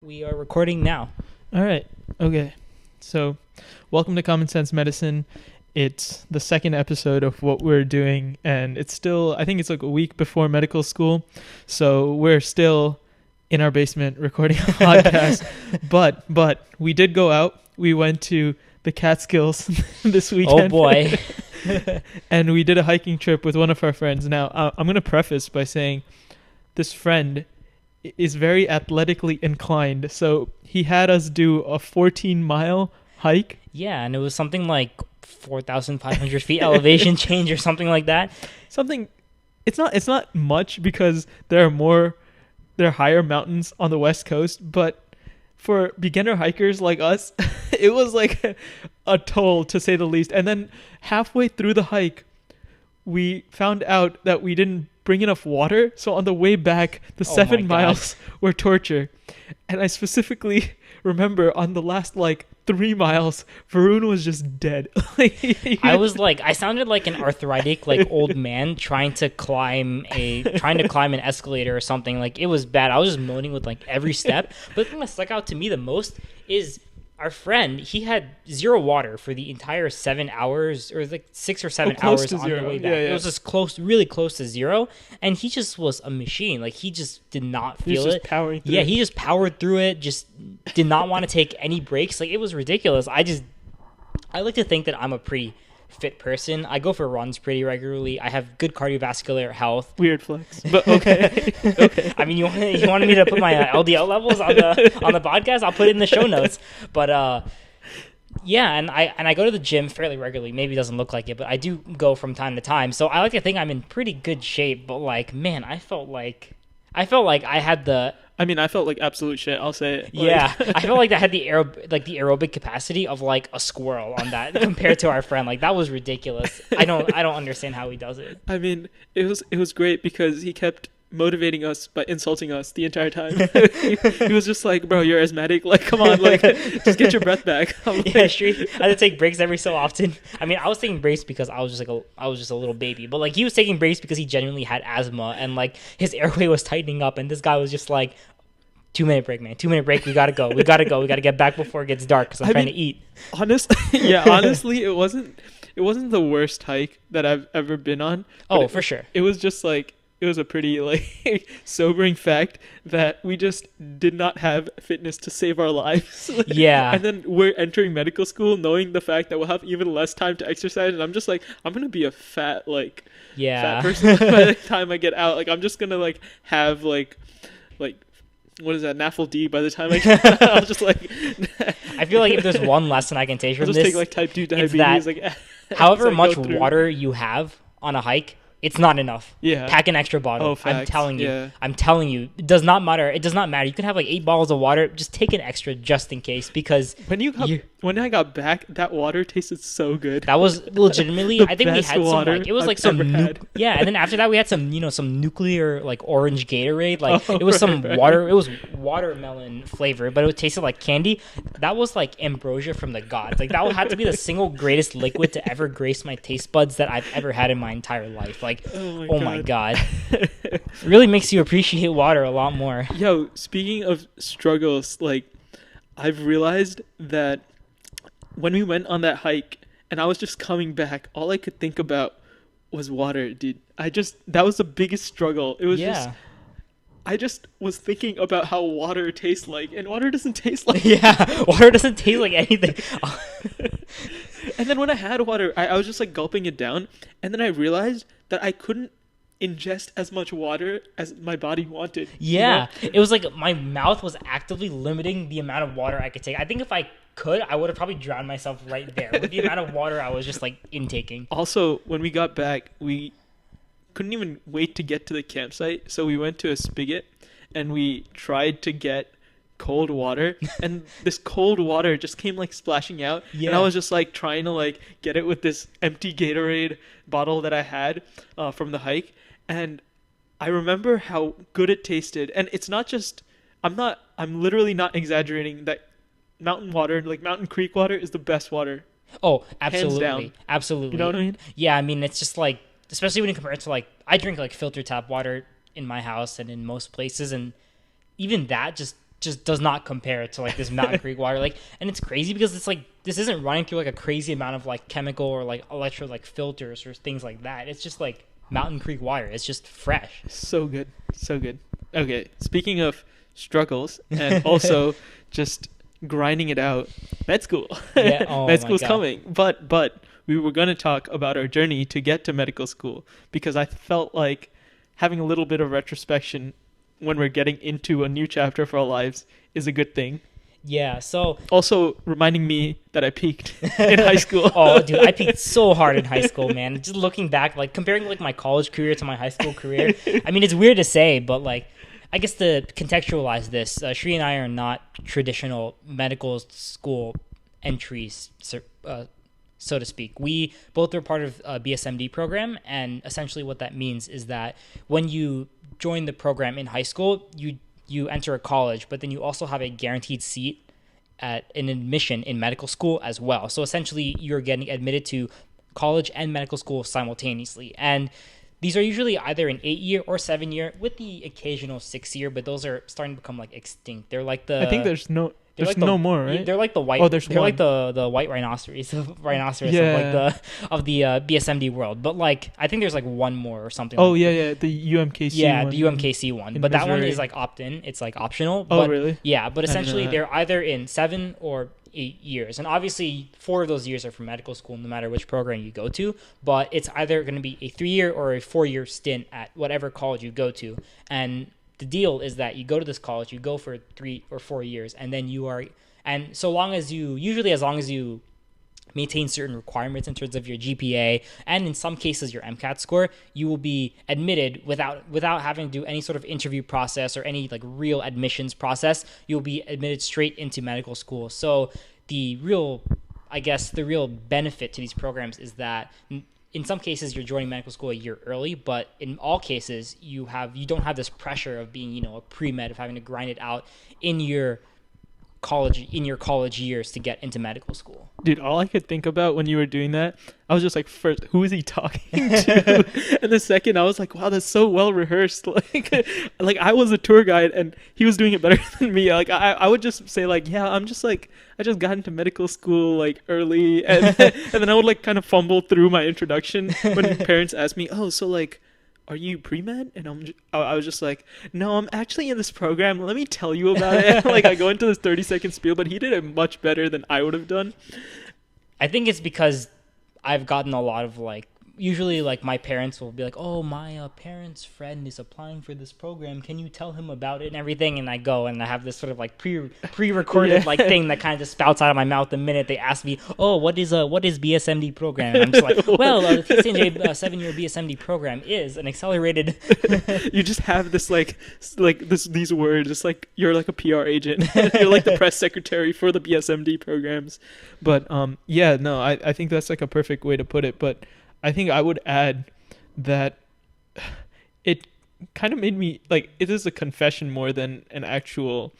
We are recording now. All right. Okay. So, welcome to Common Sense Medicine. It's the second episode of what we're doing, and it's still, I think it's like a week before medical school. So, we're still in our basement recording a podcast. But we did go out. We went to the Catskills this weekend. Oh boy. And we did a hiking trip with one of our friends. Now, I'm going to preface by saying this friend is very athletically inclined, so he had us do a 14-mile hike. Yeah, and it was something like 4,500 feet elevation change or something like that. It's not much because there are higher mountains on the west coast, but for beginner hikers like us, it was like a toll, to say the least. And then halfway through the hike, we found out that we didn't bring enough water, so on the way back, the 7 miles were torture. And I specifically remember on the last 3 miles, Varun was just dead. I sounded like an arthritic old man trying to climb an escalator or something. Like, it was bad. I was just moaning with every step. But the thing that stuck out to me the most is our friend. He had zero water for the entire 7 hours, or 6 or 7 hours on the way back. Yeah. It was just really close to zero, and he just was a machine. He just did not feel it. Powering through. Yeah, he just powered through it. Just did not want to take any breaks. It was ridiculous. I like to think that I'm a pretty fit person. I go for runs pretty regularly. I have good cardiovascular health. Weird flex, but okay. Okay. I mean, you wanted me to put my LDL levels on the podcast? I'll put it in the show notes. But yeah, and I go to the gym fairly regularly. Maybe it doesn't look like it, but I do go from time to time. So I like to think I'm in pretty good shape. But man, I felt like I had the. I mean, I felt like absolute shit. I'll say it. Yeah, I felt like I had the aerobic capacity of a squirrel on that compared to our friend. That was ridiculous. I don't understand how he does it. I mean, it was great because he kept motivating us by insulting us the entire time. He was just like, "Bro, you're asthmatic. Come on, just get your breath back." Yeah, sure. I had to take breaks every so often. I mean, I was taking breaks because I was just a little baby, but he was taking breaks because he genuinely had asthma and his airway was tightening up, and this guy was just like, 2-minute break, man. 2-minute break. We gotta go. We gotta get back before it gets dark because I'm trying to eat. Honestly, it wasn't the worst hike that I've ever been on. Oh, for sure. It was just it was a pretty sobering fact that we just did not have fitness to save our lives. Yeah. And then we're entering medical school knowing the fact that we'll have even less time to exercise, and I'm just I'm gonna be a fat fat person by the time I get out. I'm just gonna have what is that, NAFL D by the time I get out. I'll just I feel if there's one lesson I can take from I'll this, just take type 2 diabetes. However much water you have on a hike, it's not enough. Yeah. Pack an extra bottle. Oh, facts. I'm telling you. It does not matter. You can have 8 bottles of water. Just take an extra just in case, because when I got back, that water tasted so good. That was legitimately I think we had water some it was some yeah, and then after that we had some nuclear orange Gatorade. It was some water. It was watermelon flavor, but it tasted like candy. That was ambrosia from the gods. That had to be the single greatest liquid to ever grace my taste buds that I've ever had in my entire life. My god. It really makes you appreciate water a lot more. Yo, speaking of struggles, I've realized that when we went on that hike and I was just coming back, all I could think about was water, dude. That was the biggest struggle. It was I just was thinking about how water tastes and water doesn't taste Yeah, water doesn't taste like anything. And then when I had water, I was just gulping it down, and then I realized that I couldn't ingest as much water as my body wanted. Yeah, It was my mouth was actively limiting the amount of water I could take. I think if I could, I would have probably drowned myself right there with the amount of water I was just intaking. Also, when we got back, we couldn't even wait to get to the campsite, so we went to a spigot and we tried to get cold water, and this cold water just came splashing out. And I was just trying to get it with this empty Gatorade bottle that I had from the hike, and I remember how good it tasted. And it's not just I'm literally not exaggerating that mountain water, Mountain Creek water, is the best water. Oh, absolutely. Hands down. Absolutely. You know what I mean? Yeah, I mean, it's just especially when you compare it to I drink filter tap water in my house and in most places, and even that just just does not compare to like this Mountain Creek water. Like, and it's crazy because it's like this isn't running through like a crazy amount of like chemical or like electro like filters or things like that. It's just like Mountain Creek water. It's just fresh. So good. So good. Okay, speaking of struggles and also just grinding it out, med school. Yeah, oh med my school's God. coming. But we were going to talk about our journey to get to medical school because I felt like having a little bit of retrospection when we're getting into a new chapter for our lives is a good thing. Yeah, so Also reminding me that I peaked in high school. oh dude, I peaked so hard in high school, man. Just looking back, like comparing like my college career to my high school career. I mean, it's weird to say, but like I guess to contextualize this, Shri and I are not traditional medical school entries, so to speak. We both are part of a BSMD program, and essentially what that means is that when you join the program in high school, you enter a college, but then you also have a guaranteed seat at an admission in medical school as well. So essentially, you're getting admitted to college and medical school simultaneously. And these are usually either an 8-year or 7-year, with the occasional 6-year, but those are starting to become like extinct. They're like the I think there's no like no more, right? They're like the white. Oh, there's they're like one. the white rhinoceros Yeah. of the BSMD world. But like I think there's like one more or something. Oh, like yeah, the UMKC yeah, one. the UMKC one. in But that one Missouri. is like opt-in. It's like optional. Oh, But, really? Yeah, but I didn't know essentially that. they're either in 7 or 8 years, and obviously 4 of those years are for medical school, no matter which program you go to. But it's either going to be a 3-year or a 4-year stint at whatever college you go to, and the deal is that you go to this college, you go for 3 or 4 years, and then you are. And so long as you, usually as long as you maintain certain requirements in terms of your GPA and in some cases your MCAT score, you will be admitted without having to do any sort of interview process or any like real admissions process. You'll be admitted straight into medical school. So the real benefit to these programs is that in some cases you're joining medical school a year early, but in all cases you don't have this pressure of being, a pre-med, of having to grind it out in your college years to get into medical school. Dude, all I could think about when you were doing that, I was just like, first, who is he talking to? And the second, I was like, wow, that's so well rehearsed. Like I was a tour guide and he was doing it better than me. Like I would just say like, yeah, I just got into medical school like early, and then I would like kind of fumble through my introduction when parents asked me, oh, so like, are you pre-med? And I was just like, no, I'm actually in this program. Let me tell you about it. Like I go into this 30-second spiel, but he did it much better than I would have done. I think it's because I've gotten a lot of like, usually like my parents will be like, oh, my parent's friend is applying for this program. Can you tell him about it and everything? And I go and I have this sort of like pre-recorded Yeah. like thing that kind of just spouts out of my mouth the minute they ask me, oh, what is BSMD program? And I'm just like, well, the TCNJ 7-year BSMD program is an accelerated. You just have this these words. It's like you're like a PR agent. You're like the press secretary for the BSMD programs. But yeah, no, I think that's like a perfect way to put it. But I think I would add that it kind of made me like, it is a confession more than an actual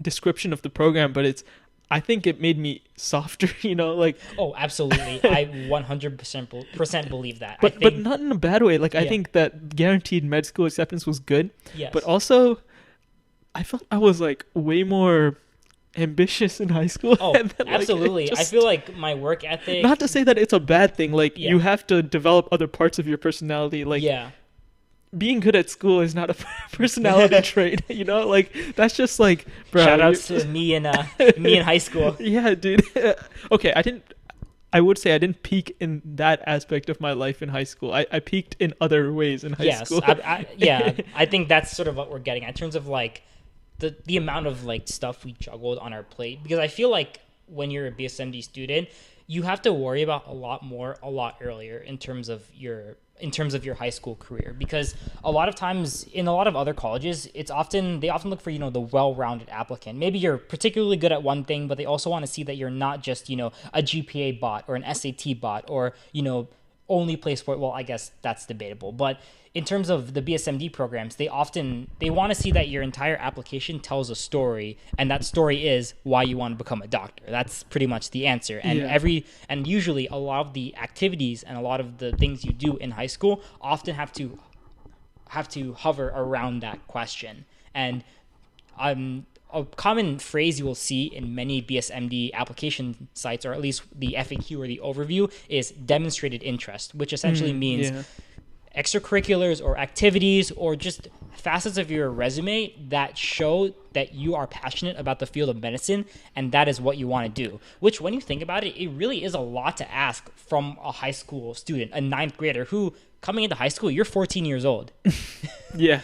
description of the program, but I think it made me softer, like. Oh, absolutely. I 100% believe that. But not in a bad way. Like, I Yeah. think that guaranteed med school acceptance was good. Yes. But also, I felt I was like way more ambitious in high school. Oh, And then, like, absolutely. I feel like my work ethic. not to say that it's a bad thing. Like, Yeah. you have to develop other parts of your personality. Like, yeah. being good at school is not a personality trait. Like, that's just like, bro. Shout outs to me in high school. Yeah, dude. Okay, I would say I didn't peak in that aspect of my life in high school. I peaked in other ways in high Yes, school. I think that's sort of what we're getting at in terms of like the amount of like stuff we juggled on our plate, because I feel like when you're a BSMD student, you have to worry about a lot more a lot earlier in terms of your high school career, because a lot of times in a lot of other colleges, they often look for the well-rounded applicant. Maybe you're particularly good at one thing, but they also want to see that you're not just a GPA bot or an SAT bot, or only play sport. Well, I guess that's debatable, but in terms of the BSMD programs, they want to see that your entire application tells a story, and that story is why you want to become a doctor. That's pretty much the answer. And Yeah. and usually a lot of the activities and a lot of the things you do in high school often have to hover around that question. And a common phrase you will see in many BSMD application sites, or at least the FAQ or the overview, is demonstrated interest, which essentially means extracurriculars or activities or just facets of your resume that show that you are passionate about the field of medicine and that is what you want to do. Which, when you think about it, it really is a lot to ask from a high school student, a ninth grader who, coming into high school, you're 14 years old. Yeah,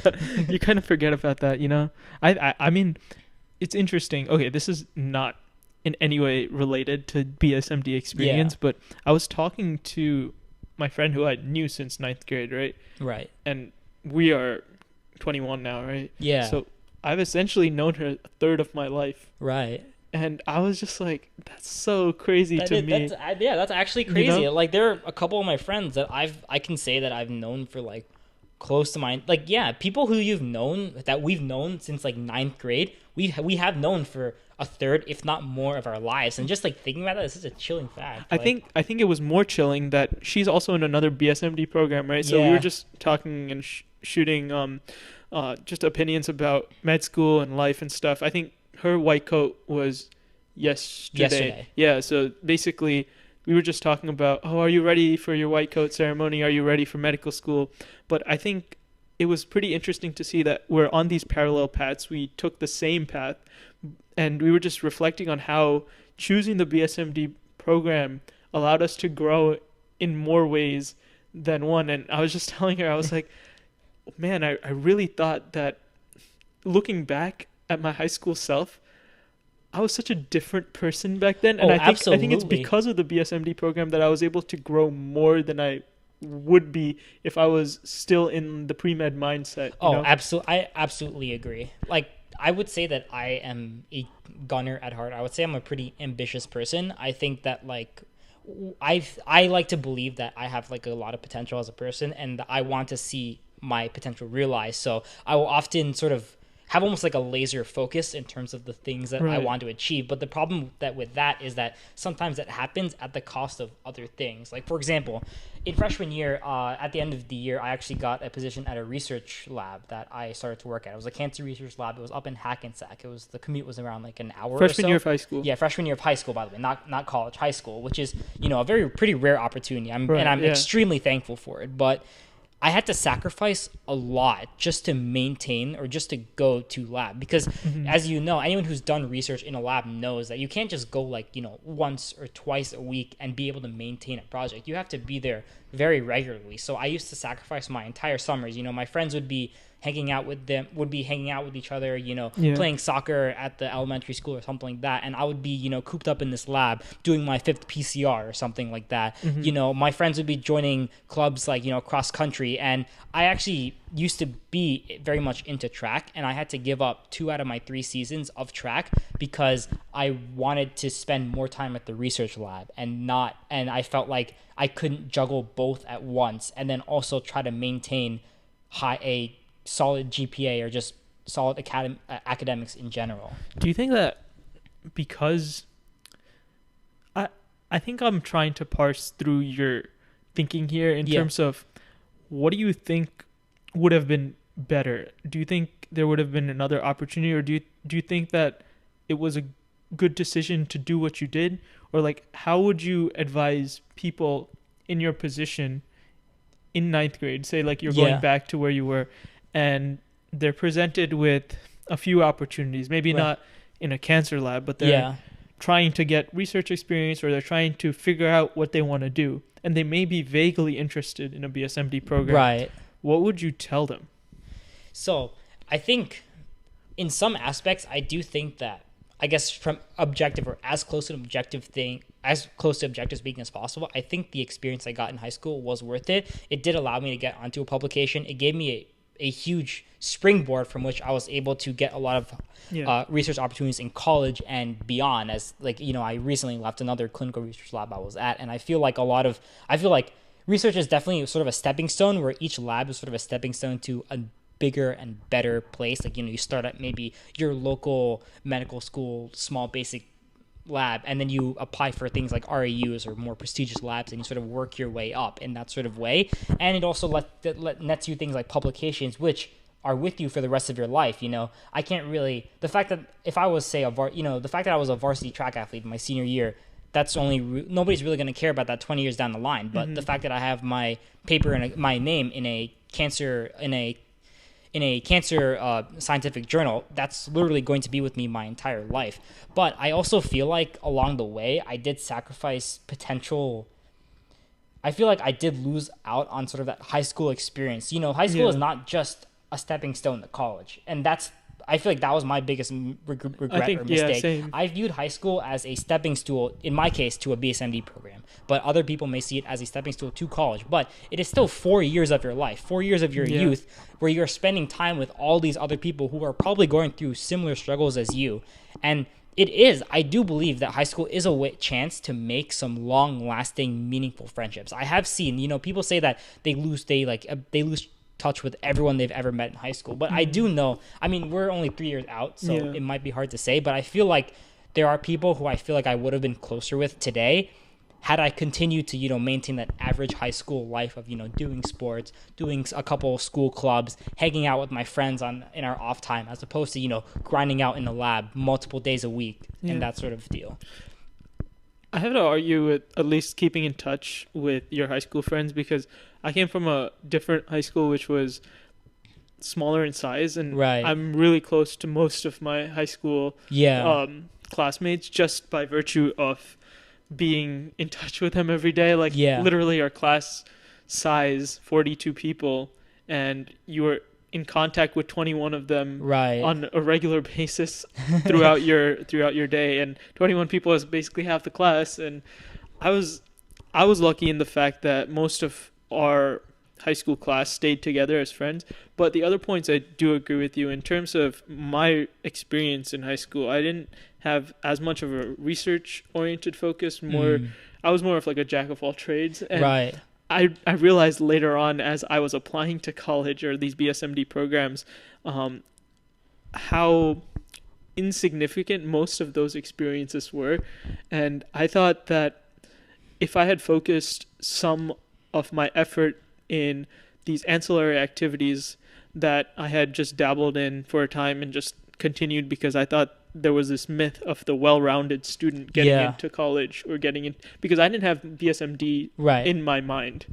you kind of forget about that, you know? I mean, it's interesting. Okay, this is not in any way related to BSMD experience, but I was talking to my friend who I knew since ninth grade, right? Right. And we are 21 now, right? Yeah. So I've essentially known her a third of my life. Right. And I was just like, that's so crazy to me. That's actually crazy. You know? Like, there are a couple of my friends that I can say that I've known for like close to mine. Like, yeah, people who you've known, that we've known since like ninth grade, we have known for a third, if not more, of our lives. And just like thinking about that, this is a chilling fact. I think it was more chilling that she's also in another BSMD program, right? So we were just talking and shooting just opinions about med school and life and stuff. I think her white coat was yesterday. Yeah, so basically we were just talking about, oh, are you ready for your white coat ceremony? Are you ready for medical school? But I think it was pretty interesting to see that we're on these parallel paths. We took the same path, and we were just reflecting on how choosing the BSMD program allowed us to grow in more ways than one. And I was just telling her, I was like, man, I really thought that looking back at my high school self, I was such a different person back then. And I think it's because of the BSMD program that I was able to grow more than I would be if I was still in the pre-med mindset. Absolutely. I absolutely agree. Like, I would say that I am a gunner at heart. I would say I'm a pretty ambitious person. I think that, like, I like to believe that I have like a lot of potential as a person, and I want to see my potential realized. So I will often sort of have almost like a laser focus in terms of the things that I want to achieve. But the problem with that is that sometimes it happens at the cost of other things. Like, for example, in freshman year, at the end of the year, I actually got a position at a research lab that I started to work at. It was a cancer research lab. It was up in Hackensack. The commute was around like an hour freshman or so. year of high school. Yeah, freshman year of high school, by the way, not college, high school, which is, a pretty rare opportunity. I'm extremely thankful for it. But I had to sacrifice a lot just to maintain or just to go to lab because, as you know, anyone who's done research in a lab knows that you can't just go like, once or twice a week and be able to maintain a project. You have to be there very regularly. So I used to sacrifice my entire summers. My friends would be hanging out with each other, playing soccer at the elementary school or something like that. And I would be, cooped up in this lab doing my 5th PCR or something like that. My friends would be joining clubs like, cross country. And I actually used to be very much into track, and I had to give up 2 out of my 3 seasons of track because I wanted to spend more time at the research lab and I felt like I couldn't juggle both at once and then also try to maintain a solid GPA or just solid academics in general. Do you think that because I think I'm trying to parse through your thinking here in terms of what do you think would have been better? Do you think there would have been another opportunity, or do you think that it was a good decision to do what you did? Or like, how would you advise people in your position in ninth grade, say like you're going back to where you were, and they're presented with a few opportunities, maybe not in a cancer lab, but they're trying to get research experience, or they're trying to figure out what they want to do, and they may be vaguely interested in a BSMD program. Right. What would you tell them? So I think in some aspects, I do think that, I guess from objective or as close to objective speaking as possible, I think the experience I got in high school was worth it. It did allow me to get onto a publication. It gave me a huge springboard from which I was able to get a lot of research opportunities in college and beyond. As like, I recently left another clinical research lab I was at, and I feel like research is definitely sort of a stepping stone, where each lab is sort of a stepping stone to a bigger and better place. Like, you start at maybe your local medical school, small basic lab, and then you apply for things like RAUs or more prestigious labs, and you sort of work your way up in that sort of way. And it also nets you things like publications, which are with you for the rest of your life. I can't really, the fact that if I was say the fact that I was a varsity track athlete in my senior year, that's nobody's really going to care about that 20 years down the line. But the fact that I have my paper and my name in a cancer scientific journal, that's literally going to be with me my entire life. But I also feel like along the way I did sacrifice potential. I feel like I did lose out on sort of that high school experience. High school is not just a stepping stone to college, and I feel like that was my biggest regret or mistake. Same. I viewed high school as a stepping stool, in my case, to a BSMD program. But other people may see it as a stepping stool to college. But it is still 4 years of your life, 4 years of your youth, where you're spending time with all these other people who are probably going through similar struggles as you. And I do believe that high school is a chance to make some long-lasting, meaningful friendships. I have seen, people say that they lose touch with everyone they've ever met in high school. But I do know, we're only 3 years out, so it might be hard to say, but I feel like there are people who I feel like I would have been closer with today had I continued to, maintain that average high school life of, doing sports, doing a couple school clubs, hanging out with my friends in our off time, as opposed to, grinding out in the lab multiple days a week and that sort of deal. I have to argue with at least keeping in touch with your high school friends, because I came from a different high school which was smaller in size, and I'm really close to most of my high school classmates just by virtue of being in touch with them every day. Literally our class size 42 people, and you were in contact with 21 of them on a regular basis throughout your day, and 21 people is basically half the class. And I was lucky in the fact that most of our high school class stayed together as friends. But the other points, I do agree with you. In terms of my experience in high school, I didn't have as much of a research oriented focus. I was more of like a jack of all trades, and I realized later on, as I was applying to college or these BSMD programs, how insignificant most of those experiences were. And I thought that if I had focused some of my effort in these ancillary activities that I had just dabbled in for a time and just continued, because I thought there was this myth of the well-rounded student getting into college or getting in, because I didn't have BSMD in my mind.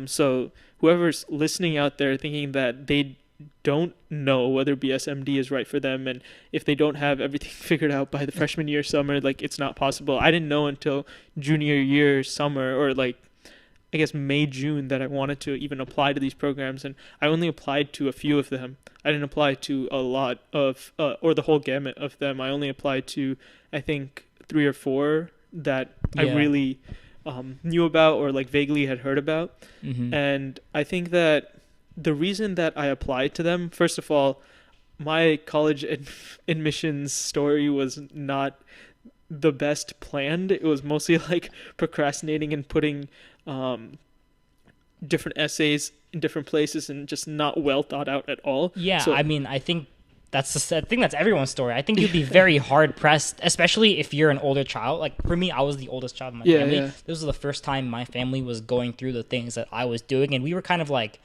So whoever's listening out there thinking that they don't know whether BSMD is right for them, and if they don't have everything figured out by the freshman year summer, it's not possible. I didn't know until junior year summer, or I guess May, June, that I wanted to even apply to these programs, and I only applied to a few of them. I didn't apply to a lot of, or the whole gamut of them. I only applied to, I think, 3 or 4 that I really knew about or vaguely had heard about. And I think that the reason that I applied to them, first of all, my college admissions story was not the best planned. It was mostly procrastinating and putting different essays in different places, and just not well thought out at all. I think that's everyone's story. I think you'd be very hard pressed, especially if you're an older child. For me, I was the oldest child in my family. This was the first time my family was going through the things that I was doing, and we were kind of like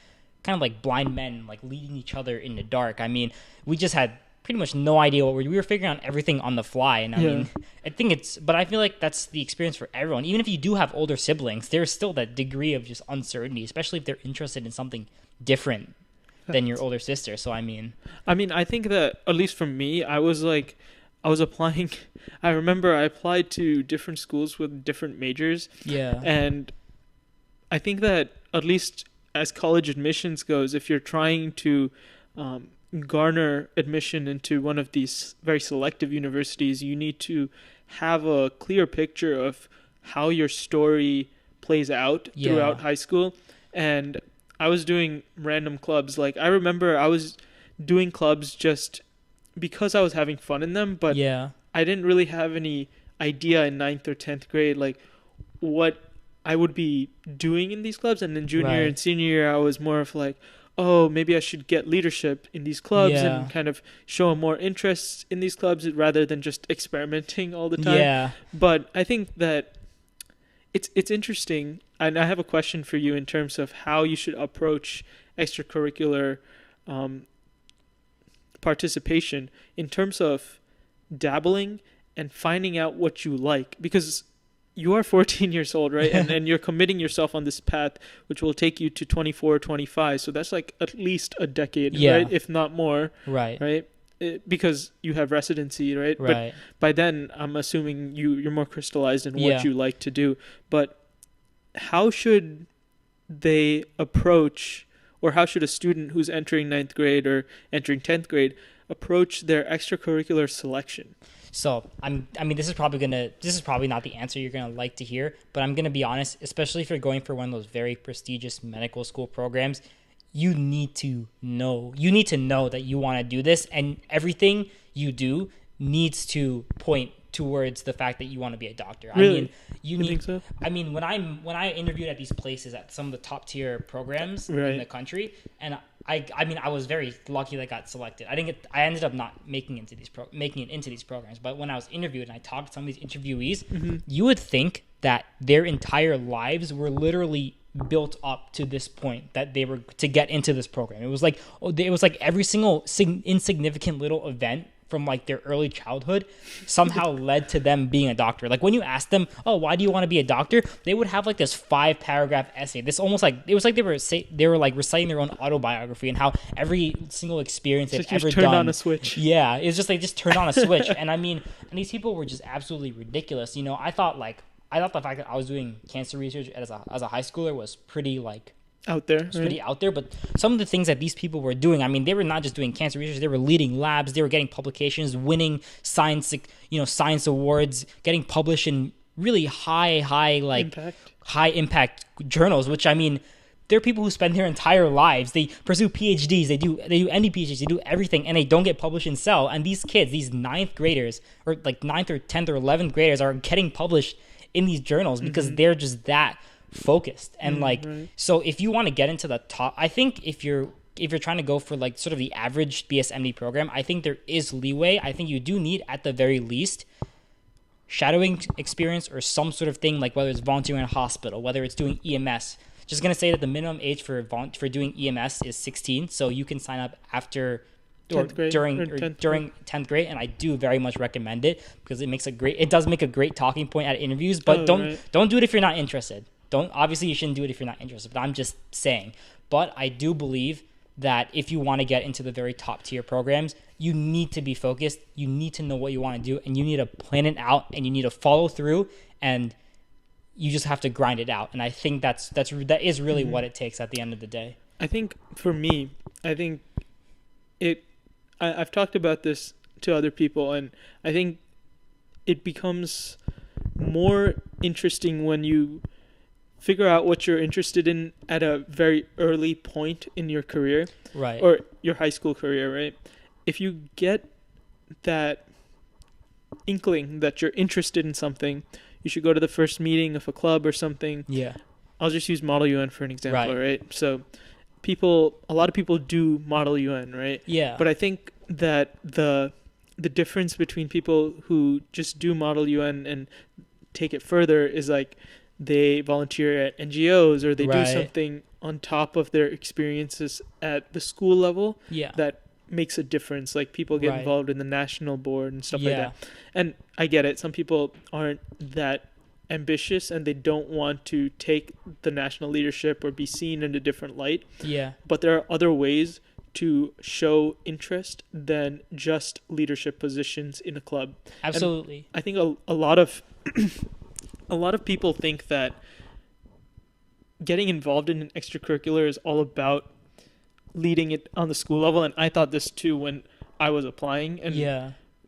blind men, leading each other in the dark. We just had pretty much no idea what we were figuring out everything on the fly. And but I feel like that's the experience for everyone. Even if you do have older siblings, there's still that degree of just uncertainty, especially if they're interested in something different than your older sister. So I think that, at least for me, I was applying. I remember I applied to different schools with different majors. And I think that, at least as college admissions goes, if you're trying to garner admission into one of these very selective universities, you need to have a clear picture of how your story plays out throughout high school. And I was doing random clubs. I remember I was doing clubs just because I was having fun in them, but I didn't really have any idea in 9th or 10th grade what I would be doing in these clubs. And in junior and senior year, I was more of oh, maybe I should get leadership in these clubs and kind of show more interest in these clubs rather than just experimenting all the time. But I think that it's interesting, and I have a question for you in terms of how you should approach extracurricular participation in terms of dabbling and finding out what you like, because you are 14 years old, right? And you're committing yourself on this path, which will take you to 24, 25. So that's like at least a decade, right? If not more, right? Because you have residency, right? But by then, I'm assuming you're more crystallized in what you like to do. But how should they approach, or how should a student who's entering 9th grade or entering 10th grade approach their extracurricular selection? So I mean, this is probably not the answer you're gonna like to hear, but I'm gonna be honest, especially if you're going for one of those very prestigious medical school programs, you need to know that you want to do this, and everything you do needs to point towards the fact that you want to be a doctor. Really? I mean, think so? I mean, when I interviewed at these places at some of the top tier programs in the country, and I mean, I was very lucky that I got selected. I ended up not making it into these programs. But when I was interviewed and I talked to some of these interviewees, you would think that their entire lives were literally built up to this point that they were to get into this program. It was like every single insignificant little event from like their early childhood somehow led to them being a doctor. Like when you ask them, "Oh, why do you want to be a doctor?" They would have like this 5-paragraph essay. This almost like it was like they were like reciting their own autobiography and how every single experience they've ever done. Turned on a switch. Yeah, it's just they just turned on a switch. And I mean, and these people were just absolutely ridiculous. You know, I thought the fact that I was doing cancer research as a high schooler was pretty like out there. It's pretty out there, but some of the things that these people were doing, I mean, they were not just doing cancer research, they were leading labs, they were getting publications, winning science awards, getting published in really high impact journals, which I mean, they're people who spend their entire lives, they pursue PhDs, they do any PhDs, they do everything, and they don't get published in Cell. And these kids, these 9th graders, or like 9th or 10th or 11th graders are getting published in these journals because they're just that focused. And so if you want to get into the top, I think if you're trying to go for like sort of the average BSMD program, I think there is leeway. I think you do need at the very least shadowing experience or some sort of thing, like whether it's volunteering in a hospital, whether it's doing EMS. Just gonna say that the minimum age for doing EMS is 16, so you can sign up after during 10th grade, and I do very much recommend it because it does make a great talking point at interviews. But don't do it if you're not interested. Obviously you shouldn't do it if you're not interested, but I'm just saying. But I do believe that if you want to get into the very top tier programs, you need to be focused, you need to know what you want to do, and you need to plan it out, and you need to follow through, and you just have to grind it out. And I think that is really what it takes at the end of the day. I think for me, I've talked about this to other people, and I think it becomes more interesting when you figure out what you're interested in at a very early point in your career, right, or your high school career, right? If you get that inkling that you're interested in something, you should go to the first meeting of a club or something. Yeah. I'll just use Model UN for an example, right? So a lot of people do Model UN, right? Yeah. But I think that the difference between people who just do Model UN and take it further is like they volunteer at NGOs, or they do something on top of their experiences at the school level that makes a difference. Like people get involved in the national board and stuff like that. And I get it. Some people aren't that ambitious and they don't want to take the national leadership or be seen in a different light. Yeah. But there are other ways to show interest than just leadership positions in a club. Absolutely. And I think a lot of a lot of people think that getting involved in an extracurricular is all about leading it on the school level, and I thought this too when I was applying.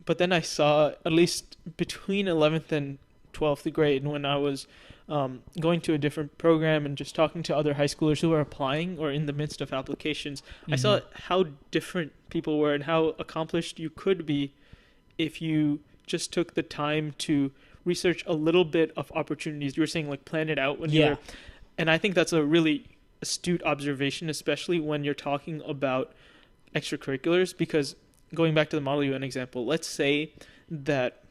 But then I saw, at least between 11th and 12th grade, when I was going to a different program and just talking to other high schoolers who were applying or in the midst of applications, I saw how different people were and how accomplished you could be if you just took the time to research a little bit of opportunities. You were saying like plan it out when you were, and I think that's a really astute observation, especially when you're talking about extracurriculars, because going back to the Model UN example, let's say that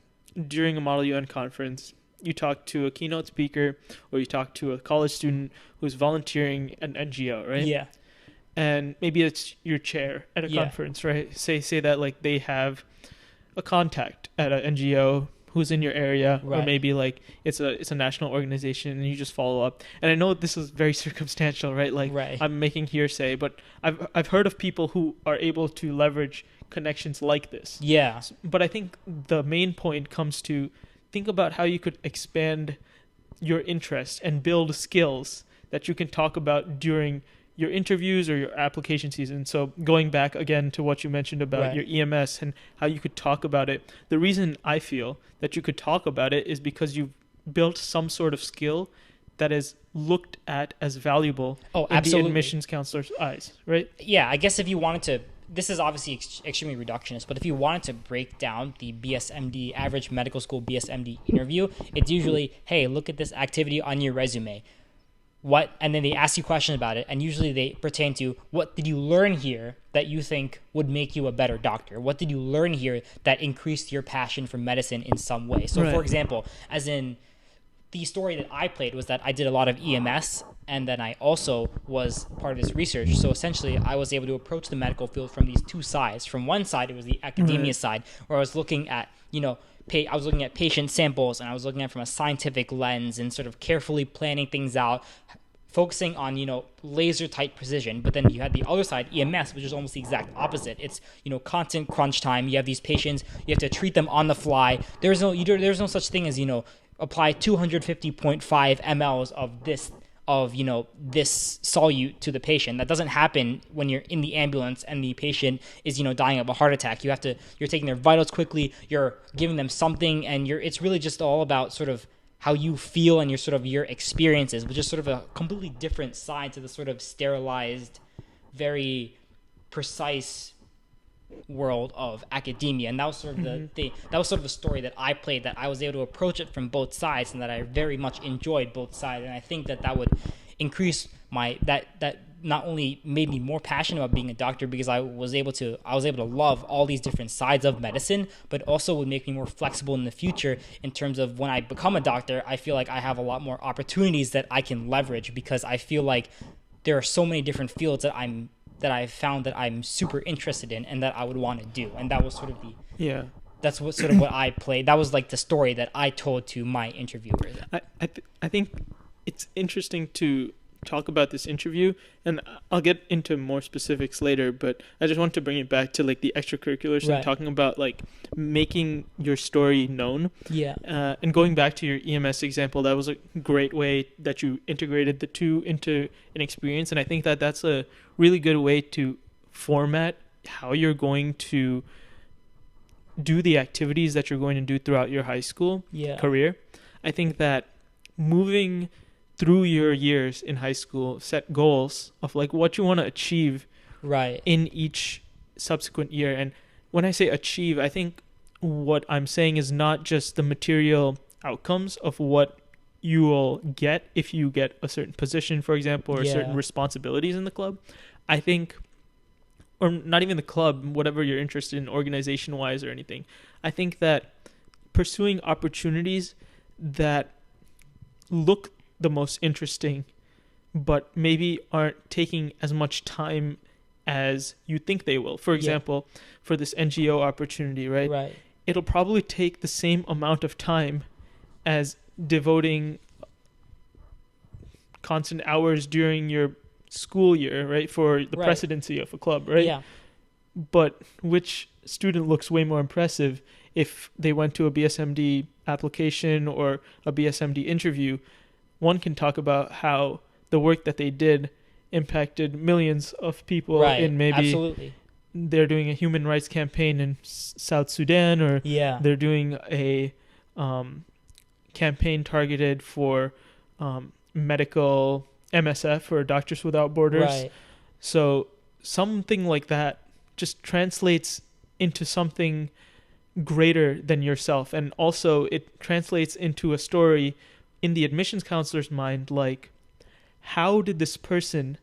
during a Model UN conference, you talk to a keynote speaker or you talk to a college student who's volunteering at an NGO, right? Yeah. and maybe it's your chair at a conference, right? Say that like they have a contact at an NGO who's in your area, or maybe like it's a national organization, and you just follow up. And I know this is very circumstantial, right? Like I'm making hearsay, but I've heard of people who are able to leverage connections like this. Yeah. But I think the main point comes to think about how you could expand your interest and build skills that you can talk about during your interviews or your application season. So going back again to what you mentioned about your EMS and how you could talk about it, the reason I feel that you could talk about it is because you've built some sort of skill that is looked at as valuable in the admissions counselor's eyes, right? Yeah, I guess if you wanted to, this is obviously extremely reductionist, but if you wanted to break down the BSMD, average medical school BSMD interview, it's usually, hey, look at this activity on your resume. And then they ask you questions about it, and usually they pertain to, what did you learn here that you think would make you a better doctor? What did you learn here that increased your passion for medicine in some way? So for example, as in the story that I played was that I did a lot of EMS, and then I also was part of this research. So essentially I was able to approach the medical field from these two sides. From one side, it was the academia side, where I was looking at, I was looking at patient samples, and I was looking at it from a scientific lens and sort of carefully planning things out, focusing on, laser tight precision. But then you had the other side, EMS, which is almost the exact opposite. It's, constant crunch time. You have these patients, you have to treat them on the fly. There's no such thing as, apply 250.5 mLs of this solute to the patient. That doesn't happen when you're in the ambulance and the patient is, dying of a heart attack. You're taking their vitals quickly, you're giving them something, and it's really just all about sort of how you feel and your experiences, which is sort of a completely different side to the sort of sterilized, very precise world of academia. And that was sort of the story that I played, that I was able to approach it from both sides, and that I very much enjoyed both sides. And I think that would increase that not only made me more passionate about being a doctor, because I was able to love all these different sides of medicine, but also would make me more flexible in the future in terms of when I become a doctor. I feel like I have a lot more opportunities that I can leverage, because I feel like there are so many different fields that I've found that I'm super interested in and that I would want to do. And that was sort of that's what sort of what I played. That was like the story that I told to my interviewer. I think it's interesting to talk about this interview, and I'll get into more specifics later, but I just want to bring it back to like the extracurriculars and talking about like making your story known. And going back to your EMS example, that was a great way that you integrated the two into an experience, and I think that that's a really good way to format how you're going to do the activities that you're going to do throughout your high school career. I think that moving through your years in high school, set goals of like what you want to achieve in each subsequent year. And when I say achieve, I think what I'm saying is not just the material outcomes of what you will get if you get a certain position, for example, or certain responsibilities in the club. I think, or not even the club, whatever you're interested in organization-wise or anything, I think that pursuing opportunities that look the most interesting, but maybe aren't taking as much time as you think they will. For example, for this NGO opportunity, right? It'll probably take the same amount of time as devoting constant hours during your school year, right? For the presidency of a club, right? But which student looks way more impressive if they went to a BSMD application or a BSMD interview? One can talk about how the work that they did impacted millions of people in maybe they're doing a human rights campaign in South Sudan, or they're doing a campaign targeted for medical MSF, or Doctors Without Borders. So something like that just translates into something greater than yourself. And also it translates into a story in the admissions counselor's mind, like, how did this person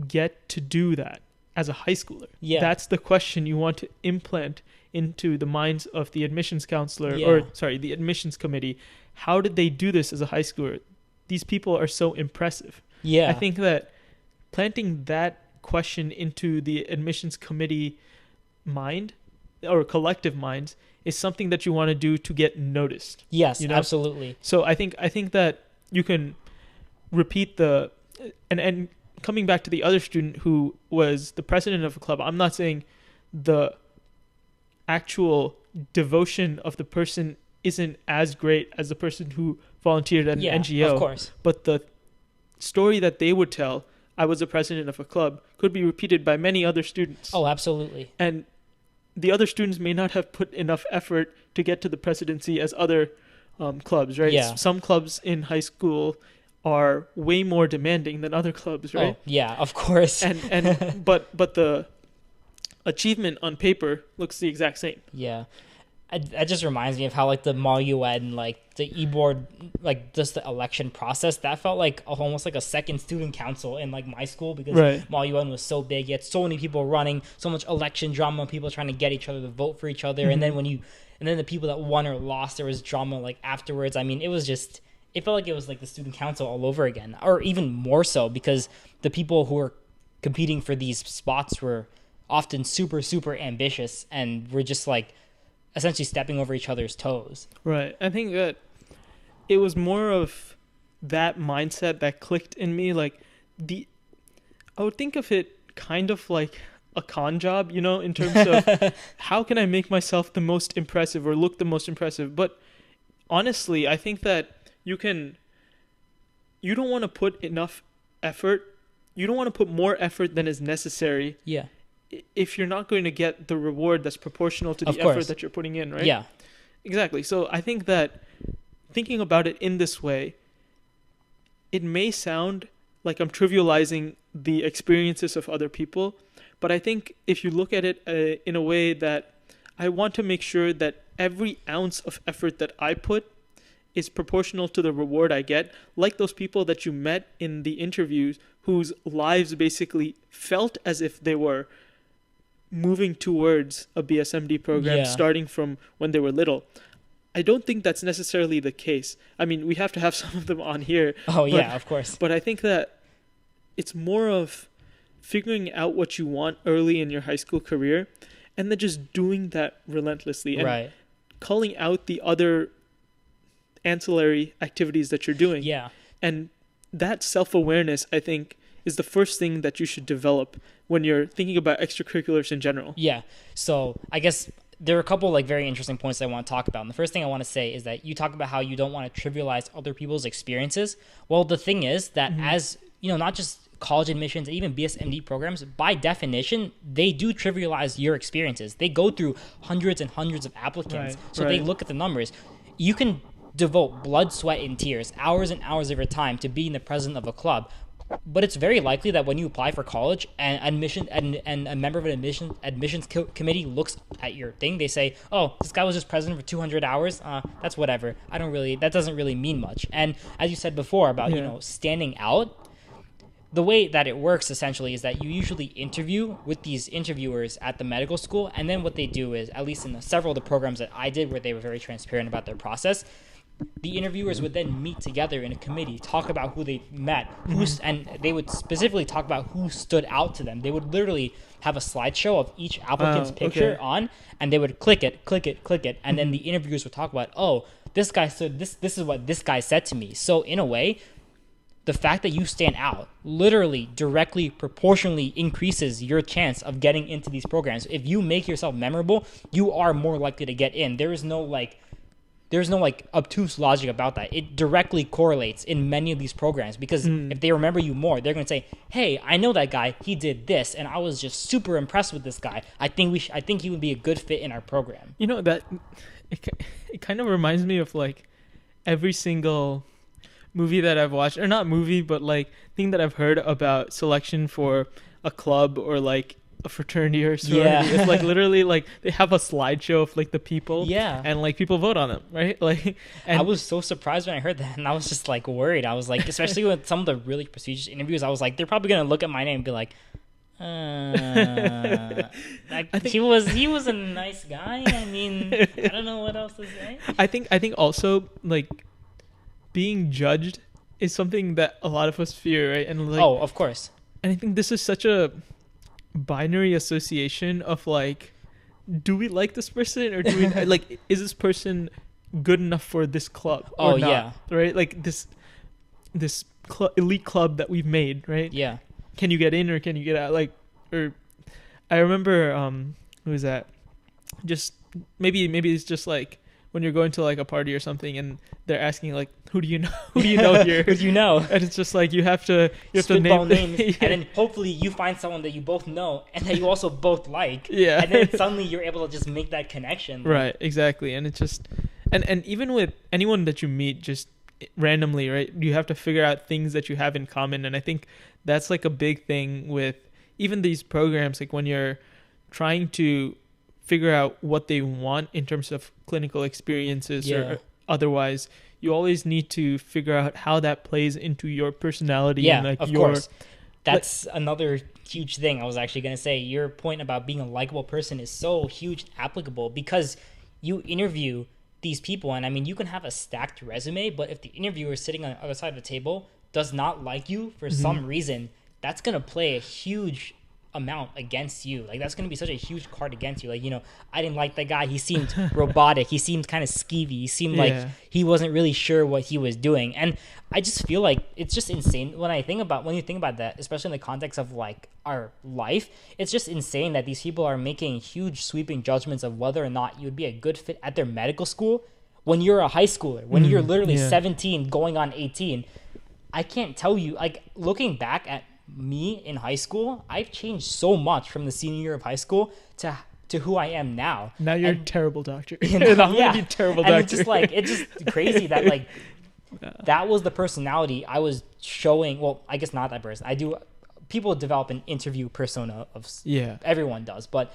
get to do that as a high schooler? That's the question you want to implant into the minds of the admissions counselor, the admissions committee. How did they do this as a high schooler? These people are so impressive. I think that planting that question into the admissions committee mind or collective minds is something that you want to do to get noticed. Yes, you know? absolutely. So I think that you can repeat and coming back to the other student who was the president of a club, I'm not saying the actual devotion of the person isn't as great as the person who volunteered at an NGO. Of course. But the story that they would tell, I was the president of a club, could be repeated by many other students. Oh, absolutely. And the other students may not have put enough effort to get to the presidency as other clubs, right? Yeah. Some clubs in high school are way more demanding than other clubs, right? Oh, yeah, of course. But the achievement on paper looks the exact same. Yeah. That just reminds me of how, like, the MALUED, like, the e-board, like, just the election process, that felt like almost like a second student council in, like, my school, because MALUED was so big. You had so many people running, so much election drama, people trying to get each other to vote for each other. Mm-hmm. And then the people that won or lost, there was drama, like, afterwards. I mean, it felt like it was like the student council all over again, or even more so, because the people who were competing for these spots were often super, super ambitious, and were just, like, essentially stepping over each other's toes. Right. I think that it was more of that mindset that clicked in me. Like, I would think of it kind of like a con job, you know, in terms of how can I make myself the most impressive or look the most impressive. But honestly, I think that you don't want to put enough effort. You don't want to put more effort than is necessary. Yeah. If you're not going to get the reward that's proportional to the effort that you're putting in, right? Yeah. Exactly. So I think that thinking about it in this way, it may sound like I'm trivializing the experiences of other people, but I think if you look at it in a way that I want to make sure that every ounce of effort that I put is proportional to the reward I get, like those people that you met in the interviews whose lives basically felt as if they were moving towards a BSMD program starting from when they were little. I don't think that's necessarily the case. I mean, we have to have some of them on here. Oh, yeah, of course. But I think that it's more of figuring out what you want early in your high school career and then just doing that relentlessly and calling out the other ancillary activities that you're doing. Yeah. And that self-awareness, I think, is the first thing that you should develop when you're thinking about extracurriculars in general. Yeah. So I guess there are a couple like very interesting points I want to talk about. And the first thing I want to say is that you talk about how you don't want to trivialize other people's experiences. Well, the thing is that as, you know, not just college admissions, even BSMD programs, by definition, they do trivialize your experiences. They go through hundreds and hundreds of applicants. They look at the numbers. You can devote blood, sweat, and tears, hours and hours of your time to being the president of a club. But it's very likely that when you apply for college and a member of an admissions committee looks at your thing, they say, "Oh, this guy was just president for 200 hours. That's whatever. That doesn't really mean much." And as you said before about you know standing out, the way that it works essentially is that you usually interview with these interviewers at the medical school, and then what they do is, at least in several of the programs that I did, where they were very transparent about their process, the interviewers would then meet together in a committee, talk about who they met, and they would specifically talk about who stood out to them. They would literally have a slideshow of each applicant's picture on, and they would click it, and then the interviewers would talk about, oh, this guy said this is what this guy said to me. So in a way, the fact that you stand out literally directly proportionally increases your chance of getting into these programs. If you make yourself memorable, you are more likely to get in. There's no obtuse logic about that. It directly correlates in many of these programs, because if they remember you more, they're going to say, "Hey, I know that guy. He did this, and I was just super impressed with this guy. I think he would be a good fit in our program." You know, that it kind of reminds me of like every single movie that I've watched, or not movie, but like thing that I've heard about selection for a club or like a fraternity or sorority. Yeah. It's like literally like they have a slideshow of like the people, and like people vote on them, right? Like, and I was so surprised when I heard that, and I was just like worried. I was like, especially with some of the really prestigious interviews, I was like, they're probably gonna look at my name and be like, he was a nice guy. I mean, I don't know what else to say. I think also like being judged is something that a lot of us fear, right? And like, oh, of course. And I think this is such a binary association of like, do we like this person or do we like, is this person good enough for this club or Oh, not? yeah. Right? Like this elite club that we've made, right? Yeah. Can you get in or can you get out? Like, or I remember who was that? Just maybe it's just like when you're going to like a party or something and they're asking like, who do you know? Who do you know here? Who do you know? And it's just like you have to Spitball name names, yeah. and then hopefully you find someone that you both know and that you also both like. Yeah. And then suddenly you're able to just make that connection. Right, exactly. And it's just and even with anyone that you meet just randomly, right? You have to figure out things that you have in common, and I think that's like a big thing with even these programs, like when you're trying to figure out what they want in terms of clinical experiences or otherwise, you always need to figure out how that plays into your personality and like of course. That's another huge thing I was actually going to say. Your point about being a likable person is so huge applicable because you interview these people, and I mean, you can have a stacked resume, but if the interviewer sitting on the other side of the table does not like you for some reason, that's going to play a huge amount against you. Like, that's going to be such a huge card against you. Like, you know, I didn't like that guy. He seemed robotic. He seemed kind of skeevy. He seemed like he wasn't really sure what he was doing. And I just feel like it's just insane when you think about that, especially in the context of like our life. It's just insane that these people are making huge sweeping judgments of whether or not you would be a good fit at their medical school when you're a high schooler, when you're literally 17 going on 18. I can't tell you, like, looking back at me in high school, I've changed so much from the senior year of high school to who I am now. Now you're a terrible doctor. You know, I'm gonna be a terrible doctor. And it's just like, it's just crazy that like that was the personality I was showing. Well, I guess not that person. People develop an interview persona of everyone does, but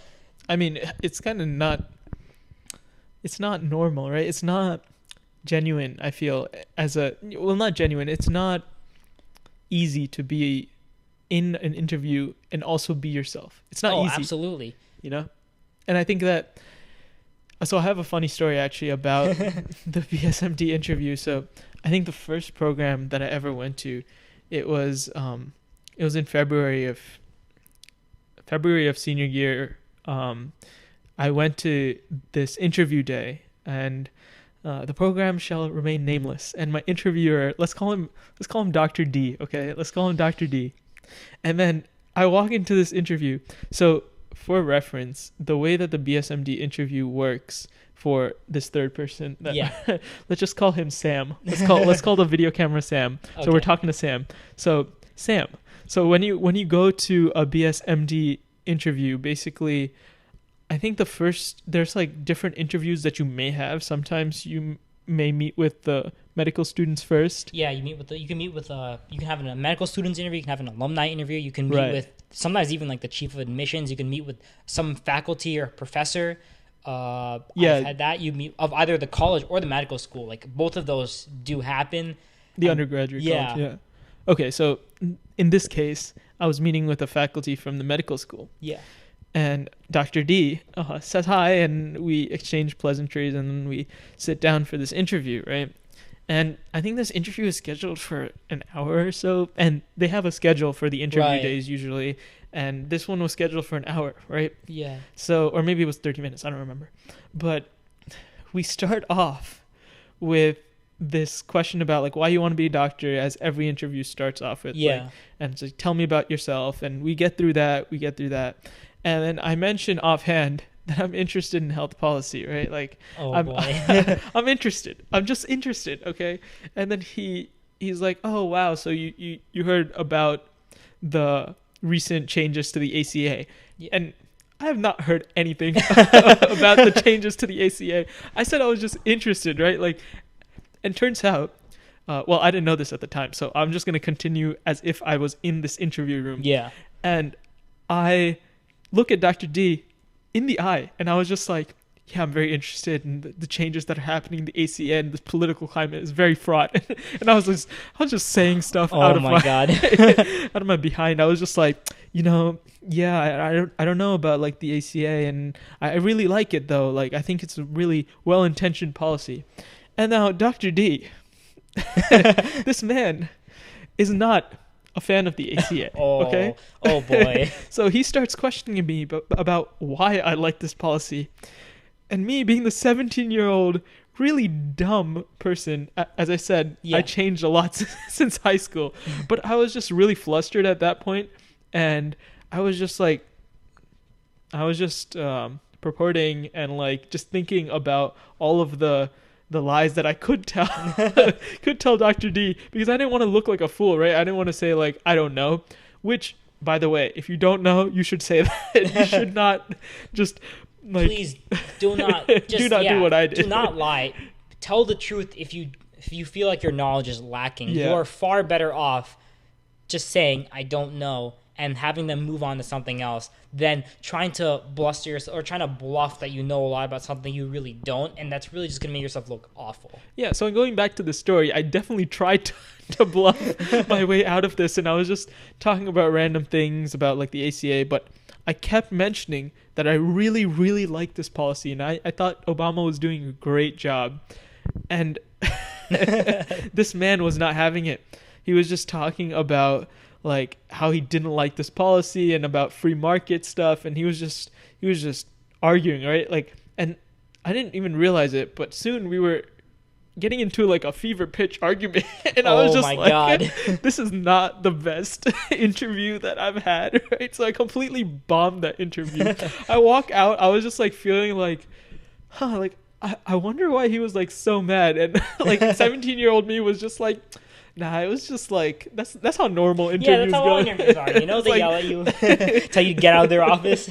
I mean, it's kind of not. It's not normal, right? It's not genuine. I feel not genuine. It's not easy to be in an interview and also be yourself. It's not easy. Absolutely. You know? And I think that, so I have a funny story actually about the BSMD interview. So I think the first program that I ever went to, it was in February of senior year. I went to this interview day, and the program shall remain nameless. And my interviewer, let's call him Dr. D. Okay, let's call him Dr. D. And then I walk into this interview. So for reference, the way that the BSMD interview works for this third person, let's just call him Sam. Let's call the video camera Sam. Okay. So we're talking to Sam. So Sam. So when you go to a BSMD interview, basically, I think there's like different interviews that you may have. Sometimes you may meet with the medical students first. Yeah, you can have a medical students interview, you can have an alumni interview, you can meet with sometimes even like the chief of admissions, you can meet with some faculty or professor. I've had that. You meet of either the college or the medical school. Like both of those do happen. The undergraduate college. Yeah. Okay, so in this case, I was meeting with a faculty from the medical school. Yeah. And Dr. D says hi, and we exchange pleasantries, and then we sit down for this interview, right? And I think this interview is scheduled for an hour or so, and they have a schedule for the interview days usually, and this one was scheduled for an hour, right? Yeah. So, or maybe it was 30 minutes, I don't remember. But we start off with this question about like why you want to be a doctor, as every interview starts off with. Yeah. Like, and it's like, tell me about yourself, and we get through that. And then I mentioned offhand that I'm interested in health policy, right? Like, I'm interested. I'm just interested, okay? And then he's like, oh, wow, so you heard about the recent changes to the ACA. Yeah. And I have not heard anything about the changes to the ACA. I said I was just interested, right? Like, and turns out, I didn't know this at the time, so I'm just going to continue as if I was in this interview room. Yeah. And I look at Dr. D in the eye, and I was just like, yeah, I'm very interested in the changes that are happening in the ACA, and this political climate is very fraught. And I was just saying stuff out of my behind. I was just like, I don't know about like the ACA, and I really like it though. Like, I think it's a really well-intentioned policy. And now Dr. D, this man is not a fan of the ACA. Oh, okay. oh boy. So he starts questioning me about why I like this policy. And me being the 17-year-old, really dumb person, as I said, Yeah. I changed a lot since high school. But I was just really flustered at that point, and I was just purporting and like just thinking about all of the lies that I could tell Dr. D, because I didn't want to look like a fool, right? I didn't want to say like I don't know, which, by the way, if you don't know, you should say that. You should not just like Please do not do what I did. Do not lie. Tell the truth if you feel like your knowledge is lacking. Yeah. You are far better off just saying I don't know and having them move on to something else than trying to bluster yourself or trying to bluff that you know a lot about something you really don't, and that's really just gonna make yourself look awful. Yeah, so going back to the story, I definitely tried to bluff my way out of this, and I was just talking about random things about like the ACA, but I kept mentioning that I really, really like this policy, and I thought Obama was doing a great job. And this man was not having it. He was just talking about like how he didn't like this policy and about free market stuff, and he was just arguing, right? Like, and I didn't even realize it, but soon we were getting into like a fever pitch argument, and I was just my like, God. this is not the best interview that I've had, right? So I completely bombed that interview. I walk out, I was just like feeling like, like I wonder why he was like so mad, and like 17-year-old me was just like, nah, it was just like that's how normal interviews that's how go. all interviews are. You know, they like, yell at you, tell you to get out of their office.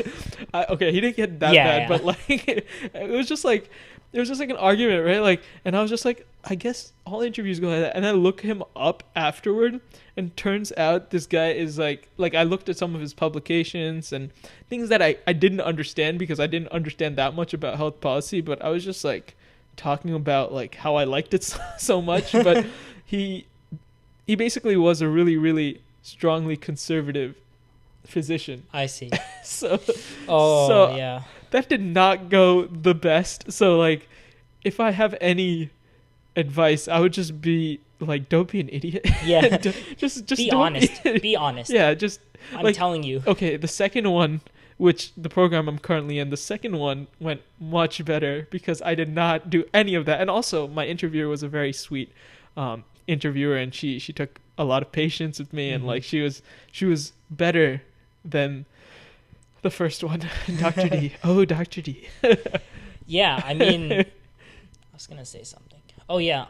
Okay, he didn't get that bad, but like it was just like an argument, right? Like, and I was just like, I guess all interviews go like that. And I look him up afterward, and turns out this guy is like I looked at some of his publications and things that I didn't understand because I didn't understand that much about health policy, but I was just like talking about like how I liked it so much. But he basically was a really, really strongly conservative physician. I see. So yeah. That did not go the best. So like, if I have any advice, I would just be like, don't be an idiot. Yeah. just be honest. Be honest. Yeah, just I'm like, telling you. Okay, the second one, which the program I'm currently in, the second one went much better because I did not do any of that. And also my interviewer was a very sweet interviewer, and she took a lot of patience with me, and like she was better than the first one. Dr. D. Oh, Dr. D. Yeah, I mean, I was gonna say something. Oh yeah,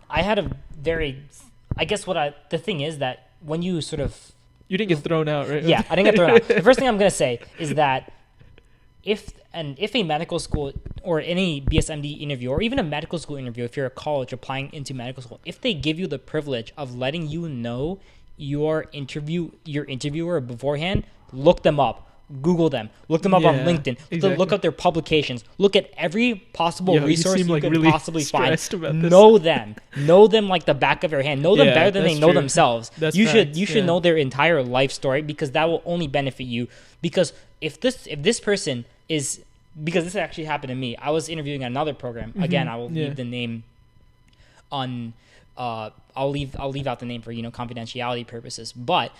I had a very, I guess the thing is that when you sort of, you didn't get thrown out, right? Yeah, I didn't get thrown out. The first thing I'm gonna say is that if a medical school or any BSMD interview, or even a medical school interview, if you're a college applying into medical school, if they give you the privilege of letting you know your interviewer beforehand, look them up. Google them. Look them up on LinkedIn. Exactly. Look up their publications. Look at every possible resource you could really possibly find. Know them. Know them like the back of your hand. Know them better than they know themselves. You should know their entire life story, because that will only benefit you. Because if this person is, because this actually happened to me. I was interviewing another program. Again, I will leave the name on. I'll leave out the name for confidentiality purposes. But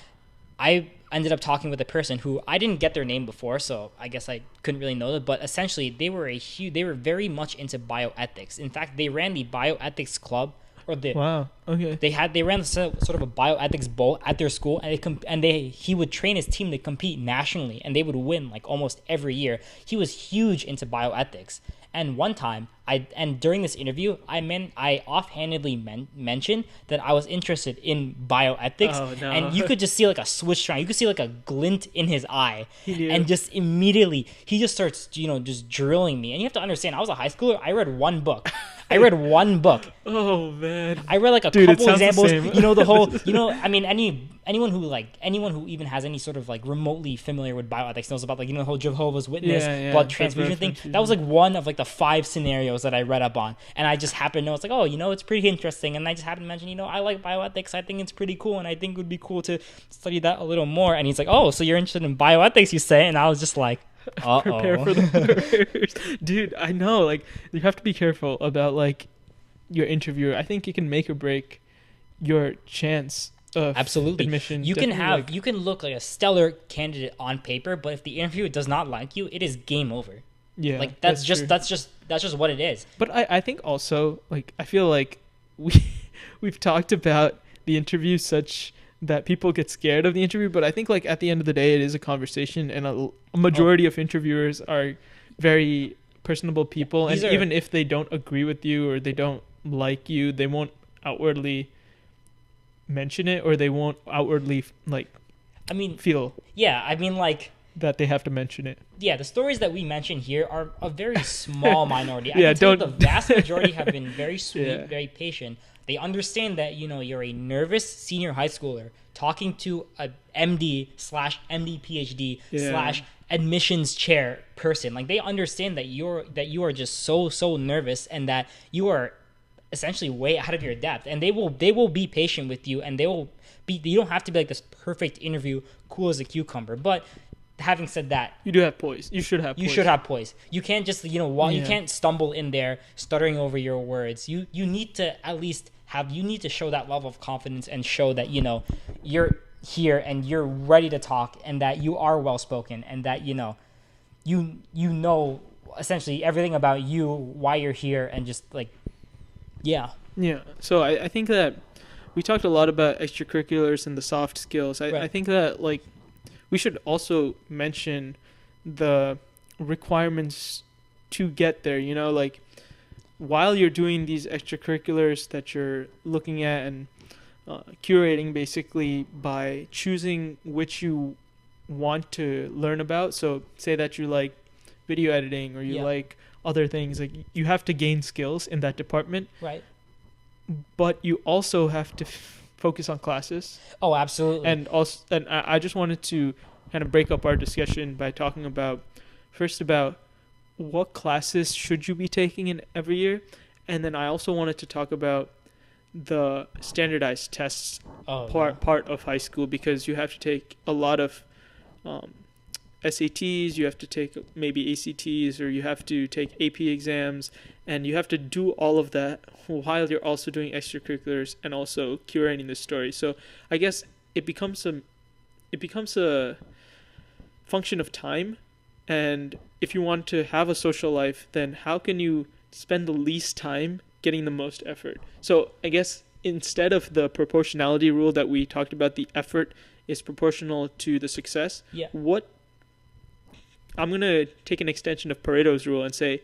I ended up talking with a person who I didn't get their name before, so I guess I couldn't really know that. But essentially, they were very much into bioethics. In fact, they ran the bioethics club, or wow, okay. They ran sort of a bioethics bowl at their school, and he would train his team to compete nationally, and they would win like almost every year. He was huge into bioethics. And one time, during this interview, I offhandedly mentioned that I was interested in bioethics, and you could just see like a switch around. You could see like a glint in his eye, and just immediately he just starts, just drilling me. And you have to understand, I was a high schooler. I read one book. Oh man! I read like a couple examples. The whole. I mean, anyone who even has any sort of like remotely familiar with bioethics knows about like the whole Jehovah's Witness blood transfusion thing. That was like one of like the 5 scenarios that I read up on, and I just happened to know it's like, it's pretty interesting, and I just happened to mention I like bioethics. I think it's pretty cool, and I think it would be cool to study that a little more. And he's like, oh, so you're interested in bioethics, you say? And I was just like, prepare for the worst. Dude, I know, like, you have to be careful about like your interviewer. I think it can make or break your chance Absolutely. admission. You can Definitely, have you can look like a stellar candidate on paper, but if the interviewer does not like you, it is game over. yeah, Like that's just true. that's just what it is. But I think also, like, I feel like we we've talked about the interview such that people get scared of the interview, but I think, like, at the end of the day, it is a conversation, and a majority of interviewers are very personable people, and even if they don't agree with you or they don't like you, they won't outwardly mention it, or they won't outwardly like I mean, feel yeah, I mean, like, that they have to mention it. yeah, the stories that we mention here are a very small minority. I Yeah, can tell you don't- the vast majority have been very sweet, Yeah. very patient. They understand that, you know, you're a nervous senior high schooler talking to a MD/MD PhD Yeah. slash admissions chair person. Like, they understand that you are just so nervous, and that you are essentially way out of your depth, and they will be patient with you, and you don't have to be like this perfect interview, cool as a cucumber. But having said that, You do have poise. You should have. you poise. should have poise. You can't just, you Yeah. can't stumble in there stuttering over your words. You need to at least you need to show that level of confidence, and show that, you know, you're here and you're ready to talk, and that you are well spoken, and that, you know, you know essentially everything about you, why you're here, and just like, yeah. Yeah. So I think that we talked a lot about extracurriculars and the soft skills. I Right. think that, like, we should also mention the requirements to get there, you know, like, while you're doing these extracurriculars that you're looking at and curating, basically, by choosing which you want to learn about. So say that you like video editing, or you Yeah. like other things, like, you have to gain skills in that department, Right. but you also have to focus on classes. Oh, absolutely. And also, and I just wanted to kind of break up our discussion by talking about what classes should you be taking in every year, and then I also wanted to talk about the standardized tests part of high school, because you have to take a lot of SATs, you have to take maybe ACTs, or you have to take AP exams, and you have to do all of that while you're also doing extracurriculars and also curating the story. So I guess it becomes a function of time, and if you want to have a social life, then how can you spend the least time getting the most effort? So I guess instead of the proportionality rule that we talked about, the effort is proportional to the success. Yeah. I'm going to take an extension of Pareto's rule and say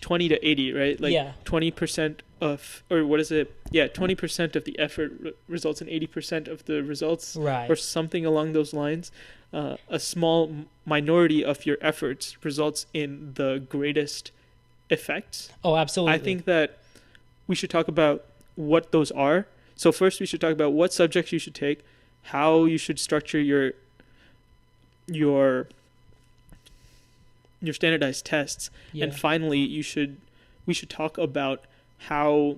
20 to 80, right? Like, Yeah. 20% of, or what is it? Yeah, 20% of the effort results in 80% of the results, Right. or something along those lines. A small minority of your efforts results in the greatest effects. Oh, absolutely. I think that we should talk about what those are. So first we should talk about what subjects you should take, how you should structure your standardized tests, Yeah. and finally we should talk about how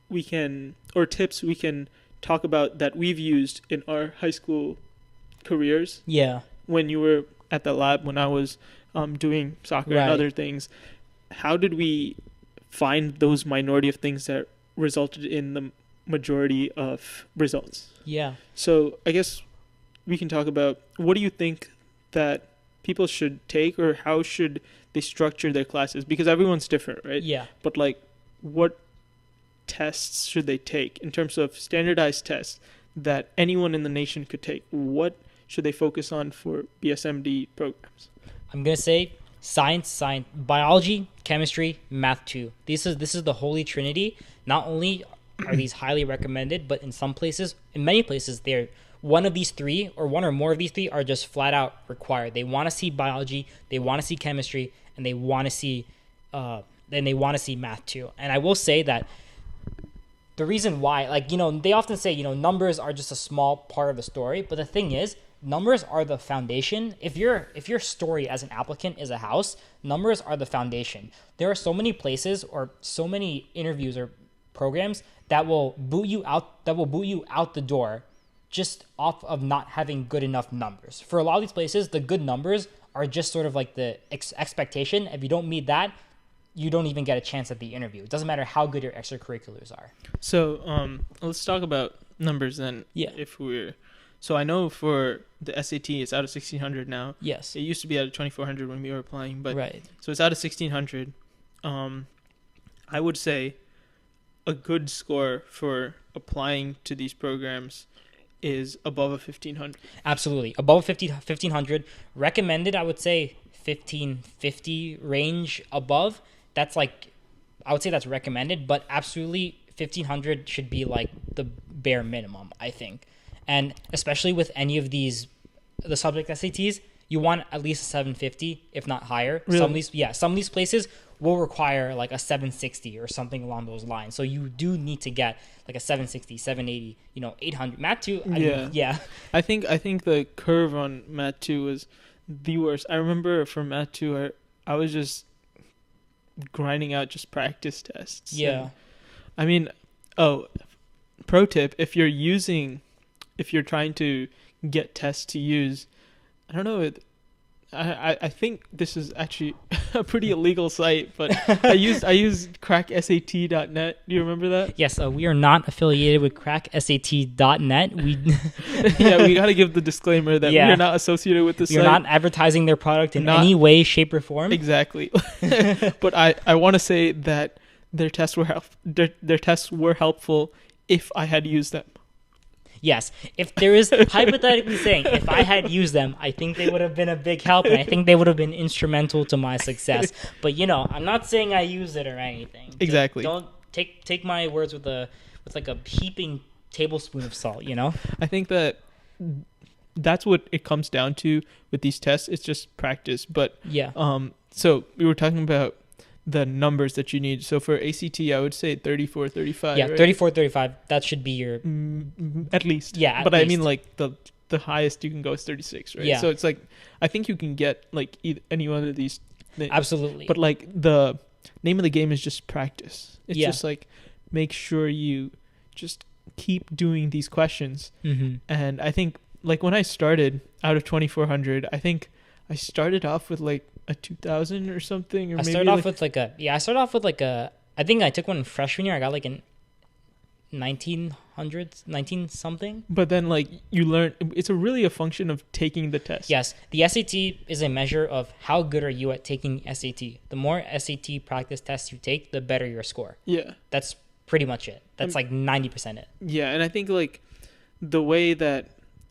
we can, or tips we can talk about that we've used in our high school careers. Yeah. When you were at the lab, when I was doing soccer Right. and other things, how did we find those minority of things that resulted in the majority of results? Yeah. So I guess we can talk about, what do you think that people should take, or how should they structure their classes? Because everyone's different, right? Yeah. But, like, what tests should they take in terms of standardized tests that anyone in the nation could take? What should they focus on for BSMD programs? I'm gonna say science, biology, chemistry, math 2. This is the holy trinity. Not only are these highly recommended, but in many places, they're one of these three, or one or more of these three, are just flat out required. They want to see biology, they want to see chemistry, and they want to see math 2. And I will say that the reason why, like, you know, they often say, you know, numbers are just a small part of the story, but the thing is, numbers are the foundation. If your story as an applicant is a house, numbers are the foundation. There are so many places, or so many interviews or programs that will boot you out the door just off of not having good enough numbers. For a lot of these places, the good numbers are just sort of like the expectation. If you don't meet that, you don't even get a chance at the interview. It doesn't matter how good your extracurriculars are. So let's talk about numbers then. Yeah. So I know for the SAT, it's out of 1600 now. Yes. It used to be out of 2400 when we were applying, but right. So it's out of 1600. I would say a good score for applying to these programs is above a 1500. Absolutely. Above 1500. Recommended, I would say 1550 range above. That's like, I would say that's recommended, but absolutely 1500 should be like the bare minimum, I think. And especially with any of these, the subject SATs, you want at least a 750, if not higher. Really? Some of these places will require like a 760 or something along those lines. So you do need to get like a 760, 780, 800. Math 2, I think the curve on Math 2 was the worst. I remember for Math 2, I was just grinding out just practice tests. Yeah. And, I mean, pro tip, if you're trying to get tests to use, I don't know, I think this is actually a pretty illegal site, but I used cracksat.net. Do you remember that? Yes, we are not affiliated with cracksat.net. We we got to give the disclaimer that we are not associated with the site. You're not advertising their product in any way, shape, or form. Exactly. But I want to say that their tests were helpful if I had used them. Yes, if there is, hypothetically saying, if I had used them, I think they would have been a big help, and I think they would have been instrumental to my success. But I'm not saying I used it or anything. Exactly. Don't take my words with like a heaping tablespoon of salt. I think that's what it comes down to with these tests. It's just practice. But so we were talking about the numbers that you need. So for ACT, I would say 34, 35. Yeah, right? 34, 35. That should be your... At least. Yeah, But I mean, like, the highest you can go is 36, right? Yeah. So it's like, I think you can get, like, any one of these things. Absolutely. But, like, the name of the game is just practice. It's just, like, make sure you just keep doing these questions. Mm-hmm. And I think, like, when I started out of 2400, I think I started off with, like, a 2000 or something, or I started off with I think I took one freshman year. I got like an 19 something. But then like you learn, it's really a function of taking the test. Yes, the SAT is a measure of how good are you at taking SAT. The more SAT practice tests you take, the better your score. Yeah, that's pretty much it. That's like 90% it. Yeah, and I think like the way that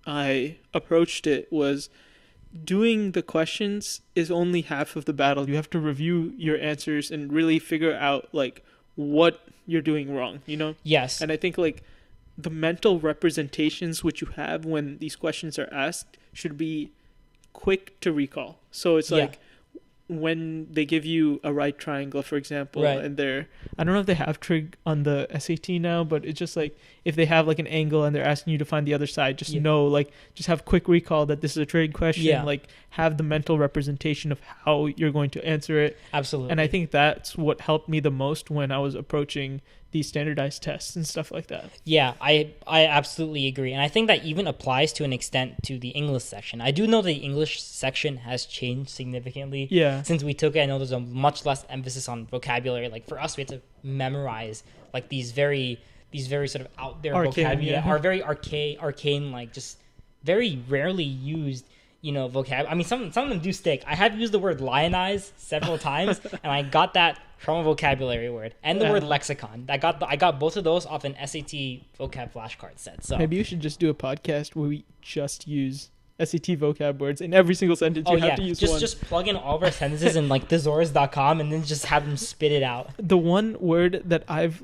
I approached it was, doing the questions is only half of the battle. You have to review your answers and really figure out like what you're doing wrong, Yes. And I think like the mental representations which you have when these questions are asked should be quick to recall. So it's like when they give you a right triangle, for example, and I don't know if they have trig on the SAT now, but it's just like if they have like an angle and they're asking you to find the other side, just know, like, just have quick recall that this is a trig question, like have the mental representation of how you're going to answer it. Absolutely. And I think that's what helped me the most when I was approaching these standardized tests and stuff like that. Yeah, I absolutely agree. And I think that even applies to an extent to the English section. I do know the English section has changed significantly since we took it. I know there's a much less emphasis on vocabulary. Like for us, we had to memorize like these very sort of out there vocabulary, are very arcane, like just very rarely used, vocab. I mean, some of them do stick. I have used the word lionize several times, and I got that from a vocabulary word, and the word lexicon. I got both of those off an SAT vocab flashcard set. So maybe you should just do a podcast where we just use SAT vocab words in every single sentence. Have to use one. Just plug in all of our sentences in like thesaurus.com and then just have them spit it out. The one word that I've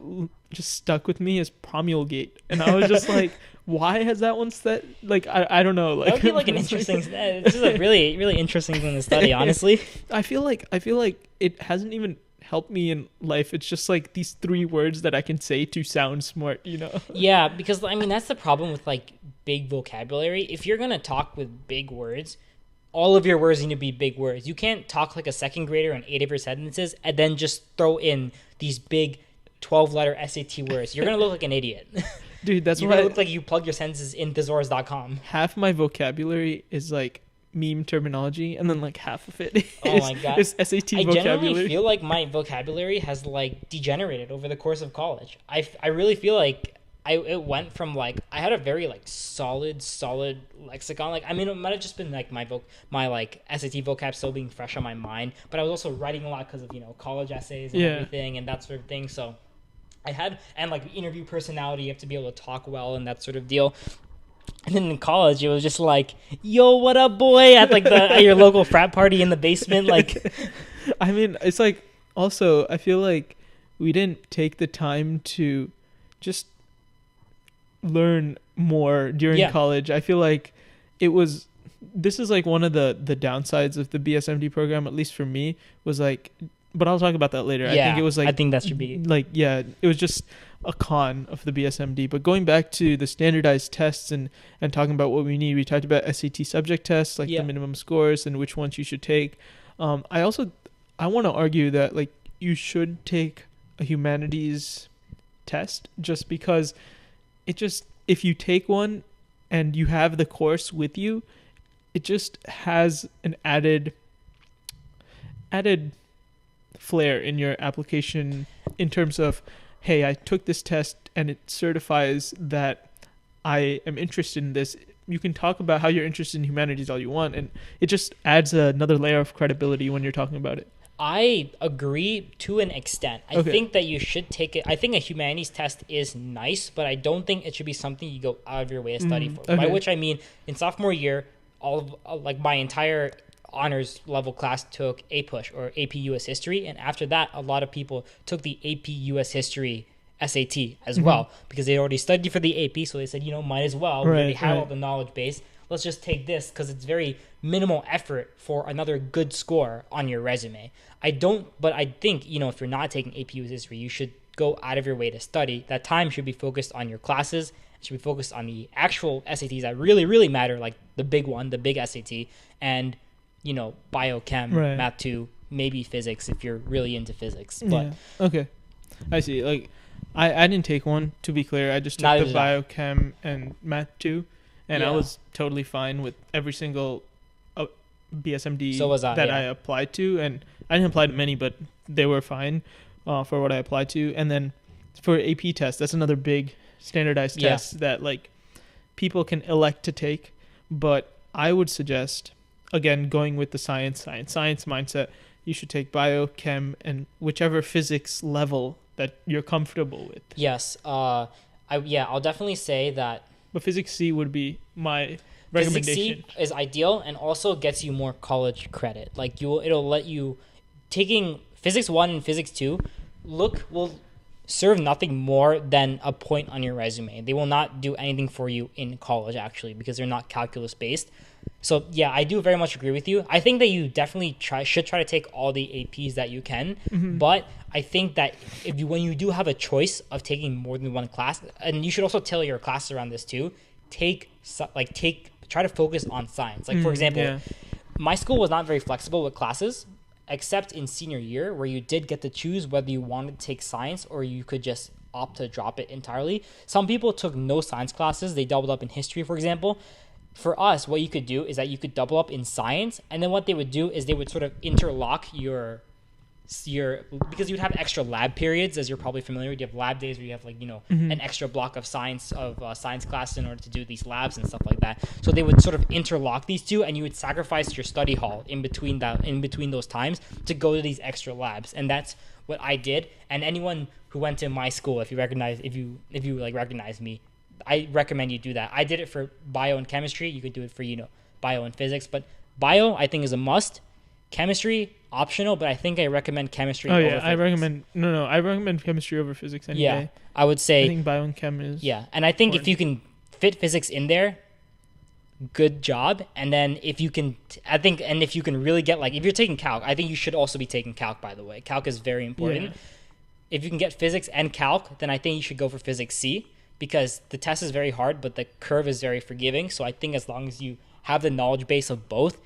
just stuck with me is promulgate, and I was just like, why has that one set? Like, I don't know. Like, that would be like an interesting. This is a really really interesting thing to study. Honestly, I feel like it hasn't even helped me in life. It's just like these 3 words that I can say to sound smart, Yeah, because I mean that's the problem with like big vocabulary. If you're gonna talk with big words, all of your words need to be big words. You can't talk like a second grader in 8 of your sentences and then just throw in these big 12-letter SAT words. You're gonna look like an idiot. Dude, that's You're why gonna look like you plug your sentences in thesaurus.com. Half my vocabulary is like meme terminology, and then like half of it Oh my God. is SAT I vocabulary. generally feel like my vocabulary has like degenerated over the course of college. I really feel like it went from like I had a very like solid lexicon. Like I mean, it might have just been like my like SAT vocab still being fresh on my mind, but I was also writing a lot because of college essays and everything and that sort of thing. So I had, and like interview personality, you have to be able to talk well and that sort of deal. And then in college, it was just like, yo, what up, boy? At like at your local frat party in the basement. Like, I mean, it's like, also, I feel like we didn't take the time to just learn more during college. I feel like this is like one of the downsides of the BSMD program, at least for me, was like, but I'll talk about that later. Yeah, I think it was like, I think that should be like, yeah, it was just a con of the BSMD. But going back to the standardized tests and talking about what we need, we talked about SAT subject tests, like the minimum scores and which ones you should take. I want to argue that like you should take a humanities test just because if you take one and you have the course with you, it just has an added flair in your application in terms of, hey, I took this test and it certifies that I am interested in this. You can talk about how you're interested in humanities all you want, and it just adds another layer of credibility when you're talking about it. I agree to an extent. I think that you should take it. I think a humanities test is nice, but I don't think it should be something you go out of your way to study for. By which I mean, in sophomore year, all of like my entire honors level class took APUSH or AP US History, and after that, a lot of people took the AP US History SAT as well because they already studied for the AP, so they said, might as well. We already have all the knowledge base. Let's just take this because it's very minimal effort for another good score on your resume. But I think, if you're not taking AP US History, you should go out of your way to study. That time should be focused on your classes. It should be focused on the actual SATs that really, really matter, like the big one, the big SAT, and, biochem, math 2, maybe physics if you're really into physics. But okay. I see. Like, I didn't take one, to be clear. I just took the biochem and math 2. And I was totally fine with every single BSMD I applied to. And I didn't apply to many, but they were fine for what I applied to. And then for AP test, that's another big standardized test that like people can elect to take. But I would suggest, again, going with the science mindset, you should take bio, chem, and whichever physics level that you're comfortable with. Yes. I'll definitely say that. But Physics C would be my recommendation. Physics C is ideal and also gets you more college credit. Like it'll let you taking Physics 1 and Physics 2 will serve nothing more than a point on your resume. They will not do anything for you in college actually because they're not calculus based. So yeah, I do very much agree with you. I think that you definitely should try to take all the APs that you can, but I think that when you do have a choice of taking more than one class, and you should also tell your classes around this too, try to focus on science. Like for example, my school was not very flexible with classes, except in senior year where you did get to choose whether you wanted to take science or you could just opt to drop it entirely. Some people took no science classes. They doubled up in history, for example. For us, what you could do is that you could double up in science, and then what they would do is they would sort of interlock your because you'd have extra lab periods, as you're probably familiar with. You have lab days where you have like an extra block of science classes in order to do these labs and stuff like that. So they would sort of interlock these two, and you would sacrifice your study hall in between those times to go to these extra labs, and that's what I did. And anyone who went to my school, if you recognize me, I recommend you do that. I did it for bio and chemistry. You could do it for, bio and physics. But bio, I think, is a must. Chemistry, optional, but I think I recommend chemistry over physics. I recommend chemistry over physics any day. I would say... I think bio and chem is... Yeah, and I think if you can fit physics in there, good job. And then if you can... if you can really get, if you're taking calc, I think you should also be taking calc, by the way. Calc is very important. Yeah. If you can get physics and calc, then I think you should go for Physics C, because the test is very hard, but the curve is very forgiving. So I think as long as you have the knowledge base of both,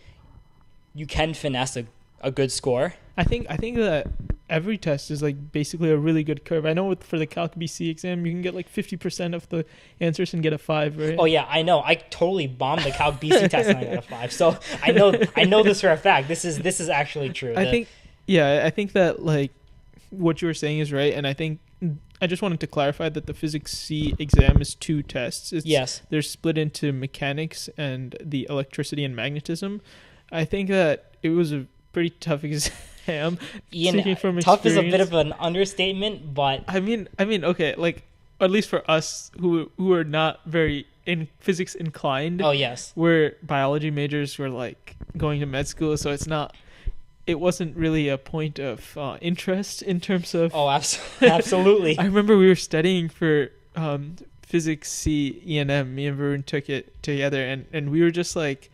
you can finesse a good score. I think that every test is like basically a really good curve. I know for the Calc BC exam, you can get like 50% of the answers and get a 5, right? Oh yeah, I know. I totally bombed the Calc BC test and I got a 5. So I know this for a fact. This is actually true. I think that like what you were saying is right, and I just wanted to clarify that the Physics C exam is 2 tests. Yes. They're split into mechanics and the electricity and magnetism. I think that it was a pretty tough exam. Ian, tough is a bit of an understatement, but I mean, okay, like at least for us who are not very in physics inclined. Oh yes. We're biology majors. We're like going to med school, so it wasn't really a point of interest in terms of. Oh, absolutely. I remember we were studying for Physics C E&M. Me and Varun took it together, and we were just like,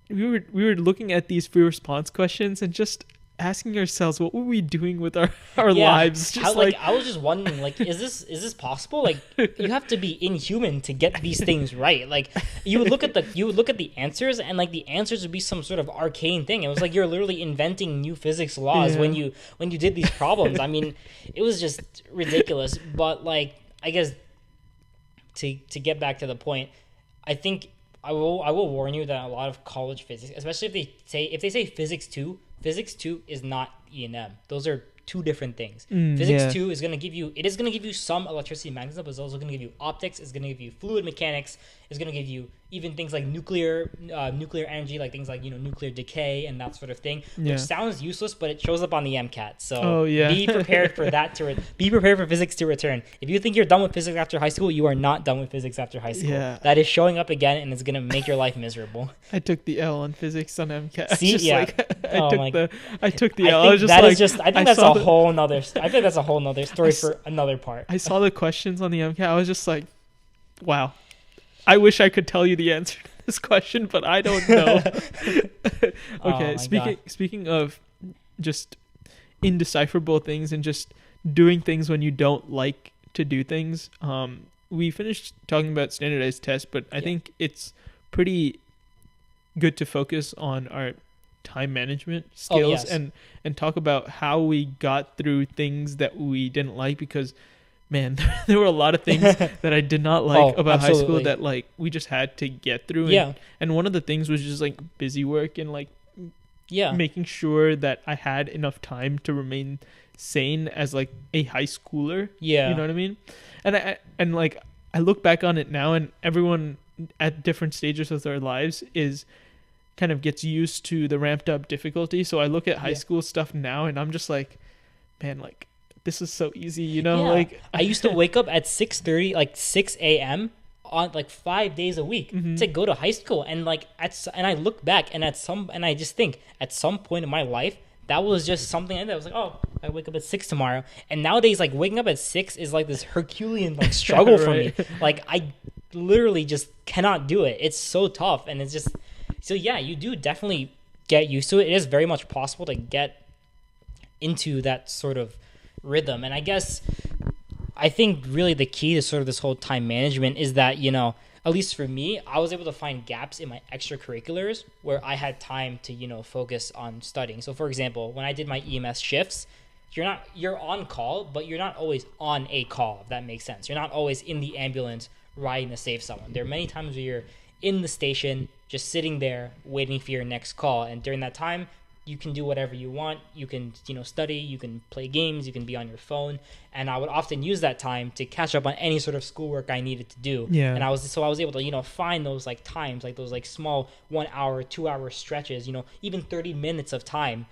we were looking at these free response questions and just asking ourselves, what were we doing with our lives? Just I was just wondering, like, is this possible? Like, you have to be inhuman to get these things right. Like, you would look at the answers, and like the answers would be some sort of arcane thing. It was like you're literally inventing new physics laws when you did these problems. I mean, it was just ridiculous. But like, I guess to get back to the point, I think I will warn you that a lot of college physics, especially if they say physics 2 is not E&M. Those are 2 different things. Physics 2 is going to give you some electricity and magnetism, but it's also going to give you optics, it's going to give you fluid mechanics, it's going to give you even things like nuclear energy, like things like, nuclear decay and that sort of thing, which sounds useless, but it shows up on the MCAT. So be prepared for that be prepared for physics to return. If you think you're done with physics after high school, you are not done with physics after high school. Yeah. That is showing up again, and it's going to make your life miserable. I took the L on physics on MCAT. See, yeah. I took the L. I think that's a whole nother story for another part. I saw the questions on the MCAT. I was just like, wow. I wish I could tell you the answer to this question, but I don't know. Okay, speaking of just indecipherable things and just doing things when you don't like to do things, we finished talking about standardized tests, but I think it's pretty good to focus on our time management skills and talk about how we got through things that we didn't like, because man, there were a lot of things that I did not like about high school that like we just had to get through. And one of the things was just like busy work and like making sure that I had enough time to remain sane as like a high schooler. You know what I mean? And I look back on it now, and everyone at different stages of their lives kind of gets used to the ramped up difficulty. So I look at high school stuff now, and I'm just like, man, like, this is so easy, like I used to wake up at 6:30, like 6 a.m. on like 5 days a week to go to high school, and like and I look back and I just think at some point in my life that was just something that was like, oh, I wake up at 6 tomorrow. And nowadays, like, waking up at 6 is like this Herculean like struggle for me. Like, I literally just cannot do it. It's so tough, and it's just so you do definitely get used to it. It is very much possible to get into that sort of rhythm. And I think really the key to sort of this whole time management is that, at least for me, I was able to find gaps in my extracurriculars where I had time to, focus on studying. So for example, when I did my EMS shifts, you're on call, but you're not always on a call, if that makes sense. You're not always in the ambulance riding to save someone. There are many times where you're in the station, just sitting there waiting for your next call. And during that time, you can do whatever you want. You can, study, you can play games, you can be on your phone. And I would often use that time to catch up on any sort of schoolwork I needed to do. Yeah. And I was able to, find those like times, like those like small 1 hour, 2 hour stretches, even 30 minutes of time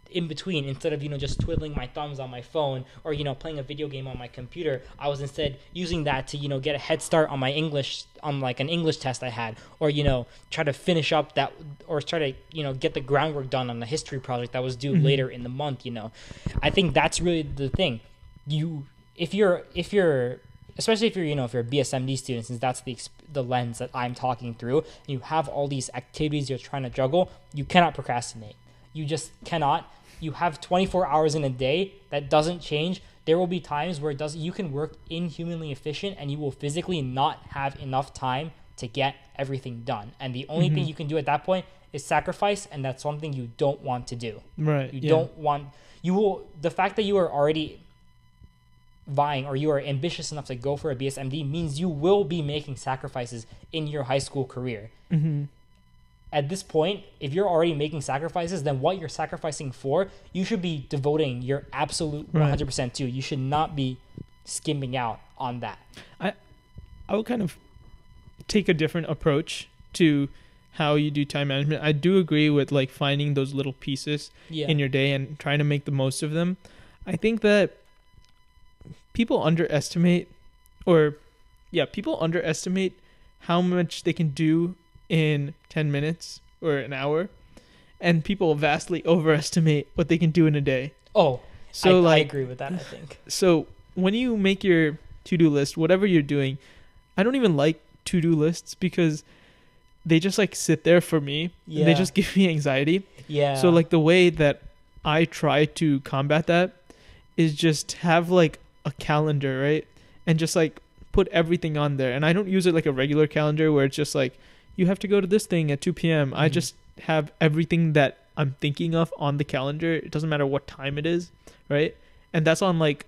in between, instead of just twiddling my thumbs on my phone or playing a video game on my computer. I was instead using that to get a head start on my English, on like an English test I had, or try to finish up that, or try to get the groundwork done on the history project that was due later in the month. I think that's really the thing. If you're especially if you're if you're a BSMD student, since that's the lens that I'm talking through, and you have all these activities you're trying to juggle, you cannot procrastinate. You just cannot. You have 24 hours in a day. That doesn't change. There will be times where you can work inhumanly efficient, and you will physically not have enough time to get everything done. And the only thing you can do at that point is sacrifice, and that's something you don't want to do. Right. You don't want. the fact that you are already vying or you are ambitious enough to go for a BSMD means you will be making sacrifices in your high school career. Mm-hmm. At this point, if you're already making sacrifices, then what you're sacrificing for, you should be devoting your absolute 100% to. You should not be skimming out on that. I would kind of take a different approach to how you do time management. I do agree with like finding those little pieces in your day and trying to make the most of them. I think that people underestimate how much they can do in 10 minutes or an hour, and people vastly overestimate what they can do in a day. Oh, so I agree with that, I think. So when you make your to-do list, whatever you're doing, I don't even like to-do lists because they just like sit there for me. Yeah. And they just give me anxiety. Yeah. So like the way that I try to combat that is just have like a calendar, right? And just like put everything on there. And I don't use it like a regular calendar where it's just like, you have to go to this thing at 2 p.m. I just have everything that I'm thinking of on the calendar. It doesn't matter what time it is, right? And that's on like,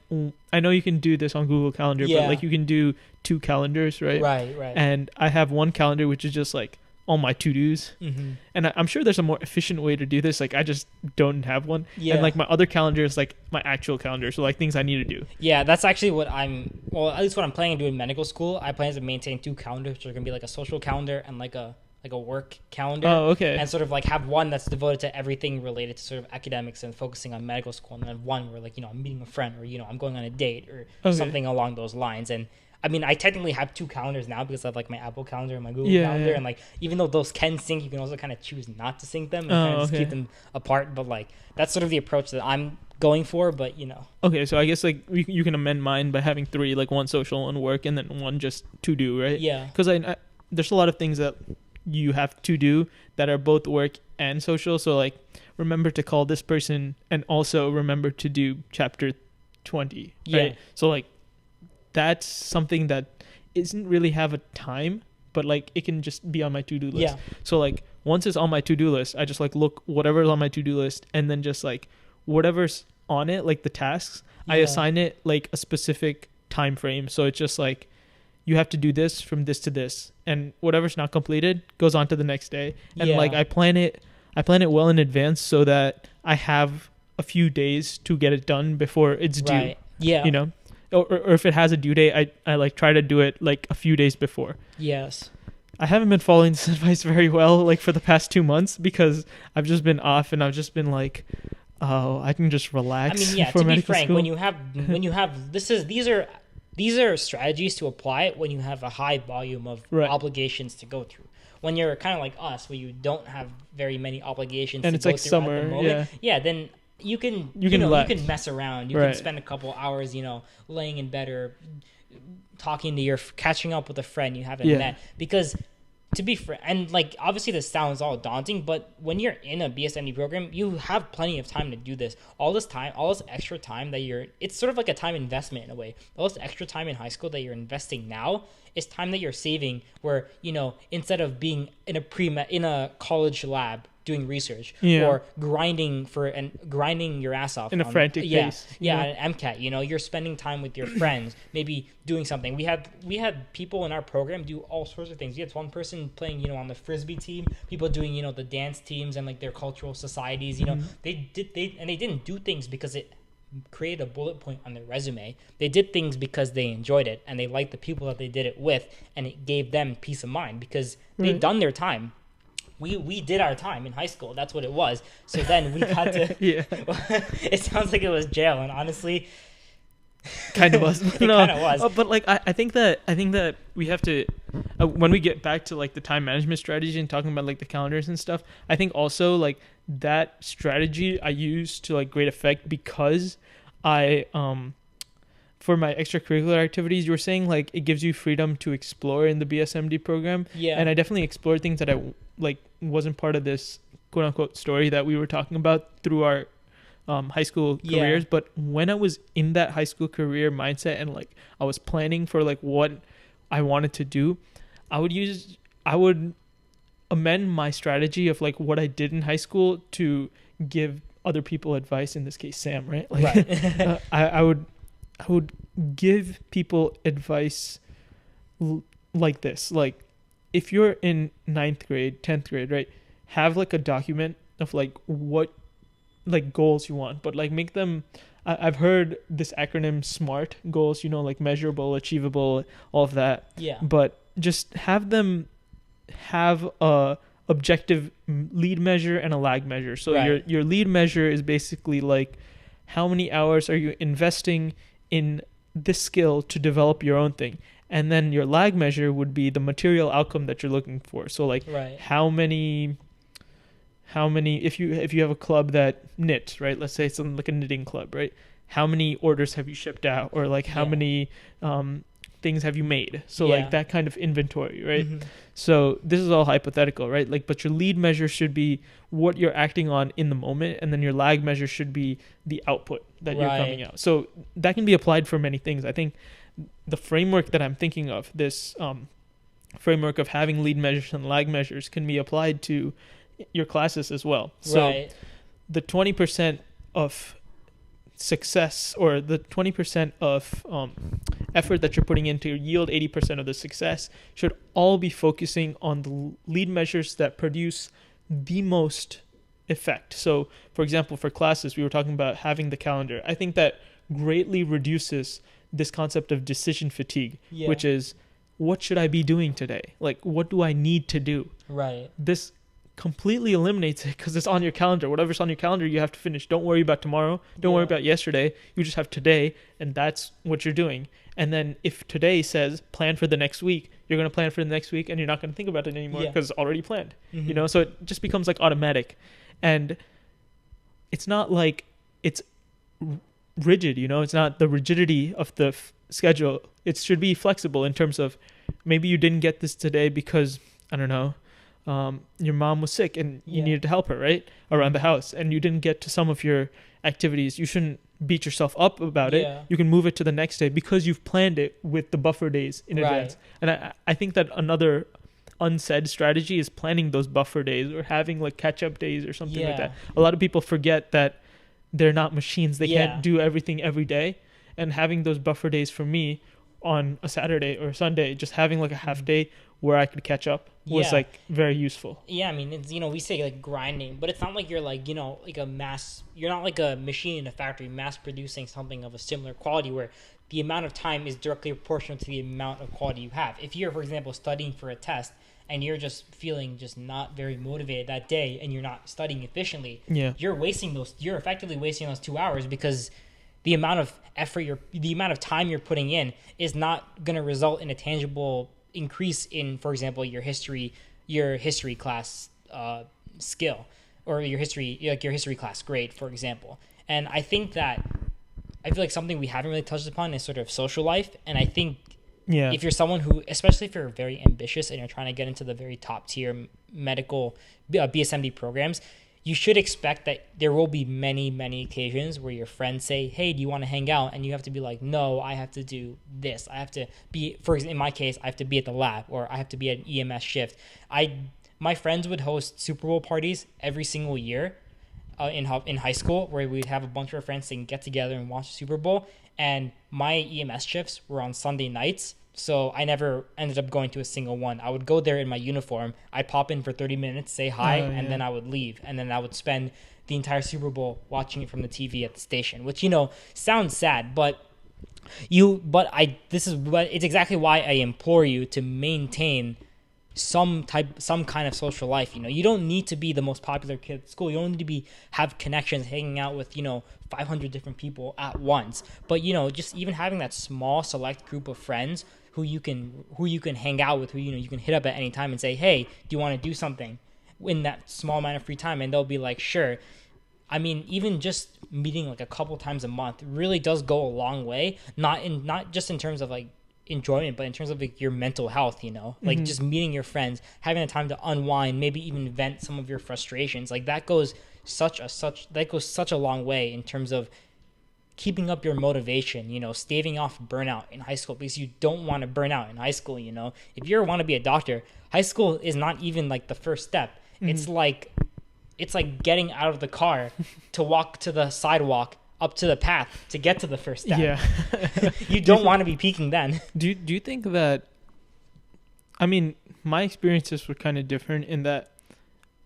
I know you can do this on Google Calendar, but like you can do 2 calendars, right? Right. And I have one calendar which is just like all my to-dos. Mm-hmm. And I'm sure there's a more efficient way to do this. Like I just don't have one. Yeah. And like my other calendar is like my actual calendar. So like things I need to do. Yeah, that's actually at least what I'm planning to do in medical school. I plan to maintain 2 calendars, which are going to be like a social calendar and like a work calendar. Oh, okay. And sort of like have one that's devoted to everything related to sort of academics and focusing on medical school. And then one where like, I'm meeting a friend or, I'm going on a date or something along those lines. And I mean, I technically have 2 calendars now because I have like my Apple calendar and my Google calendar. Yeah. And like, even though those can sync, you can also kind of choose not to sync them and kind of just keep them apart. But like, that's sort of the approach that I'm going for, but Okay, so I guess like you can amend mine by having 3, like 1 social, 1 work, and then 1 just to do, right? Yeah. Because I there's a lot of things that you have to do that are both work and social. So like, remember to call this person and also remember to do chapter 20, right? So like, that's something that isn't really have a time, but like it can just be on my to-do list. Yeah. So like once it's on my to-do list, I just like look whatever's on my to-do list and then just like whatever's on it, like the tasks, I assign it like a specific time frame. So it's just like you have to do this from this to this, and whatever's not completed goes on to the next day. And like I plan it well in advance so that I have a few days to get it done before it's due. Yeah. Or if it has a due date, I like try to do it like a few days before. Yes. I haven't been following this advice very well, like for the past 2 months, because I've just been off and I've just been like, oh, I can just relax. I mean, yeah. To be frank, school. when you have these are strategies to apply when you have a high volume of obligations to go through. When you're kind of like us, where you don't have very many obligations, and it's like summer, at the moment, then. You can mess around. You can spend a couple hours, laying in bed or catching up with a friend you haven't met. Because to be frank, and like obviously this sounds all daunting, but when you're in a BSMD program, you have plenty of time to do this. All this extra time it's sort of like a time investment in a way. All this extra time in high school that you're investing now is time that you're saving where, instead of being in a college lab doing research or grinding your ass off in a frantic pace. An MCAT, you're spending time with your friends, maybe doing something. We had people in our program do all sorts of things. We had one person playing, on the Frisbee team, people doing, the dance teams and like their cultural societies, they didn't do things because it created a bullet point on their resume. They did things because they enjoyed it and they liked the people that they did it with, and it gave them peace of mind because they'd done their time. We did our time in high school. That's what it was. So then we got to. It sounds like it was jail, and honestly, kind of was. It kind of was. But like I think that we have to when we get back to like the time management strategy and talking about like the calendars and stuff. I think also like that strategy I use to like great effect because I for my extracurricular activities, you were saying like it gives you freedom to explore in the BSMD program. Yeah. And I definitely explored things that I like wasn't part of this quote unquote story that we were talking about through our high school careers. But when I was in that high school career mindset and like I was planning for like what I wanted to do, I would amend my strategy of like what I did in high school to give other people advice, in this case Sam, right? Like, Right. I would give people advice like this. Like, if you're in ninth grade, 10th grade, right, have like a document of like what like goals you want, but like make them. I've heard this acronym SMART goals, like measurable, achievable, all of that. Yeah. But just have them have a objective lead measure and a lag measure. So Right. your lead measure is basically like how many hours are you investing in this skill to develop your own thing. And then your lag measure would be the material outcome that you're looking for. So like Right. how many if you have a club that knits, right? Let's say it's something like a knitting club, right? How many orders have you shipped out, or like how Yeah. many things have you made? So Yeah. like that kind of inventory, right? Mhm. So this is all hypothetical, right? Like, but your lead measure should be what you're acting on in the moment, and then your lag measure should be the output that you're coming Right. out. So that can be applied for many things. I think the framework that I'm thinking of, this framework of having lead measures and lag measures, can be applied to your classes as well. So Right. the 20% of success, or the 20% of effort that you're putting in to yield 80% of the success, should all be focusing on the lead measures that produce the most effect. So, for example, for classes, we were talking about having the calendar. I think that greatly reduces this concept of decision fatigue, Yeah. which is, what should I be doing today? Like, what do I need to do? Right. This completely eliminates it because it's on your calendar. Whatever's on your calendar, you have to finish. Don't worry about tomorrow. Don't worry Yeah. about yesterday. You just have today, and that's what you're doing. And then if today says plan for the next week, you're going to plan for the next week, and you're not going to think about it anymore Yeah. because it's already planned. Mhm. So it just becomes like automatic. And it's not like it's rigid, it's not the rigidity of the schedule. It should be flexible in terms of, maybe you didn't get this today because, I don't know, your mom was sick and you Yeah. needed to help her, right? Around the house, and you didn't get to some of your activities. You shouldn't beat yourself up about Yeah. it. You can move it to the next day because you've planned it with the buffer days in Right. advance. And I think that another unsaid strategy is planning those buffer days, or having like catch up days or something like Yeah. that. A lot of people forget that they're not machines. They Yeah. can't do everything every day. And having those buffer days, for me, on a Saturday or Sunday, just having like a half day where I could catch up was Yeah. like very useful. Yeah, I mean, it's, we say like grinding, but it's not like you're like, like you're not like a machine in a factory mass producing something of a similar quality where the amount of time is directly proportional to the amount of quality you have. If you're, for example, studying for a test and you're just feeling just not very motivated that day and you're not studying efficiently, Yeah. you're effectively wasting those 2 hours because the amount of effort the amount of time you're putting in is not going to result in a tangible increase in, for example, your history class skill, or your history class grade, for example. And I think that I feel like something we haven't really touched upon is sort of social life. And I think Yeah. if you're someone who, especially if you're very ambitious and you're trying to get into the very top tier medical BSMD programs, you should expect that there will be many, many occasions where your friends say, hey, do you want to hang out? And you have to be like, no, I have to do this. I have to be, in my case, I have to be at the lab, or I have to be at an EMS shift. My friends would host Super Bowl parties every single year in high school, where we'd have a bunch of our friends and get together and watch the Super Bowl. And my EMS shifts were on Sunday nights, so I never ended up going to a single one. I would go there in my uniform. I'd pop in for 30 minutes, say hi, and then I would leave. And then I would spend the entire Super Bowl watching it from the TV at the station, which, sounds sad, but it's exactly why I implore you to maintain some kind of social life. You don't need to be the most popular kid at school. You don't need to have connections, hanging out with 500 different people at once. But just even having that small select group of friends who you can hang out with, who you can hit up at any time and say, hey, do you want to do something in that small amount of free time? And they'll be like, sure. I mean, even just meeting like a couple times a month really does go a long way. Not just in terms of like enjoyment, but in terms of like your mental health, like just meeting your friends, having the time to unwind, maybe even vent some of your frustrations. Like that goes such a long way in terms of keeping up your motivation, staving off burnout in high school, because you don't want to burn out in high school. If you want to be a doctor, high school is not even like the first step. It's like it's like getting out of the car to walk to the sidewalk up to the path to get to the first step. Yeah. You don't want to be peaking then. Do you think that, I mean, my experiences were kind of different in that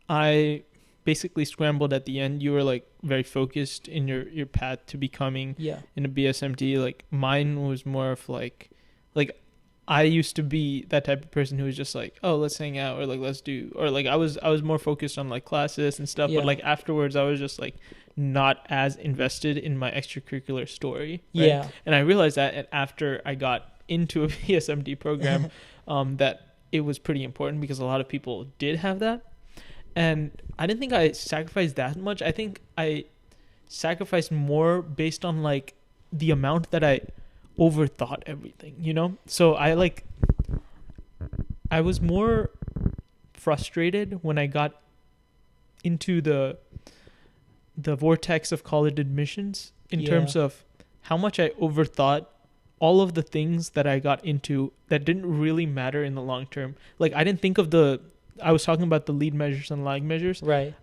I basically scrambled at the end. You were like very focused in your path to becoming in a BSMT. Like mine was more of like I used to be that type of person who was just like, oh, let's hang out, or like let's do, or like I was more focused on like classes and stuff. But like afterwards I was just like not as invested in my extracurricular story. Right? Yeah. And I realized that, and after I got into a BSMT program, that it was pretty important because a lot of people did have that. And I didn't think I sacrificed that much. I think I sacrificed more based on like the amount that I overthought everything, you know? So I was more frustrated when I got into the vortex of college admissions in terms of how much I overthought all of the things that I got into that didn't really matter in the long term. Like I didn't think of I was talking about the lead measures and lag measures. Right.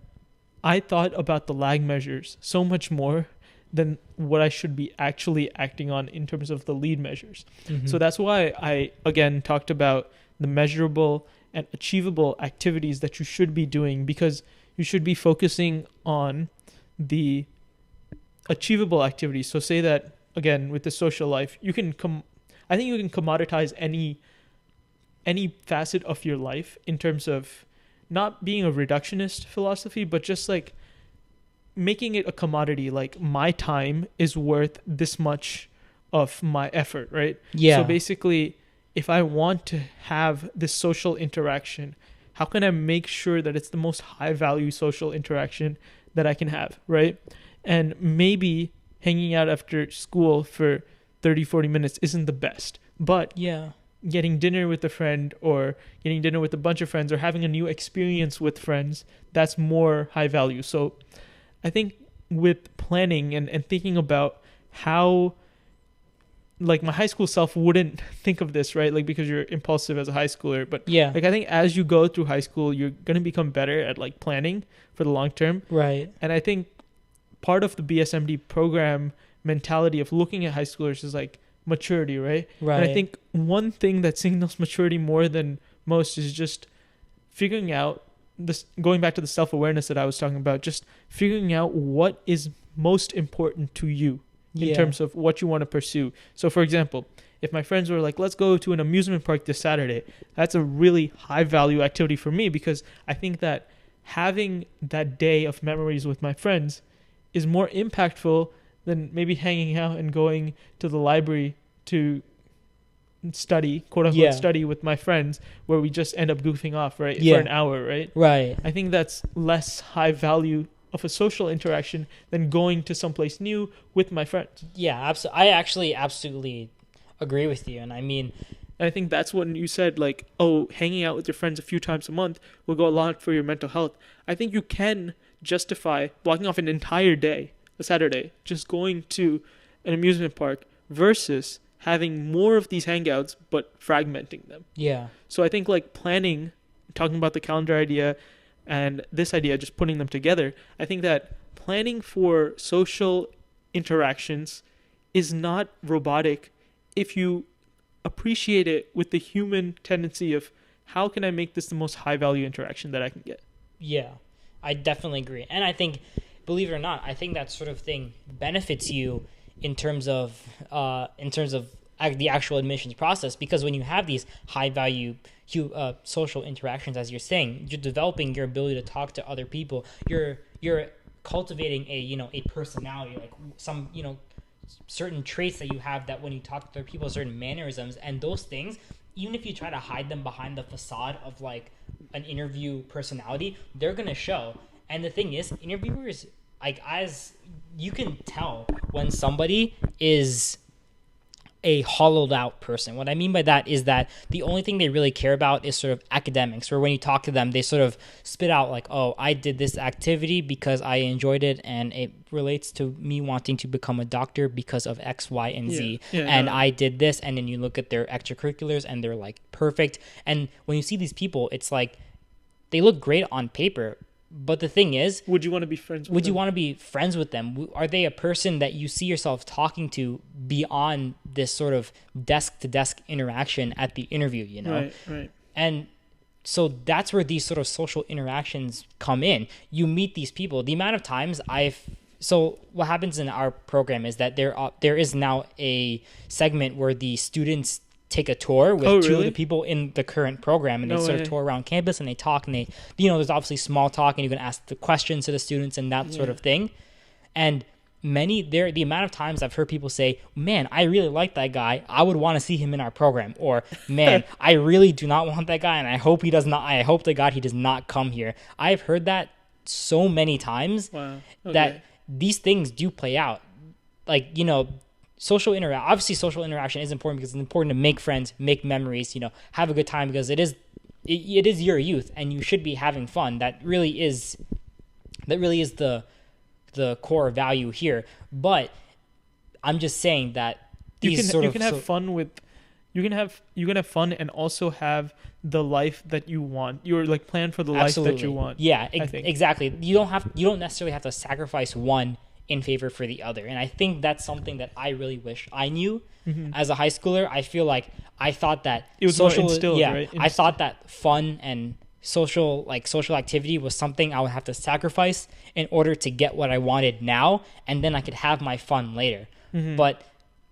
I thought about the lag measures so much more than what I should be actually acting on in terms of the lead measures. Mm-hmm. So that's why I, again, talked about the measurable and achievable activities that you should be doing, because you should be focusing on the achievable activities. So say that, again, with the social life, I think you can commoditize any facet of your life in terms of not being a reductionist philosophy, but just like making it a commodity. Like my time is worth this much of my effort, right? Yeah. So basically, if I want to have this social interaction, how can I make sure that it's the most high value social interaction that I can have, right? And maybe hanging out after school for 30-40 minutes isn't the best, but getting dinner with a friend, or getting dinner with a bunch of friends, or having a new experience with friends, that's more high value. So I think with planning and thinking about how, like, my high school self wouldn't think of this, right? Like, because you're impulsive as a high schooler. But like, I think as you go through high school, you're going to become better at like planning for the long term. Right. And I think part of the BSMD program mentality of looking at high schoolers is like maturity, right? Right. And I think one thing that signals maturity more than most is just figuring out this, going back to the self-awareness that I was talking about, just figuring out what is most important to you in terms of what you want to pursue. So for example, if my friends were like, let's go to an amusement park this Saturday, that's a really high value activity for me, because I think that having that day of memories with my friends is more impactful than maybe hanging out and going to the library to study, quote unquote, study with my friends, where we just end up goofing off, right? For an hour, right? Right. I think that's less high value of a social interaction than going to someplace new with my friends. Yeah, I actually absolutely agree with you. And I mean, I think that's when you said, like, oh, hanging out with your friends a few times a month will go a lot for your mental health. I think you can justify blocking off an entire day, a Saturday, just going to an amusement park versus having more of these hangouts but fragmenting them. Yeah. So I think like planning, talking about the calendar idea and this idea, just putting them together, I think that planning for social interactions is not robotic if you appreciate it with the human tendency of how can I make this the most high value interaction that I can get. Yeah, I definitely agree. And I think, believe it or not, I think that sort of thing benefits you in terms of the actual admissions process, because when you have these high value social interactions, as you're saying, you're developing your ability to talk to other people. You're cultivating a personality, like some certain traits that you have that when you talk to other people, certain mannerisms, and those things, even if you try to hide them behind the facade of like an interview personality, they're gonna show. And the thing is, interviewers, like, as you can tell when somebody is a hollowed out person. What I mean by that is that the only thing they really care about is sort of academics, where when you talk to them, they sort of spit out like, oh, I did this activity because I enjoyed it and it relates to me wanting to become a doctor because of X, Y, and Z. I did this, and then you look at their extracurriculars and they're like perfect. And when you see these people, it's like they look great on paper, But the thing is, would you want to be friends with would them? you want to be friends with them? Are they a person that you see yourself talking to beyond this sort of desk to desk interaction at the interview, you know? Right. And so that's where these sort of social interactions come in. You meet these people. The amount of times so what happens in our program is that there is now a segment where the students take a tour with two of the people in the current program, and they sort of tour around campus and they talk, and they, there's obviously small talk, and you can ask the questions to the students and that sort of thing. And the amount of times I've heard people say, man, I really like that guy, I would want to see him in our program, or man, I really do not want that guy, and I hope to God he does not come here. I've heard that so many times. Wow. Okay. That these things do play out. Like, social interaction is important because it's important to make friends, make memories, have a good time, because it is your youth and you should be having fun. That really is the core value here. But I'm just saying that you can have fun and also have the life that you want. You're like plan for the life that you want. Yeah, exactly. You don't necessarily have to sacrifice one in favor for the other. And I think that's something that I really wish I knew as a high schooler. I feel like I thought that it was more instilled, right? I thought that fun and social activity was something I would have to sacrifice in order to get what I wanted now, and then I could have my fun later. But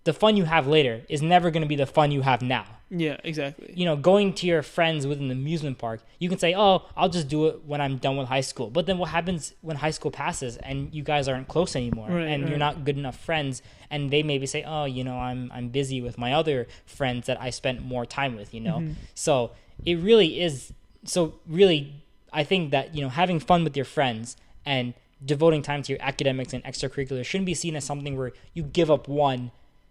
the fun you have later is never going to be the fun you have now. Yeah, exactly. Going to your friends within the amusement park, you can say, oh, I'll just do it when I'm done with high school. But then what happens when high school passes and you guys aren't close anymore, and you're not good enough friends, and they maybe say, oh, I'm busy with my other friends that I spent more time with, So it really is. So really, I think that, having fun with your friends and devoting time to your academics and extracurriculars shouldn't be seen as something where you give up one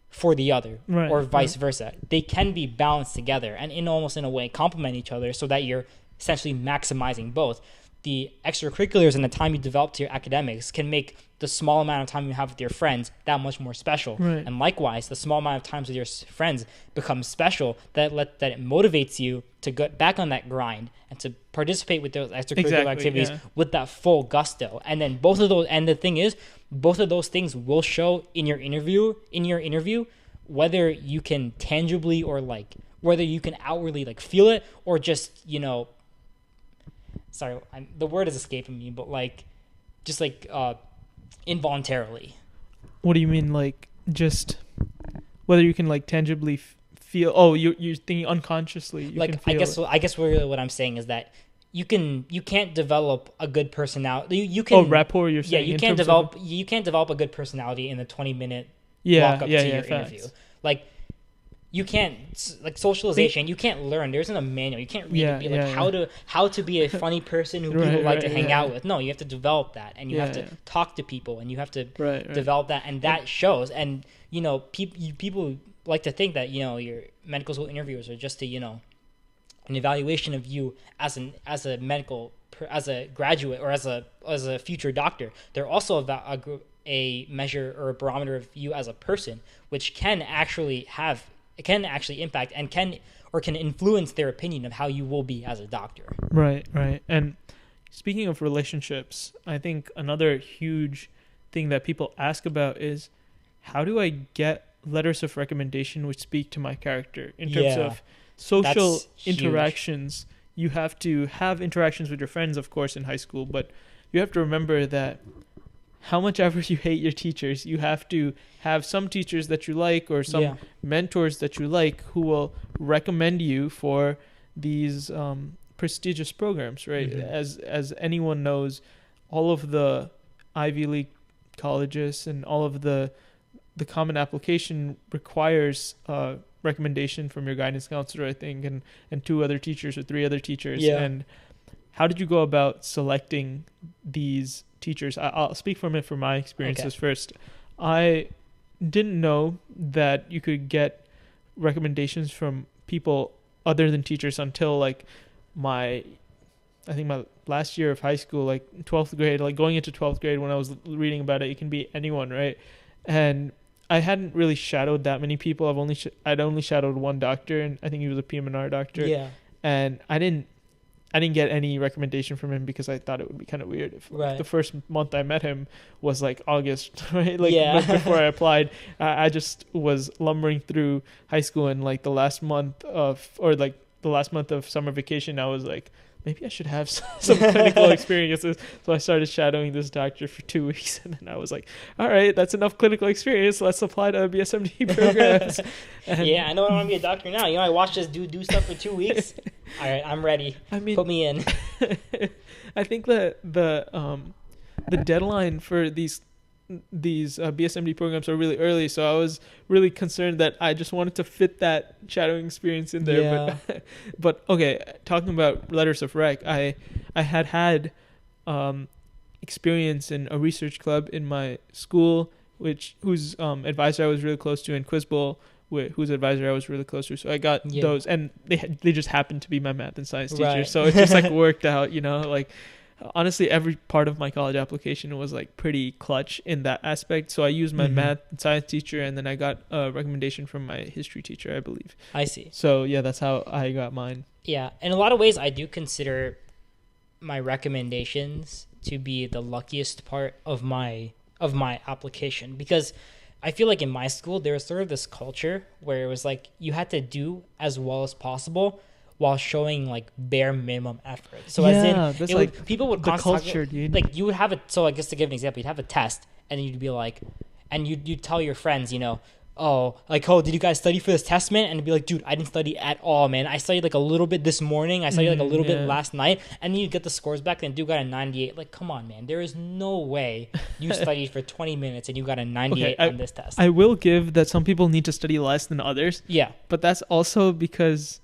for the other, or vice versa. They can be balanced together and in a way complement each other, so that you're essentially maximizing both. The extracurriculars and the time you develop to your academics can make the small amount of time you have with your friends that much more special. And likewise, the small amount of times with your friends becomes special, that it motivates you to get back on that grind and to participate with those extracurricular activities with that full gusto. And then both of those things will show in your interview, whether you can tangibly or whether you can outwardly feel it, or just, sorry, the word is escaping me, but just involuntarily. What do you mean, just whether you can tangibly feel? Oh, you're thinking unconsciously. You can feel I guess really what I'm saying is that you can't develop a good personality. You can rapport. You're saying you can't develop a good personality in the 20 minute walk up to your interview. You can't socialization. You can't learn. There isn't a manual. You can't read how to be a funny person who people like to hang out with. No, you have to develop that, and you have to talk to people, and you have to develop that, and that shows. And people like to think that your medical school interviewers are just an evaluation of you as a graduate or as a future doctor. They're also a measure or a barometer of you as a person, which can actually impact and can influence their opinion of how you will be as a doctor. Right. And speaking of relationships, I think another huge thing that people ask about is, how do I get letters of recommendation which speak to my character? In terms of social interactions, you have to have interactions with your friends, of course, in high school, but you have to remember that how much ever you hate your teachers, you have to have some teachers that you like, or some mentors that you like, who will recommend you for these prestigious programs, right? As anyone knows, all of the Ivy League colleges and all of the common application requires recommendation from your guidance counselor, I think, and 2 other teachers or 3 other teachers. And how did you go about selecting these teachers? I'll speak from my experiences first. I didn't know that you could get recommendations from people other than teachers until my last year of high school, 12th grade, going into 12th grade, when I was reading about it. It can be anyone, right? And I hadn't really shadowed that many people. I'd only shadowed one doctor, and I think he was a PM&R doctor. And I didn't I didn't get any recommendation from him because I thought it would be kind of weird if Right. the first month I met him was like August, right? Like Yeah. before I applied, I just was lumbering through high school, and like the last month of summer vacation, I was like, maybe I should have some clinical experiences. So I started shadowing this doctor for 2 weeks, and then I was like, all right, that's enough clinical experience. Let's apply to BSMD programs. And Yeah, I know I want to be a doctor now. You know, I watched this dude do stuff for 2 weeks. All right, I'm ready. I mean, Put me in. I think that the deadline for these BSMD programs are really early, so I was really concerned that I just wanted to fit that shadowing experience in there. Yeah. But okay, talking about letters of rec, I had experience in a research club in my school, whose advisor I was really close to, and Quiz Bowl, whose advisor I was really close to. So I got those, and they just happened to be my math and science teachers. Right. So it just like worked out, like. Honestly, every part of my college application was like pretty clutch in that aspect. So I used my math and science teacher, and then I got a recommendation from my history teacher, I believe. I see. So yeah, that's how I got mine. Yeah, in a lot of ways, I do consider my recommendations to be the luckiest part of my application, because I feel like in my school there was sort of this culture where it was like you had to do as well as possible while showing like bare minimum effort. So people would the culture, dude. Like you would have it. So I guess to give an example, you'd have a test, and you'd be like, and you'd tell your friends, oh, did you guys study for this test, man? And it'd be like, dude, I didn't study at all, man. I studied like a little bit this morning. I studied like a little bit last night. And then you get the scores back, and dude got a 98. Like, come on, man. There is no way you studied for 20 minutes and you got a 98 on this test. I will give that some people need to study less than others. Yeah. But that's also because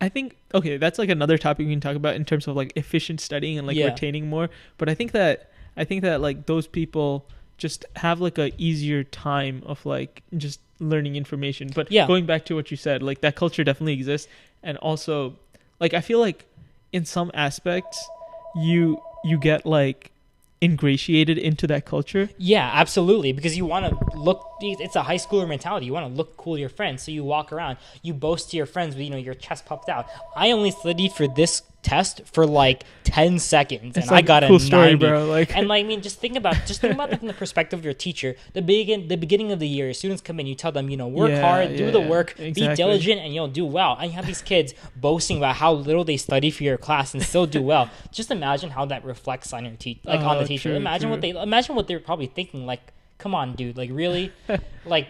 I think, okay, that's like another topic we can talk about in terms of like efficient studying and like retaining more. But I think that like those people just have like a easier time of like just learning information. But going back to what you said, like that culture definitely exists. And also like I feel like in some aspects you get like ingratiated into that culture. Yeah, absolutely, because you want to look, it's a high schooler mentality. You want to look cool to your friends, so you walk around, you boast to your friends with your chest puffed out. I only studied for this test for like 10 seconds and like I got a cool 90. story, bro. Like, and like, I mean, just think about it from the perspective of your teacher. The beginning of the year, students come in, you tell them, work hard, do the work, be diligent, and do well. And you have these kids boasting about how little they study for your class and still do well. Just imagine how that reflects on your on the teacher. Imagine what they're probably thinking, like, come on, dude, like really, like,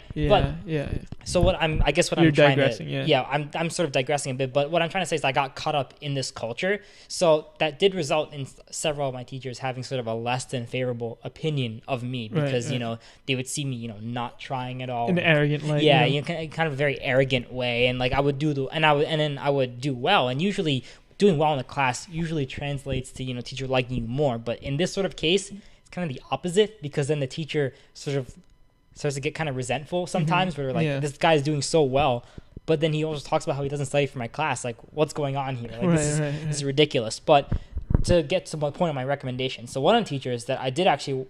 So I'm sort of digressing a bit, but what I'm trying to say is I got caught up in this culture, so that did result in several of my teachers having sort of a less than favorable opinion of me because they would see me not trying at all, in an arrogant way. Kind of a very arrogant way, and like I would then I would do well, and usually doing well in the class usually translates to teacher liking you more, but in this sort of case kind of the opposite, because then the teacher sort of starts to get kind of resentful sometimes, where like this guy's doing so well, but then he also talks about how he doesn't study for my class. Like, what's going on here? Like, this is ridiculous. But to get to my point of my recommendation, so one of the teachers that I did actually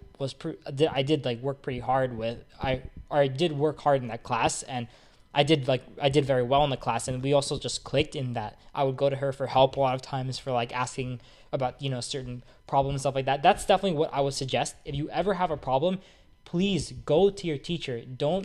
I did like work pretty hard with, I did work hard in that class, and I did very well in the class, and we also just clicked in that I would go to her for help a lot of times, for like asking about certain problems, stuff like that. That's definitely what I would suggest. If you ever have a problem, please go to your teacher. Don't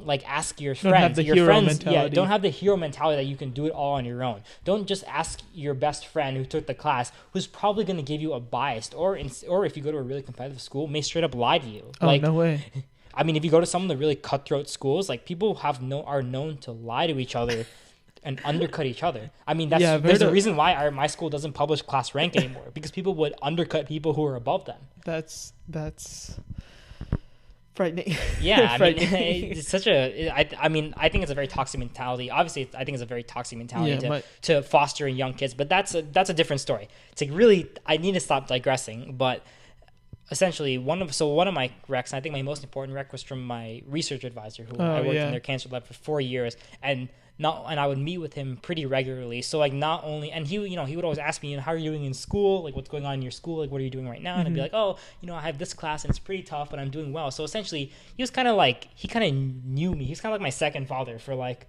like ask your friends. Don't have the hero mentality that you can do it all on your own. Don't just ask your best friend who took the class, who's probably going to give you a biased, or if you go to a really competitive school, may straight up lie to you. Oh, no way. I mean, if you go to some of the really cutthroat schools, like people are known to lie to each other and undercut each other. I mean, there's a reason why my school doesn't publish class rank anymore, because people would undercut people who are above them. That's frightening. Yeah, I mean, it's such a. I mean, I think it's a very toxic mentality. Obviously, I think it's a very toxic mentality to foster in young kids. But that's a different story. It's like, really, I need to stop digressing. But essentially, one of my recs, I think my most important rec, was from my research advisor, who I worked in their cancer lab for 4 years, and I would meet with him pretty regularly. So like, not only, and he would always ask me, how are you doing in school? Like, what's going on in your school? Like, what are you doing right now? And I'd be like, oh, I have this class and it's pretty tough, but I'm doing well. So essentially, he was kind of like, he kind of knew me. He's kind of like my second father for like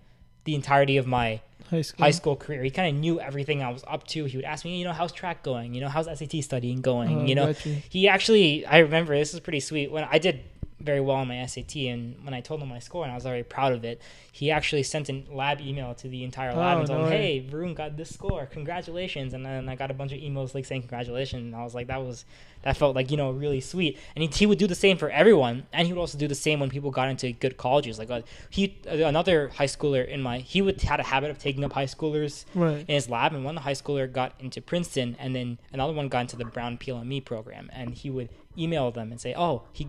the entirety of my high school career. He kind of knew everything I was up to. He would ask me, how's track going? How's SAT studying going? Gotcha. He actually, I remember, this is pretty sweet. When I did very well on my SAT, and when I told him my score and I was very proud of it, he actually sent a lab email to the entire lab and told them, hey, Varun got this score, congratulations. And then I got a bunch of emails like saying congratulations, and I was like, that felt like really sweet. And he would do the same for everyone, and he would also do the same when people got into good colleges. Like another high schooler he had a habit of taking up high schoolers in his lab, and one high schooler got into Princeton, and then another one got into the Brown PLME program, and he would email them and say,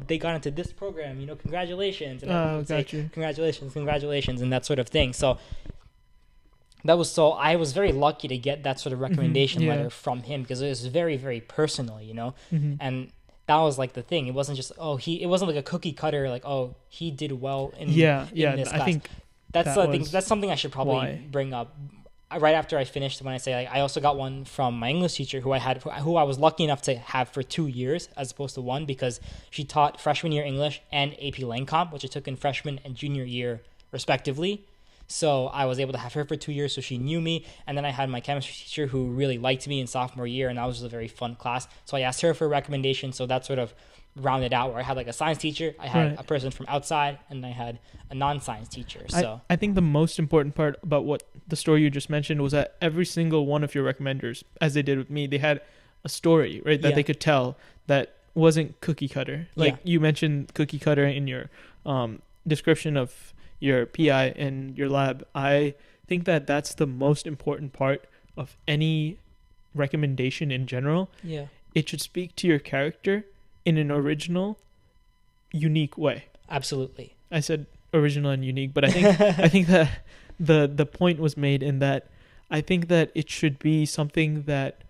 they got into this program, congratulations, and I would say congratulations and that sort of thing. So I was very lucky to get that sort of recommendation letter from him, because it was very, very personal, and that was like the thing. It wasn't just it wasn't like a cookie cutter, like he did well in this class. I think that's something I should probably bring up right after I finished, when I say I also got one from my English teacher who I was lucky enough to have for 2 years as opposed to 1, because she taught freshman year English and AP Lang Comp, which I took in freshman and junior year respectively. So I was able to have her for 2 years, so she knew me. And then I had my chemistry teacher who really liked me in sophomore year, and that was just a very fun class. So I asked her for a recommendation, so that sort of rounded out where I had like a science teacher, I had a person from outside, and I had a non-science teacher. So I think the most important part about what the story you just mentioned was that every single one of your recommenders, as they did with me, they had a story, right, that they could tell that wasn't cookie cutter. Like you mentioned cookie cutter in your description of your PI and your lab. I think that that's the most important part of any recommendation in general. Yeah. It should speak to your character in an original, unique way. Absolutely. I said original and unique, but I think that the point was made in that I think that it should be something that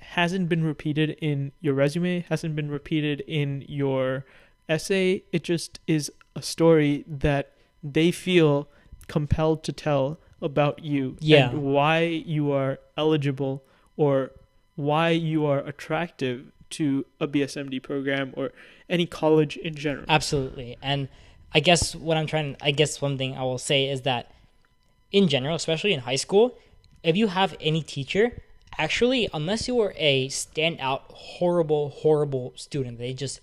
hasn't been repeated in your resume, hasn't been repeated in your essay. It just is a story that they feel compelled to tell about you and why you are eligible or why you are attractive to a BSMD program or any college in general. Absolutely. And I guess one thing I will say is that in general, especially in high school, if you have any teacher, actually, unless you are a standout, horrible student, they just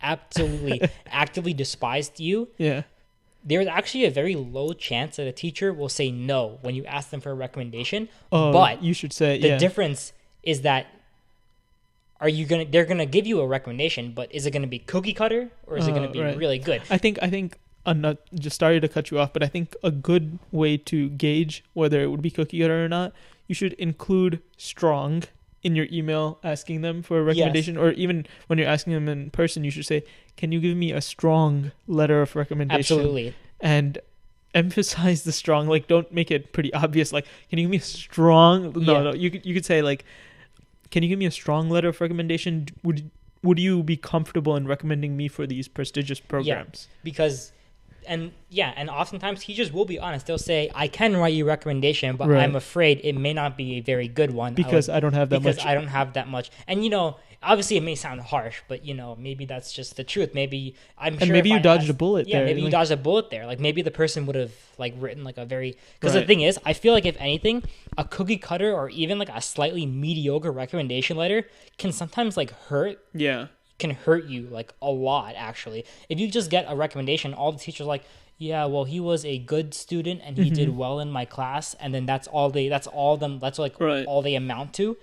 absolutely actively despised you. Yeah. There's actually a very low chance that a teacher will say no when you ask them for a recommendation. But you should say the difference is that they're gonna give you a recommendation, but is it gonna be cookie cutter or is it gonna be really good? I think I'm not just started to cut you off, but I think a good way to gauge whether it would be cookie cutter or not, you should include strong in your email asking them for a recommendation, or even when you're asking them in person, you should say, can you give me a strong letter of recommendation? Absolutely. And emphasize the strong, like don't make it pretty obvious, like, can you give me a strong, no, you could say like, can you give me a strong letter of recommendation? Would you be comfortable in recommending me for these prestigious programs? Yeah, because and oftentimes teachers will be honest. They'll say, I can write you a recommendation, but I'm afraid it may not be a very good one. Because I don't have that much. Because I don't have that much. And, obviously it may sound harsh, but, maybe that's just the truth. Maybe maybe you dodged a bullet there. Yeah, maybe you dodged a bullet there. Like, maybe the person would have, like, written, like, a very... Because the thing is, I feel like, if anything, a cookie cutter or even, like, a slightly mediocre recommendation letter can sometimes, like, hurt. Yeah. Can hurt you like a lot, actually. If you just get a recommendation, all the teachers are like, yeah, well, he was a good student and he did well in my class, and then that's all they amount to,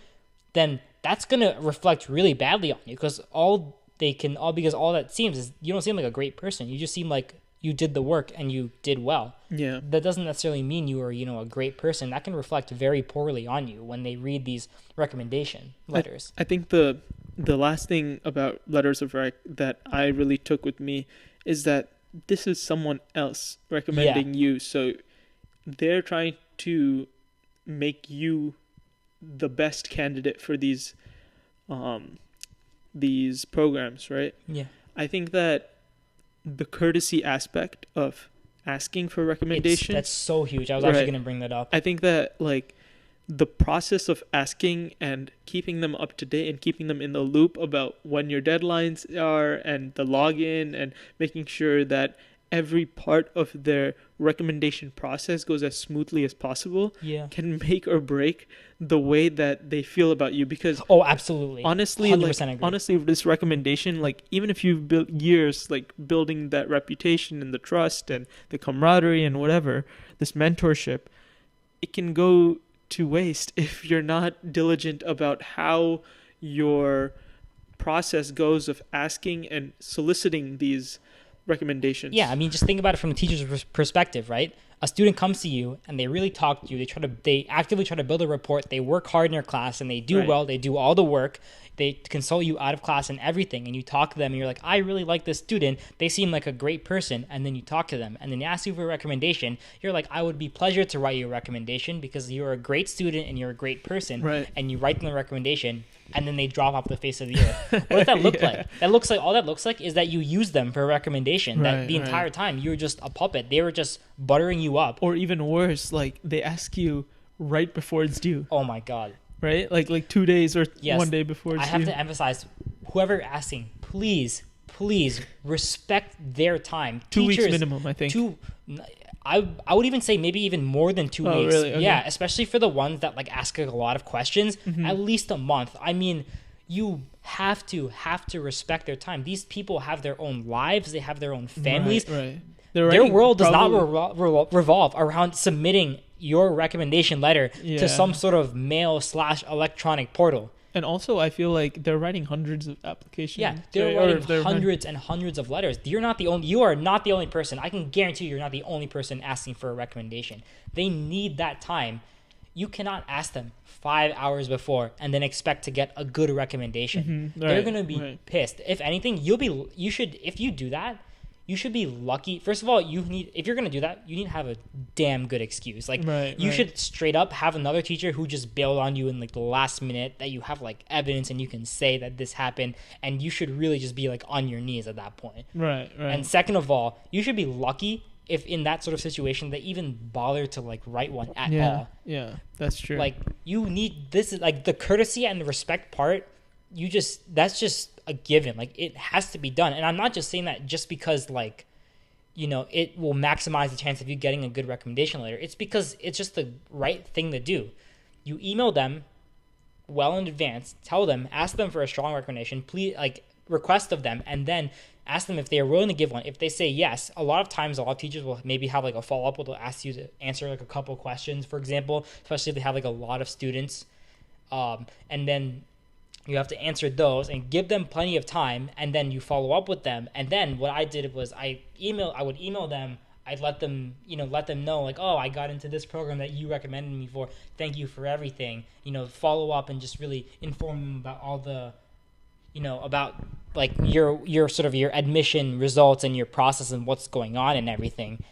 then that's gonna reflect really badly on you, because all that seems is you don't seem like a great person. You just seem like you did the work and you did well. Yeah. That doesn't necessarily mean you are, a great person. That can reflect very poorly on you when they read these recommendation letters. I think the last thing about letters of rec that I really took with me is that this is someone else recommending you. So they're trying to make you the best candidate for these programs, right? Yeah. I think that the courtesy aspect of asking for recommendation, that's so huge. I was actually going to bring that up. I think that like the process of asking and keeping them up to date and keeping them in the loop about when your deadlines are and the login and making sure that every part of their recommendation process goes as smoothly as possible Yeah. can make or break the way that they feel about you. Because Oh, absolutely. honestly, 100% agree. honestly, this recommendation, like, even if you've built years, like, building that reputation and the trust and the camaraderie and whatever, this mentorship, it can go to waste if you're not diligent about how your process goes of asking and soliciting these recommendations. Yeah, I mean, just think about it from the teacher's perspective, right? A student comes to you and they really talk to you. They actively try to build a rapport. They work hard in their class and they do Right. well. They do all the work. They consult you out of class and everything. And you talk to them and you're like, I really like this student. They seem like a great person. And then you talk to them and then they ask you for a recommendation. You're like, I would be pleasure to write you a recommendation because you're a great student and you're a great person. Right. And you write them the recommendation. And then they drop off the face of the earth. What does that look like? All that looks like is that you use them for a recommendation. That Right, the right. entire time you were just a puppet. They were just buttering you up. Or even worse, like, they ask you right before it's due, Oh my god. right? Like 2 days or Yes. 1 day before it's I have due. to emphasize, whoever asking, please respect their time. 2 weeks Teachers, minimum, I think. I would even say maybe even more than 2 Oh, weeks. really? Okay. Yeah, especially for the ones that like ask like, a lot of questions. Mm-hmm. At least a month. I mean, you have to respect their time. These people have their own lives. They have their own families. Right. Their world does not revolve around submitting your recommendation letter Yeah. to some sort of mail/electronic portal. And also, I feel like they're writing hundreds of applications. Yeah, they're right? Or writing they're hundreds and hundreds of letters. You are not the only person. I can guarantee you're not the only person asking for a recommendation. They need that time. You cannot ask them 5 hours before and then expect to get a good recommendation. Mhm, They're right, gonna be right. pissed. If anything, if you do that, you should be lucky. First of all, if you're gonna do that, you need to have a damn good excuse. Like you should straight up have another teacher who just bailed on you in like the last minute, that you have like evidence and you can say that this happened, and you should really just be like on your knees at that point. Right. And second of all, you should be lucky if in that sort of situation they even bother to like write one at all. Yeah, that's true. Like you need, this is like the courtesy and the respect part. That's just a given. Like it has to be done. And I'm not just saying that just because like, you know, it will maximize the chance of you getting a good recommendation letter. It's because it's just the right thing to do. You email them well in advance, ask them for a strong recommendation, please, like request of them, and then ask them if they are willing to give one. If they say yes, a lot of times a lot of teachers will maybe have like a follow-up where they'll ask you to answer like a couple questions, for example, especially if they have like a lot of students, and then you have to answer those and give them plenty of time, and then you follow up with them. And then what I did was I would email them. I'd let them know like, oh, I got into this program that you recommended me for. Thank you for everything. Follow up and just really inform them about all the, about like your sort of your admission results and your process and what's going on and everything.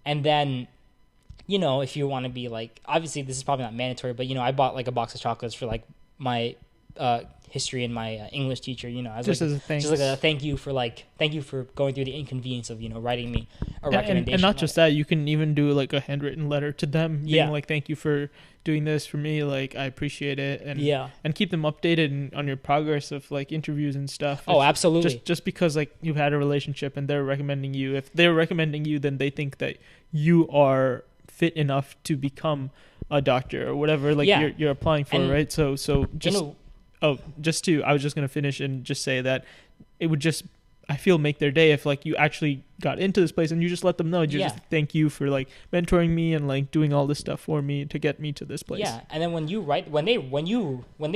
And then, if you want to be like, obviously this is probably not mandatory, but I bought like a box of chocolates for like my history and my English teacher, as just like, as a thanks. just like a thank you for going through the inconvenience of writing me a recommendation. And not just that, you can even do like a handwritten letter to them, being like, thank you for doing this for me, like I appreciate it, and keep them updated on your progress of like interviews and stuff. Oh, absolutely. Just because like you've had a relationship and they're recommending you, if they're recommending you, then they think that you are fit enough to become a doctor or whatever you're applying for, right? So just I was just going to finish and just say that it would just, I feel, make their day if like you actually got into this place and you just let them know, just thank you for like mentoring me and like doing all this stuff for me to get me to this place. Yeah, and then when they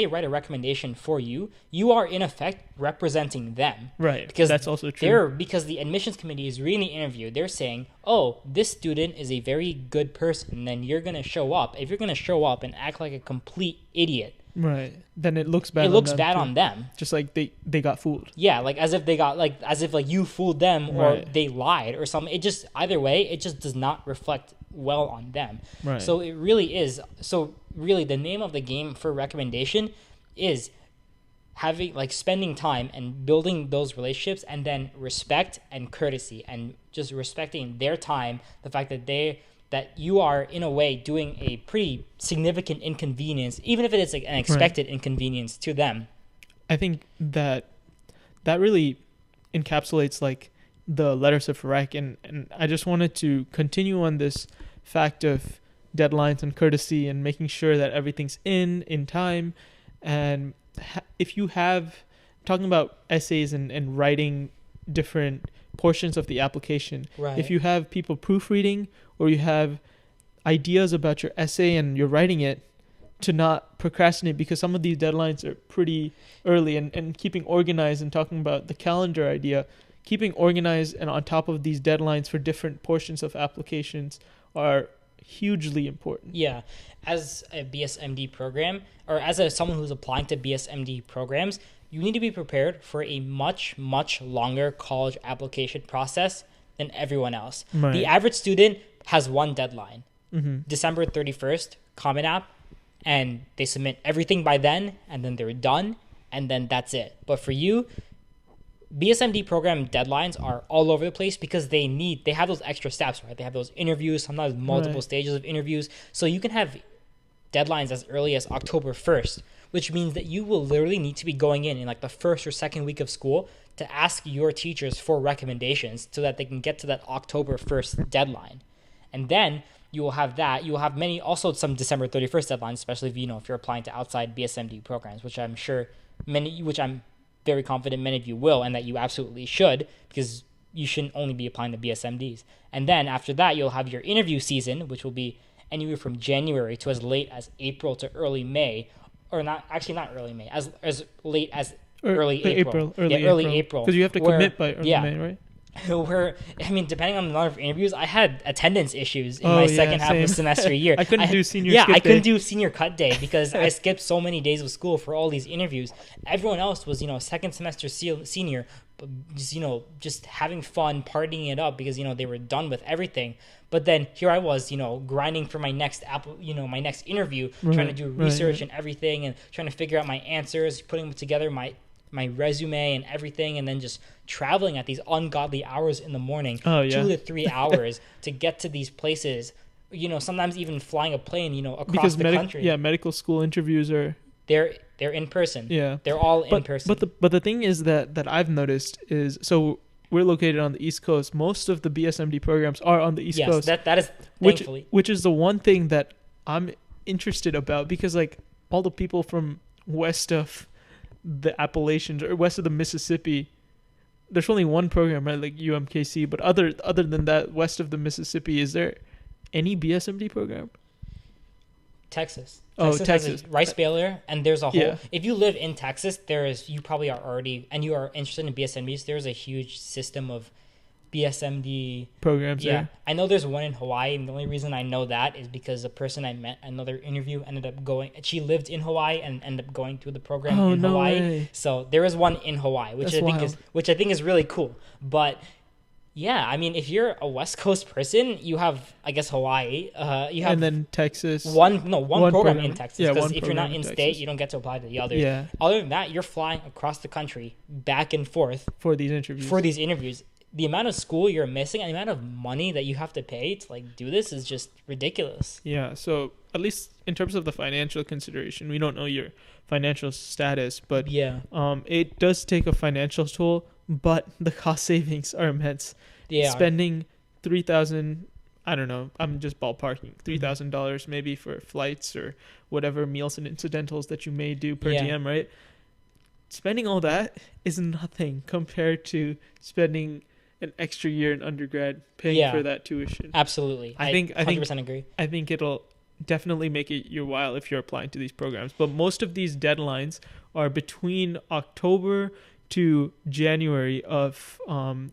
write a recommendation for you, you are in effect representing them. Right. Because that's also true. Because the admissions committee is reading the interview, they're saying, oh, this student is a very good person, and then you're gonna show up. If you're gonna show up and act like a complete idiot, right, then it looks bad. On them. Just like they got fooled. Yeah, like as if you fooled them or they lied or something. It just, either way, it just does not reflect well on them. Right. So it really is. So really, the name of the game for recommendation is having like spending time and building those relationships, and then respect and courtesy, and just respecting their time. The fact that you are in a way doing a pretty significant inconvenience, even if it is like an expected inconvenience to them. I think that really encapsulates like the letters of rec, and I just wanted to continue on this fact of deadlines and courtesy and making sure that everything's in time. And if you have, talking about essays and writing different portions of the application, Right. if you have people proofreading or you have ideas about your essay and you're writing it, to not procrastinate, because some of these deadlines are pretty early, and keeping organized, and talking about the calendar idea, keeping organized and on top of these deadlines for different portions of applications are hugely important. Yeah, as a BSMD program, or as someone who's applying to BSMD programs, you need to be prepared for a much, much longer college application process than everyone else. Right. The average student has one deadline, Mm-hmm. December 31st, Common App, and they submit everything by then, and then they're done, and then that's it. But for you, BSMD program deadlines are all over the place because they have those extra steps, right? They have those interviews, sometimes multiple Right. stages of interviews. So you can have deadlines as early as October 1st, which means that you will literally need to be going in like the first or second week of school to ask your teachers for recommendations so that they can get to that October 1st deadline. And then you will have that. You will have also some December 31st deadlines, especially if you're applying to outside BSMD programs, which I'm very confident many of you will, and that you absolutely should, because you shouldn't only be applying to BSMDs. And then after that, you'll have your interview season, which will be anywhere from January to as late as April to early May, or not early May, as late as early April. Early April. Because you have to commit by early May, right? Where, depending on the number of interviews, I had attendance issues in my second half of the semester year. I couldn't do senior skip day. I couldn't do senior cut day because I skipped so many days of school for all these interviews. Everyone else was, second semester senior, but just having fun, partying it up because, they were done with everything. But then here I was, grinding for my next my next interview, trying to do research and everything, and trying to figure out my answers, putting together my resume and everything, and then just traveling at these ungodly hours in the morning, 2 to 3 hours to get to these places, sometimes even flying a plane, across the country. Yeah, medical school interviews are... They're in person. Yeah. They're all in person. But the thing is that I've noticed is, so we're located on the East Coast. Most of the BSMD programs are on the East Coast. Yes, that is thankfully. Which is the one thing that I'm interested about, because like all the people from west of the Appalachians or west of the Mississippi, there's only one program, right? Like UMKC, but other than that, west of the Mississippi, is there any BSMD program? Texas. Texas has a Rice Baylor, and there's a whole. Yeah. If you live in Texas, you probably are already, and you are interested in BSMDs. There's a huge system of BSMD programs. Yeah, there. I know there's one in Hawaii, and the only reason I know that is because the person I met another interview ended up going. She lived in Hawaii and ended up going through the program in Hawaii. Way. So there is one in Hawaii, which I think is really cool. But yeah, if you're a West Coast person, you have, I guess, Hawaii. You have, and then Texas. One program in Texas. Yeah, because if you're not in state, you don't get to apply to the other. Yeah. Other than that, you're flying across the country back and forth for these interviews. The amount of school you're missing and the amount of money that you have to pay to do this is just ridiculous. Yeah, so at least in terms of the financial consideration, we don't know your financial status, but it does take a financial toll, but the cost savings are immense. Yeah. Spending $3,000, I don't know, I'm just ballparking, $3,000 maybe for flights or whatever meals and incidentals that you may do per diem, right? Spending all that is nothing compared to spending an extra year in undergrad paying for that tuition. Absolutely. I 100% agree. I think it'll definitely make it your while if you're applying to these programs. But most of these deadlines are between October to January of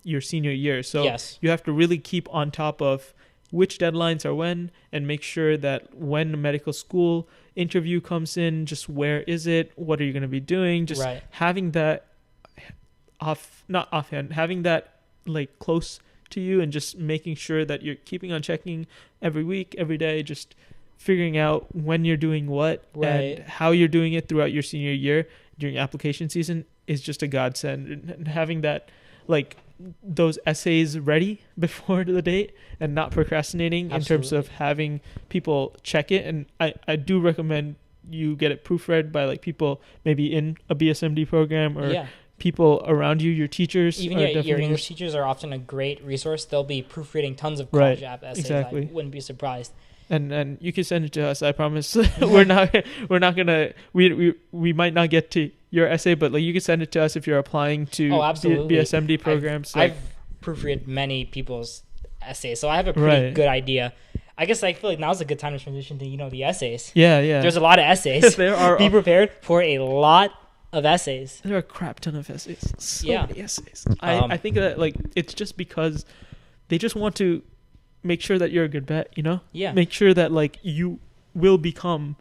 your senior year. So you have to really keep on top of which deadlines are when, and make sure that when a medical school interview comes in, just where is it? What are you going to be doing? Just having that having that like close to you, and just making sure that you're keeping on checking every week, every day, just figuring out when you're doing what and how you're doing it throughout your senior year during application season is just a godsend. And having that, like, those essays ready before the date and not procrastinating in terms of having people check it. And I do recommend you get it proofread by like people maybe in a BSMD program or people around you, your teachers. Even your English teachers are often a great resource. They'll be proofreading tons of college app essays. Exactly. I wouldn't be surprised. And you can send it to us. I promise. we're not gonna we might not get to your essay, but like you can send it to us if you're applying to BSMD programs. I've proofread many people's essays, so I have a pretty good idea. I guess I feel like now's a good time to transition to the essays. Yeah. There's a lot of essays. There are. Be prepared for a lot of essays. There are a crap ton of essays. So many essays. I think that like it's just because they just want to make sure that you're a good bet, Yeah. Make sure that like you will become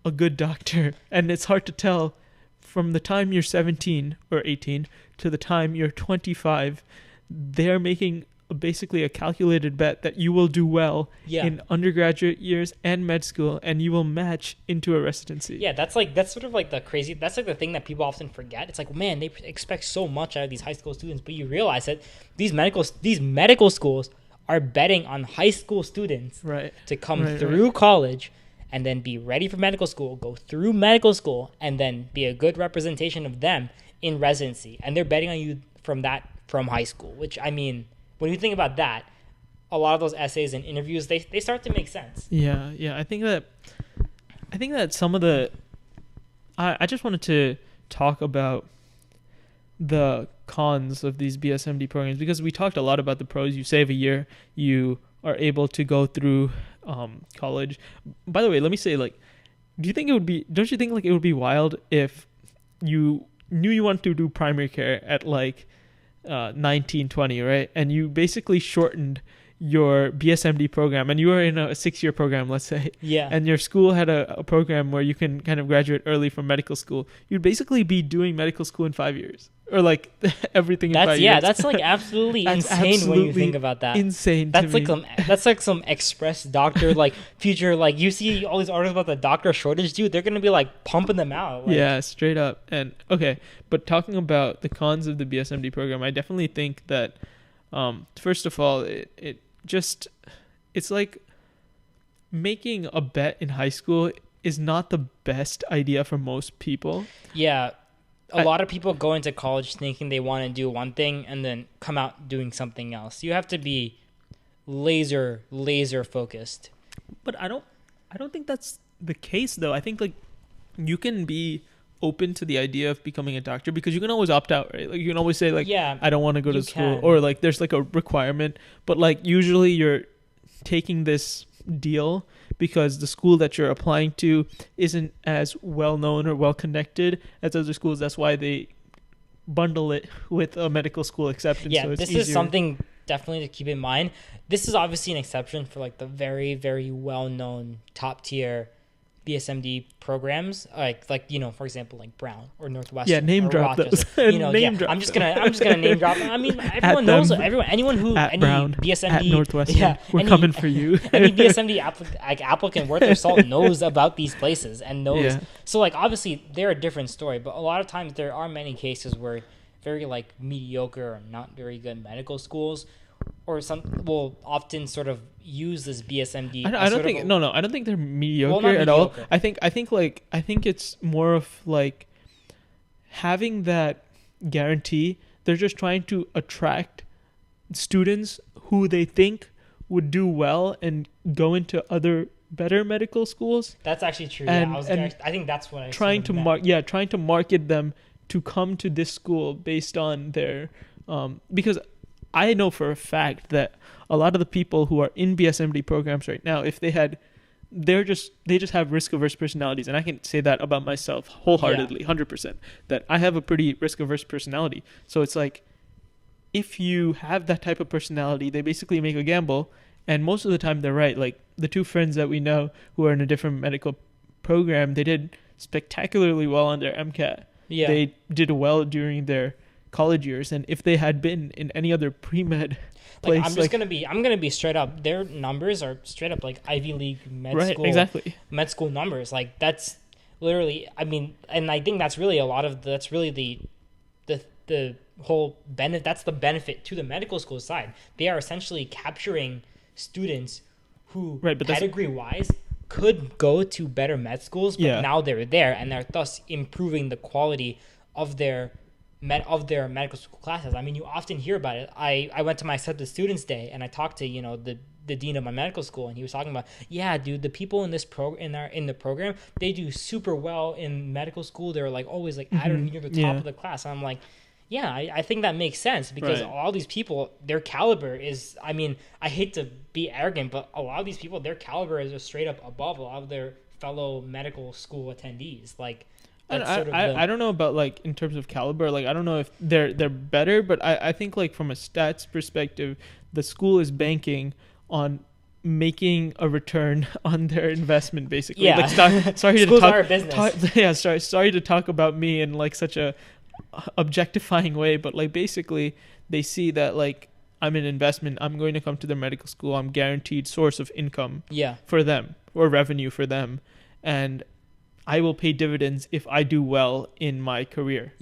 a good doctor. And it's hard to tell from the time you're 17 or 18 to the time you're 25. They're making basically a calculated bet that you will do well in undergraduate years and med school, and you will match into a residency. Yeah, that's sort of like the thing that people often forget. It's like, man, they expect so much out of these high school students, but you realize that these medical schools are betting on high school students to come through college and then be ready for medical school, go through medical school, and then be a good representation of them in residency. And they're betting on you from high school, which, I mean, when you think about that, a lot of those essays and interviews, they start to make sense. Yeah. I think that some of the... I just wanted to talk about the cons of these BSMD programs, because we talked a lot about the pros. You save a year, you are able to go through college. By the way, let me say, like, don't you think like it would be wild if you knew you wanted to do primary care at like 19, 20, right? And you basically shortened your BSMD program, and you were in a 6-year program, let's say. Yeah. And your school had a program where you can kind of graduate early from medical school. You'd basically be doing medical school in 5 years. Or like everything in 5 years. Yeah, that's like absolutely insane when you think about that. Insane. That's like some express doctor like future, like you see all these articles about the doctor shortage, dude. They're gonna be like pumping them out. Like, yeah, straight up. And okay, but talking about the cons of the BSMD program, I definitely think that first of all, it's like making a bet in high school is not the best idea for most people. Yeah. A lot of people go into college thinking they want to do one thing and then come out doing something else. You have to be laser focused. But I don't think that's the case though. I think like you can be open to the idea of becoming a doctor, because you can always opt out, right? Like you can always say like, I don't want to go to school, or like there's like a requirement, but like usually you're taking this deal because the school that you're applying to isn't as well known or well connected as other schools. That's why they bundle it with a medical school acceptance. Yeah, so it's this easier. Is something definitely to keep in mind. This is obviously an exception for like the very, very well known top tier BSMD programs, like for example, like Brown or Northwestern. Yeah, name or drop Rochester. those. I'm just gonna name drop. I mean, everyone knows. Anyone who at any Brown, BSMD at Northwestern, we're coming for you. Any BSMD applicant worth their salt knows about these places and knows. Yeah. So like obviously they're a different story, but a lot of times there are many cases where very like mediocre or not very good medical schools or some will often sort of use this BSMD. I don't think they're mediocre at all. I think it's more of like having that guarantee. They're just trying to attract students who they think would do well and go into other better medical schools. That's actually true. I think that's what I trying to market them to come to this school based on their because I know for a fact that a lot of the people who are in BSMD programs right now, if they just have risk-averse personalities, and I can say that about myself wholeheartedly, 100%, that I have a pretty risk-averse personality. So it's like, if you have that type of personality, they basically make a gamble, and most of the time they're right. Like the two friends that we know who are in a different medical program, they did spectacularly well on their MCAT. Yeah. They did well during their college years, and if they had been in any other pre-med place, I'm gonna be straight up, their numbers are straight up like Ivy League med school numbers. Like that's literally, I mean, and I think that's really the whole benefit. That's the benefit to the medical school side. They are essentially capturing students who pedigree wise could go to better med schools, but now they're there and they're thus improving the quality of their of their medical school classes. I mean, you often hear about it. I went to my accepted students day and I talked to, the dean of my medical school, and he was talking about, yeah, dude, the people in this in the program, they do super well in medical school. They're like always like at or near the top of the class. And I'm like, yeah, I think that makes sense, because all these people, their caliber is, I mean, I hate to be arrogant, but a lot of these people, their caliber is just straight up above a lot of their fellow medical school attendees. Like, I don't know about like in terms of caliber. Like I don't know if they're better, but I think like from a stats perspective, the school is banking on making a return on their investment, basically. Yeah. Like, sorry Schools to talk. are a business. Sorry to talk about me in like such a objectifying way, but like basically they see that like I'm an investment. I'm going to come to their medical school. I'm guaranteed source of income. For them, or revenue for them, and I will pay dividends if I do well in my career.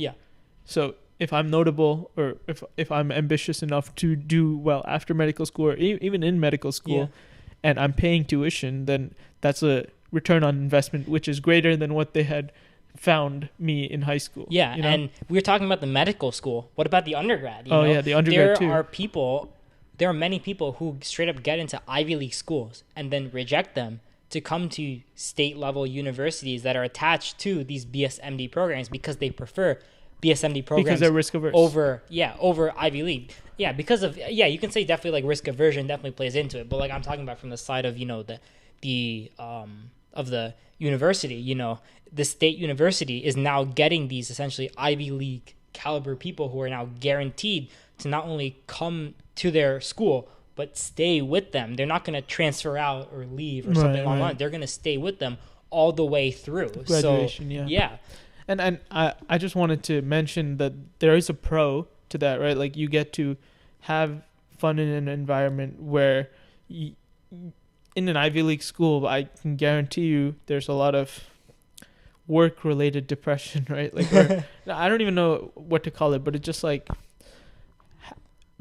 So if I'm notable, or if I'm ambitious enough to do well after medical school, or even in medical school, and I'm paying tuition, then that's a return on investment, which is greater than what they had found me in high school. And we were talking about the medical school. What about the undergrad? The undergrad too. There are many people who straight up get into Ivy League schools and then reject them to come to state level universities that are attached to these BSMD programs, because they prefer BSMD programs because they're risk averse over Ivy League. You can say definitely like risk aversion definitely plays into it, but like I'm talking about from the side of the of the university. The state university is now getting these essentially Ivy League caliber people who are now guaranteed to not only come to their school but stay with them. They're not going to transfer out or leave or something along that. They're going to stay with them all the way through. Graduation, And I just wanted to mention that there is a pro to that, right? Like you get to have fun in an environment where in an Ivy League school, I can guarantee you there's a lot of work-related depression, right? Like I don't even know what to call it, but it's just like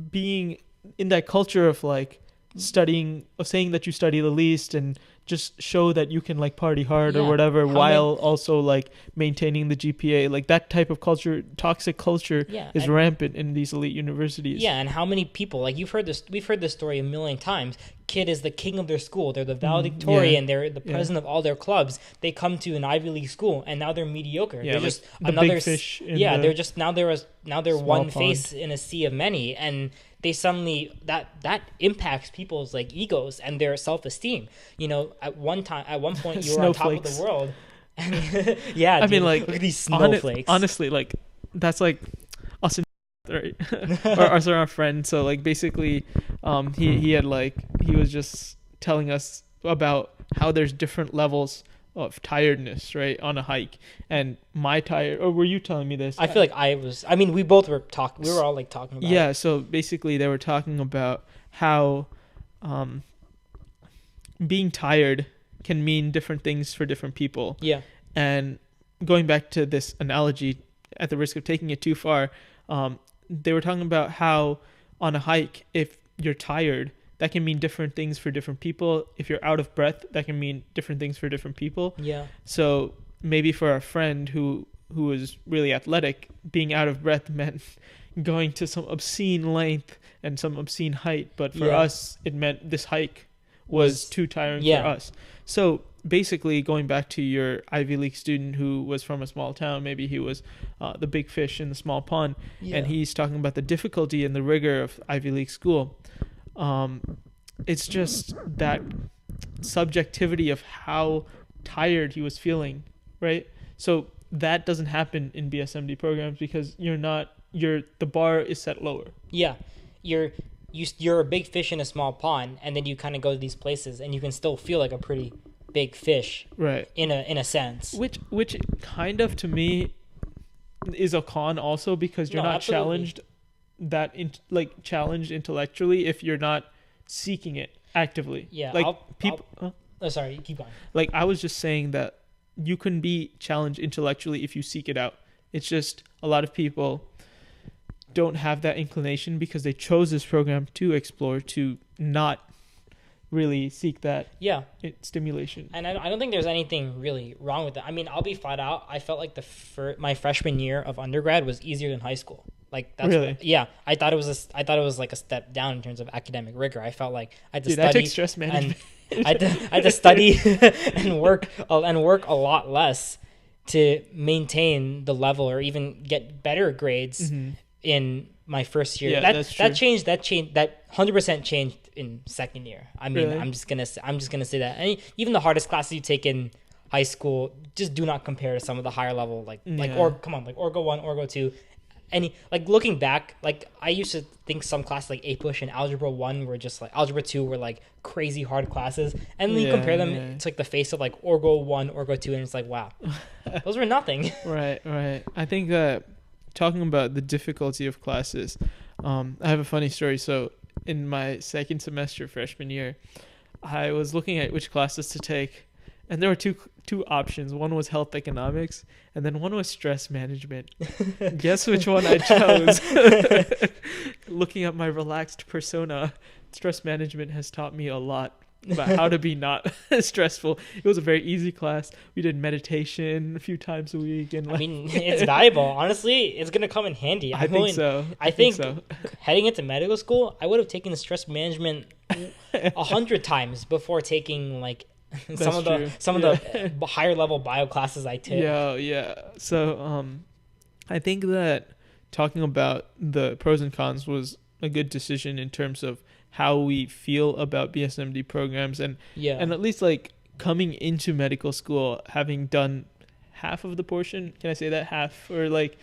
being in that culture of like studying, of saying that you study the least and just show that you can like party hard or whatever, while also like maintaining the GPA. Like that type of culture, toxic culture, is rampant in these elite universities. And how many people, like we've heard this story a million times. Kid is the king of their school. They're the valedictorian. They're the president of all their clubs. They come to an Ivy League school and now they're mediocre. They're like just the another big fish. They're just now they're one pond. face in a sea of many, and they suddenly that impacts people's like egos and their self-esteem. At one point you were on top of the world. I mean, like, look at these snowflakes. Honestly, like that's like us in right, or our friend. So like basically, he had like he was just telling us about how there's different levels of tiredness, right, on a hike. And my tired, or were you telling me this? I feel like we both were talking. We were all like talking about it. So basically they were talking about how being tired can mean different things for different people. And going back to this analogy, at the risk of taking it too far, they were talking about how on a hike, if you're tired, that can mean different things for different people. If you're out of breath, that can mean different things for different people. So maybe for a friend who was really athletic, being out of breath meant going to some obscene length and some obscene height. But for us, it meant this hike was too tiring for us. So basically, going back to your Ivy League student who was from a small town, maybe he was the big fish in the small pond, and he's talking about the difficulty and the rigor of Ivy League school. It's just that subjectivity of how tired he was feeling, right? So that doesn't happen in BSMD programs because the bar is set lower. You're a big fish in a small pond, and then you kind of go to these places and you can still feel like a pretty big fish, right? In a sense, which kind of to me is a con also, because you're not challenged challenged intellectually if you're not seeking it actively. Sorry, keep going. Like I was just saying that you can be challenged intellectually if you seek it out. It's just a lot of people don't have that inclination because they chose this program to explore, to not really seek that Yeah. stimulation. And I don't think there's anything really wrong with it. I mean, I'll be flat out. I felt like my freshman year of undergrad was easier than high school. Like that's Really? Yeah. I thought it was like a step down in terms of academic rigor. I felt like I had to Dude, study. I take stress management. And I had to study and work a lot less to maintain the level or even get better grades in my first year. Yeah, that's true. That 100% changed in second year. I mean, Really? I'm just gonna say that. And even the hardest classes you take in high school just do not compare to some of the higher level Orgo 1, Orgo 2. Like looking back, like I used to think some classes like APUSH and Algebra 1 were just like Algebra 2 were like crazy hard classes, and then you compare them to like the face of like Orgo 1, Orgo 2, and it's like, wow, those were nothing. Right. I think that talking about the difficulty of classes, I have a funny story. So in my second semester freshman year, I was looking at which classes to take, and there were two options. One was health economics, and then one was stress management. Guess which one I chose? Looking at my relaxed persona, stress management has taught me a lot about how to be not stressful. It was a very easy class. We did meditation a few times a week, and I mean, it's valuable. Honestly, it's gonna come in handy. I think so. I think heading into medical school, I would have taken the stress management 100 times before taking like some of the higher level bio classes I took. Yeah. So I think that talking about the pros and cons was a good decision in terms of how we feel about BSMD programs, and at least like coming into medical school having done half of the portion. Can I say that? Half, or like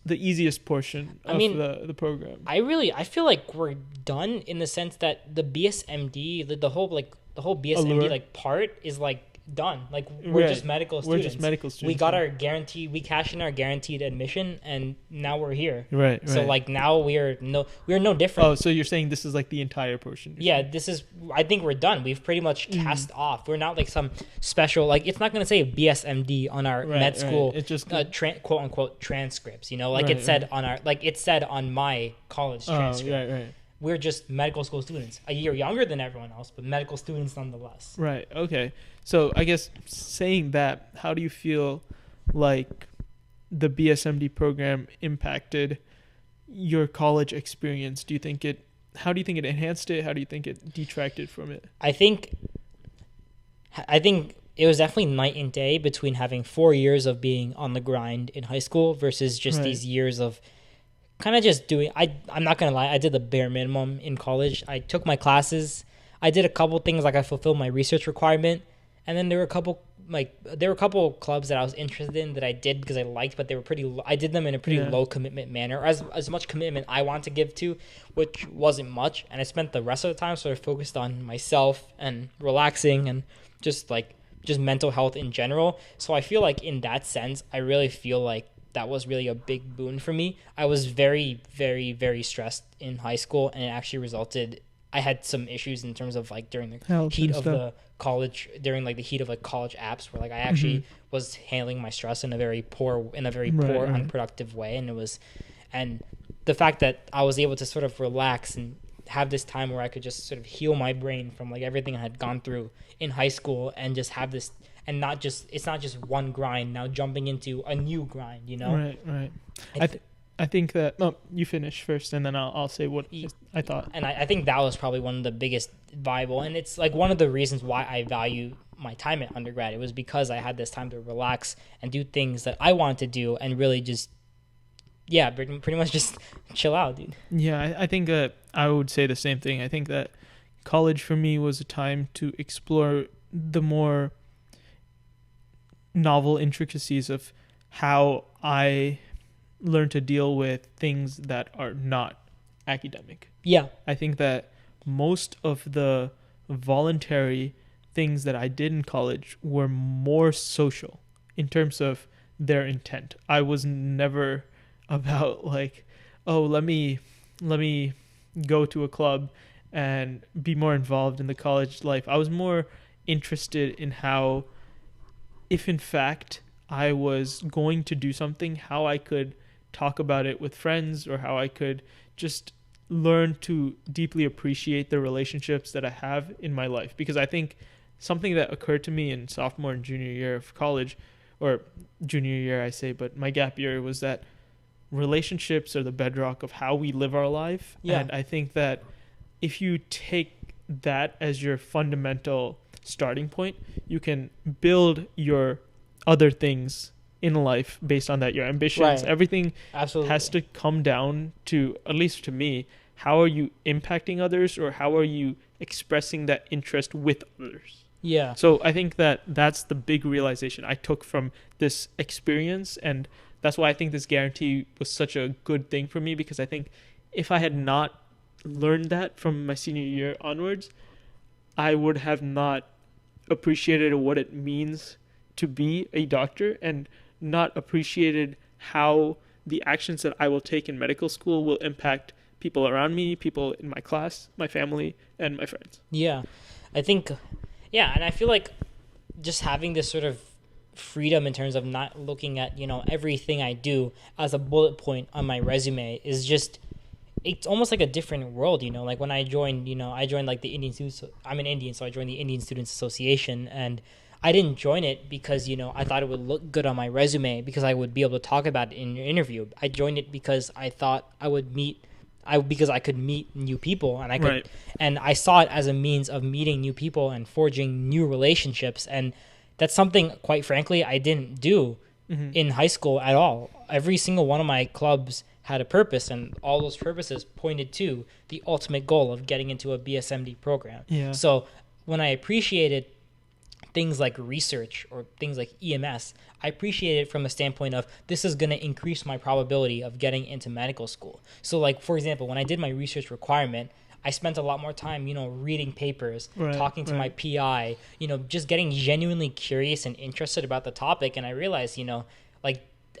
the easiest portion of the program. I feel like we're done in the sense that the BSMD, the whole BSMD Allure. like part is like done. Like we're just medical students. We're just medical students. We got our guarantee. We cashed in our guaranteed admission, and now we're here. Right. So like now we're no different. Oh, so you're saying this is like the entire portion? Yeah, I think we're done. We've pretty much cast off. We're not like some special, like it's not going to say BSMD on our med school. It's just quote unquote transcripts, like it said on my college transcript. Right. We're just medical school students, a year younger than everyone else, but medical students nonetheless. Right. Okay. So I guess saying that, how do you feel like the BSMD program impacted your college experience? How do you think it enhanced it? How do you think it detracted from it? I think it was definitely night and day between having 4 years of being on the grind in high school versus just these years of kind of just doing. I'm not gonna lie, I did the bare minimum in college. I took my classes, I did a couple things, like I fulfilled my research requirement, and then there were a couple clubs that I was interested in that I did because I liked, but they were I did them in a pretty low commitment manner, as much commitment I want to give to, which wasn't much, and I spent the rest of the time sort of focused on myself and relaxing and just mental health in general. So I feel like in that sense, I really feel like that was really a big boon for me. I was very, very, very stressed in high school, and it actually resulted. I had some issues in terms of like during the heat of the college, during like the heat of like college apps, where like I actually was handling my stress in a very poor, unproductive way, and the fact that I was able to sort of relax and have this time where I could just sort of heal my brain from like everything I had gone through in high school, and just have this. And it's not just one grind now jumping into a new grind, Right. I think that you finish first, and then I'll say what I thought. And I think that was probably one of the biggest viable, and it's like one of the reasons why I value my time at undergrad. It was because I had this time to relax and do things that I wanted to do, and really just pretty much just chill out, dude. Yeah, I think that I would say the same thing. I think that college for me was a time to explore the more novel intricacies of how I learn to deal with things that are not academic. Yeah. I think that most of the voluntary things that I did in college were more social in terms of their intent. I was never about like, oh, let me go to a club and be more involved in the college life. I was more interested in how, if in fact I was going to do something, how I could talk about it with friends, or how I could just learn to deeply appreciate the relationships that I have in my life, because I think something that occurred to me in sophomore and junior year of college, or junior year I say, but my gap year, was that relationships are the bedrock of how we live our life. Yeah. And I think that if you take that as your fundamental starting point, you can build your other things in life based on that. Your ambitions, Right. everything Absolutely. has to come down to, at least to me, how are you impacting others, or how are you expressing that interest with others? Yeah. So I think that that's the big realization I took from this experience, and that's why I think this guarantee was such a good thing for me, because I think if I had not learned that from my senior year onwards, I would have not appreciated what it means to be a doctor, and not appreciated how the actions that I will take in medical school will impact people around me, people in my class, my family, and my friends. Yeah. I think, yeah, and I feel like just having this sort of freedom in terms of not looking at, everything I do as a bullet point on my resume is just, it's almost like a different world, like when I joined like the Indian students. I'm an Indian, so I joined the Indian Students Association, and I didn't join it because, I thought it would look good on my resume because I would be able to talk about it in your interview. I joined it because I thought because I could meet new people, and I could, Right. and I saw it as a means of meeting new people and forging new relationships. And that's something, quite frankly, I didn't do in high school at all. Every single one of my clubs had a purpose, and all those purposes pointed to the ultimate goal of getting into a BSMD program. Yeah. So when I appreciated things like research or things like EMS, I appreciate it from the standpoint of this is going to increase my probability of getting into medical school. So like, for example, when I did my research requirement, I spent a lot more time, reading papers, Right, talking to my PI, just getting genuinely curious and interested about the topic. And I realized,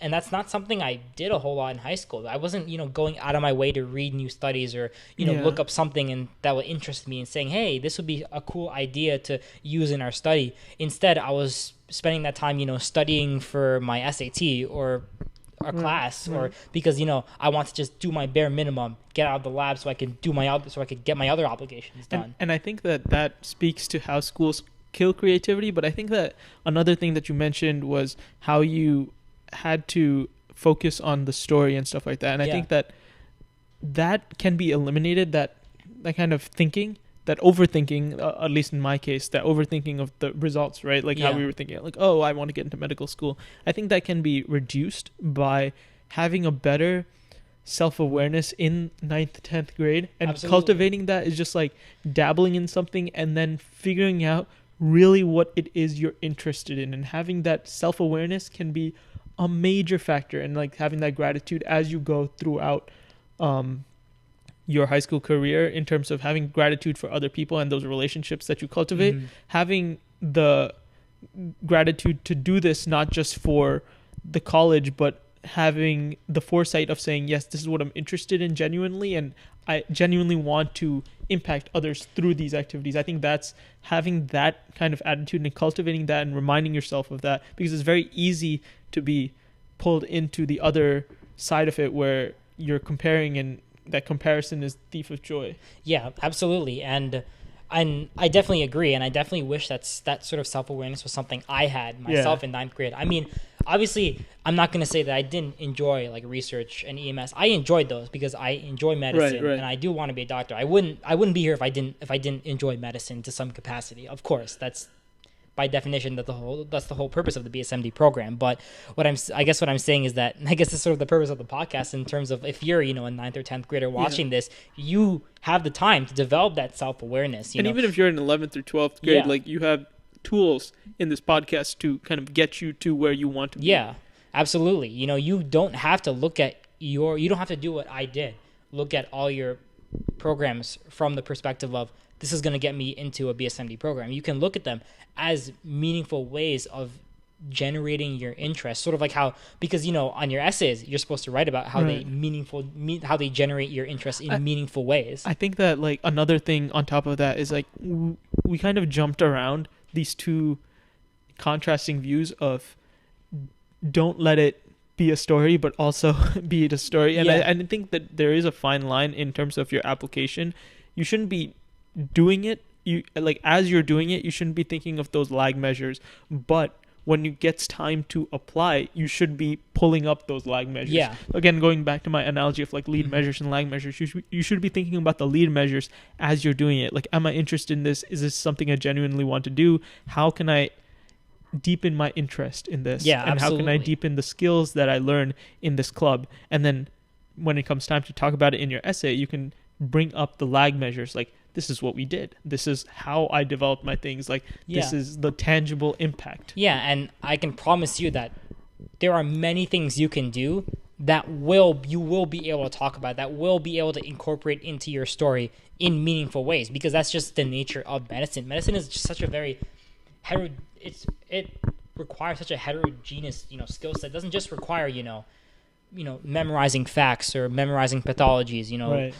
and that's not something I did a whole lot in high school. I wasn't, going out of my way to read new studies or, Yeah. look up something and that would interest me and saying, hey, this would be a cool idea to use in our study. Instead, I was spending that time, studying for my SAT or a class, or because, I want to just do my bare minimum, get out of the lab so I can get my other obligations done. And I think that speaks to how schools kill creativity. But I think that another thing that you mentioned was how you had to focus on the story and stuff like that. And I think that can be eliminated, that kind of thinking, that overthinking, at least in my case, that overthinking of the results, right? Like how we were thinking, like, oh, I want to get into medical school. I think that can be reduced by having a better self-awareness in 9th, 10th grade. And Absolutely. cultivating that is just like dabbling in something and then figuring out really what it is you're interested in. And having that self-awareness can be a major factor in like having that gratitude as you go throughout your high school career, in terms of having gratitude for other people and those relationships that you cultivate. Having the gratitude to do this not just for the college, but having the foresight of saying, yes, this is what I'm interested in genuinely, and I genuinely want to impact others through these activities. I think that's having that kind of attitude and cultivating that and reminding yourself of that, because it's very easy to be pulled into the other side of it where you're comparing, and that comparison is thief of joy. Yeah, absolutely. And I definitely agree, and I definitely wish that sort of self-awareness was something I had myself in 9th grade. I mean, obviously, I'm not going to say that I didn't enjoy like research and EMS. I enjoyed those because I enjoy medicine, Right. and I do want to be a doctor. I wouldn't be here if I didn't enjoy medicine to some capacity. Of course, that's by definition that's the whole purpose of the BSMD program. But I guess what I'm saying is that, I guess it's sort of the purpose of the podcast, in terms of if you're, a 9th or 10th grader watching this, you have the time to develop that self-awareness. And even if you're in 11th or 12th grade, like you have tools in this podcast to kind of get you to where you want to be. Yeah, absolutely. You don't have to you don't have to do what I did. Look at all your programs from the perspective of, this is going to get me into a BSMD program. You can look at them as meaningful ways of generating your interest, sort of like how, because on your essays you're supposed to write about how how they generate your interest in meaningful ways. I think that like another thing on top of that is like we kind of jumped around these two contrasting views of don't let it be a story, but also be the story. And Yeah. I think that there is a fine line in terms of your application. You shouldn't be doing it. You like as you're doing it, you shouldn't be thinking of those lag measures. But when it gets time to apply, you should be pulling up those lag measures. Yeah. Again, going back to my analogy of like lead measures and lag measures, you should be thinking about the lead measures as you're doing it. Like, am I interested in this? Is this something I genuinely want to do? How can I deepen my interest in this? Yeah, and absolutely. how can I deepen the skills that I learn in this club? And then when it comes time to talk about it in your essay, you can bring up the lag measures. Like, this is what we did. This is how I developed my things. Like, this is the tangible impact. Yeah, and I can promise you that there are many things you can do that you will be able to talk about, that will be able to incorporate into your story in meaningful ways, because that's just the nature of medicine. Medicine is just such a very it requires such a heterogeneous, skill set. It doesn't just require, memorizing facts or memorizing pathologies,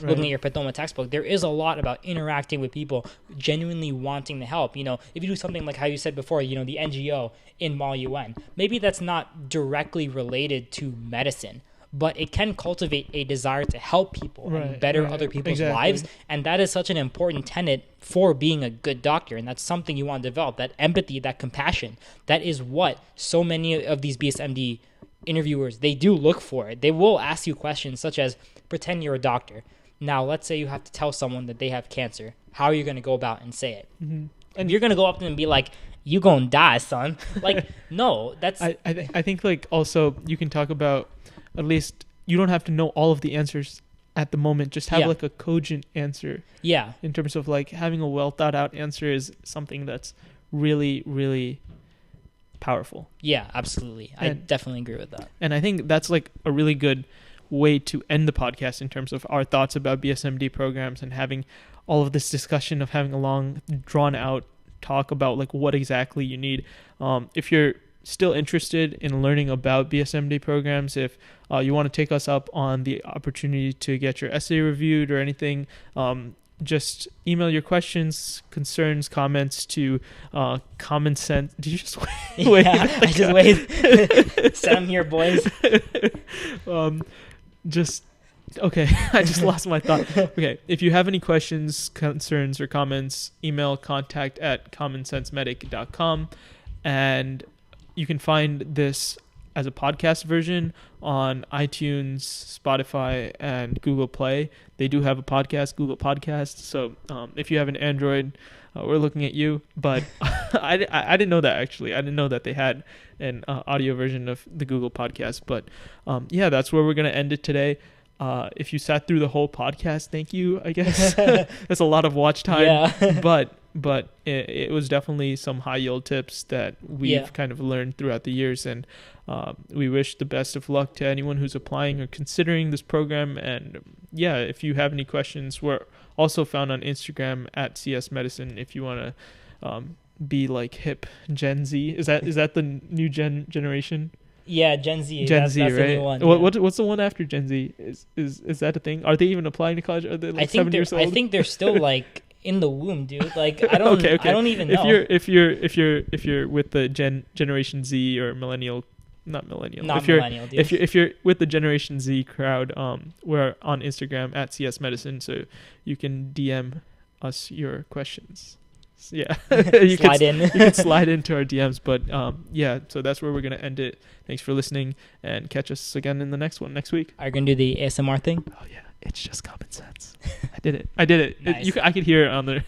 looking at your pathoma textbook. There is a lot about interacting with people, genuinely wanting to help. If you do something like how you said before, the NGO in Mall UN, maybe that's not directly related to medicine, but it can cultivate a desire to help people and better other people's lives. And that is such an important tenet for being a good doctor. And that's something you want to develop, that empathy, that compassion. That is what so many of these BSMD interviewers, they do look for. They will ask you questions such as, pretend you're a doctor. Now, let's say you have to tell someone that they have cancer. How are you going to go about and say it? Mm-hmm. And you're going to go up to them and be like, you gonna die, son. Like, no, that's... I think, like, also, you can talk about, at least, you don't have to know all of the answers at the moment. Just have, like, a cogent answer. Yeah. In terms of, like, having a well-thought-out answer is something that's really, really powerful. Yeah, absolutely. I definitely agree with that. And I think that's, like, a really good way to end the podcast in terms of our thoughts about BSMD programs and having all of this discussion of having a long, drawn-out talk about, like, what exactly you need. If you're still interested in learning about BSMD programs, if you want to take us up on the opportunity to get your essay reviewed or anything, just email your questions, concerns, comments to Common Sense. Did you just wait? Yeah, I just wait. Set them here, boys. Okay, I just lost my thought. Okay, if you have any questions, concerns, or comments, email contact@commonsensemedic.com, and you can find this as a podcast version on iTunes, Spotify, and Google Play. They do have a podcast, Google Podcasts, so if you have an Android, we're looking at you. But I didn't know that, actually. I didn't know that they had an audio version of the Google Podcast. But yeah, that's where we're going to end it today. If you sat through the whole podcast, thank you, I guess. That's a lot of watch time. Yeah. But it was definitely some high yield tips that we've kind of learned throughout the years. And we wish the best of luck to anyone who's applying or considering this program. And yeah, if you have any questions, we're also found on Instagram @CS Medicine if you want to be like hip Gen Z. Is that the new generation? Yeah, Gen Z. That's right? The new one. What's the one after Gen Z? Is that a thing? Are they even applying to college? Are they like 7 years old? I think they're still like in the womb, dude. Like I don't. Okay. I don't even know. If you're with the Generation Z or millennial, not millennial, dude. If you're with the Generation Z crowd, we're on Instagram @CS Medicine, so you can DM us your questions. Yeah, you can slide into our DMs. But yeah, so that's where we're gonna end it. Thanks for listening, and catch us again in the next one next week. Are you gonna do the ASMR thing? Oh yeah, it's just common sense. I did it. Nice. I could hear it on there.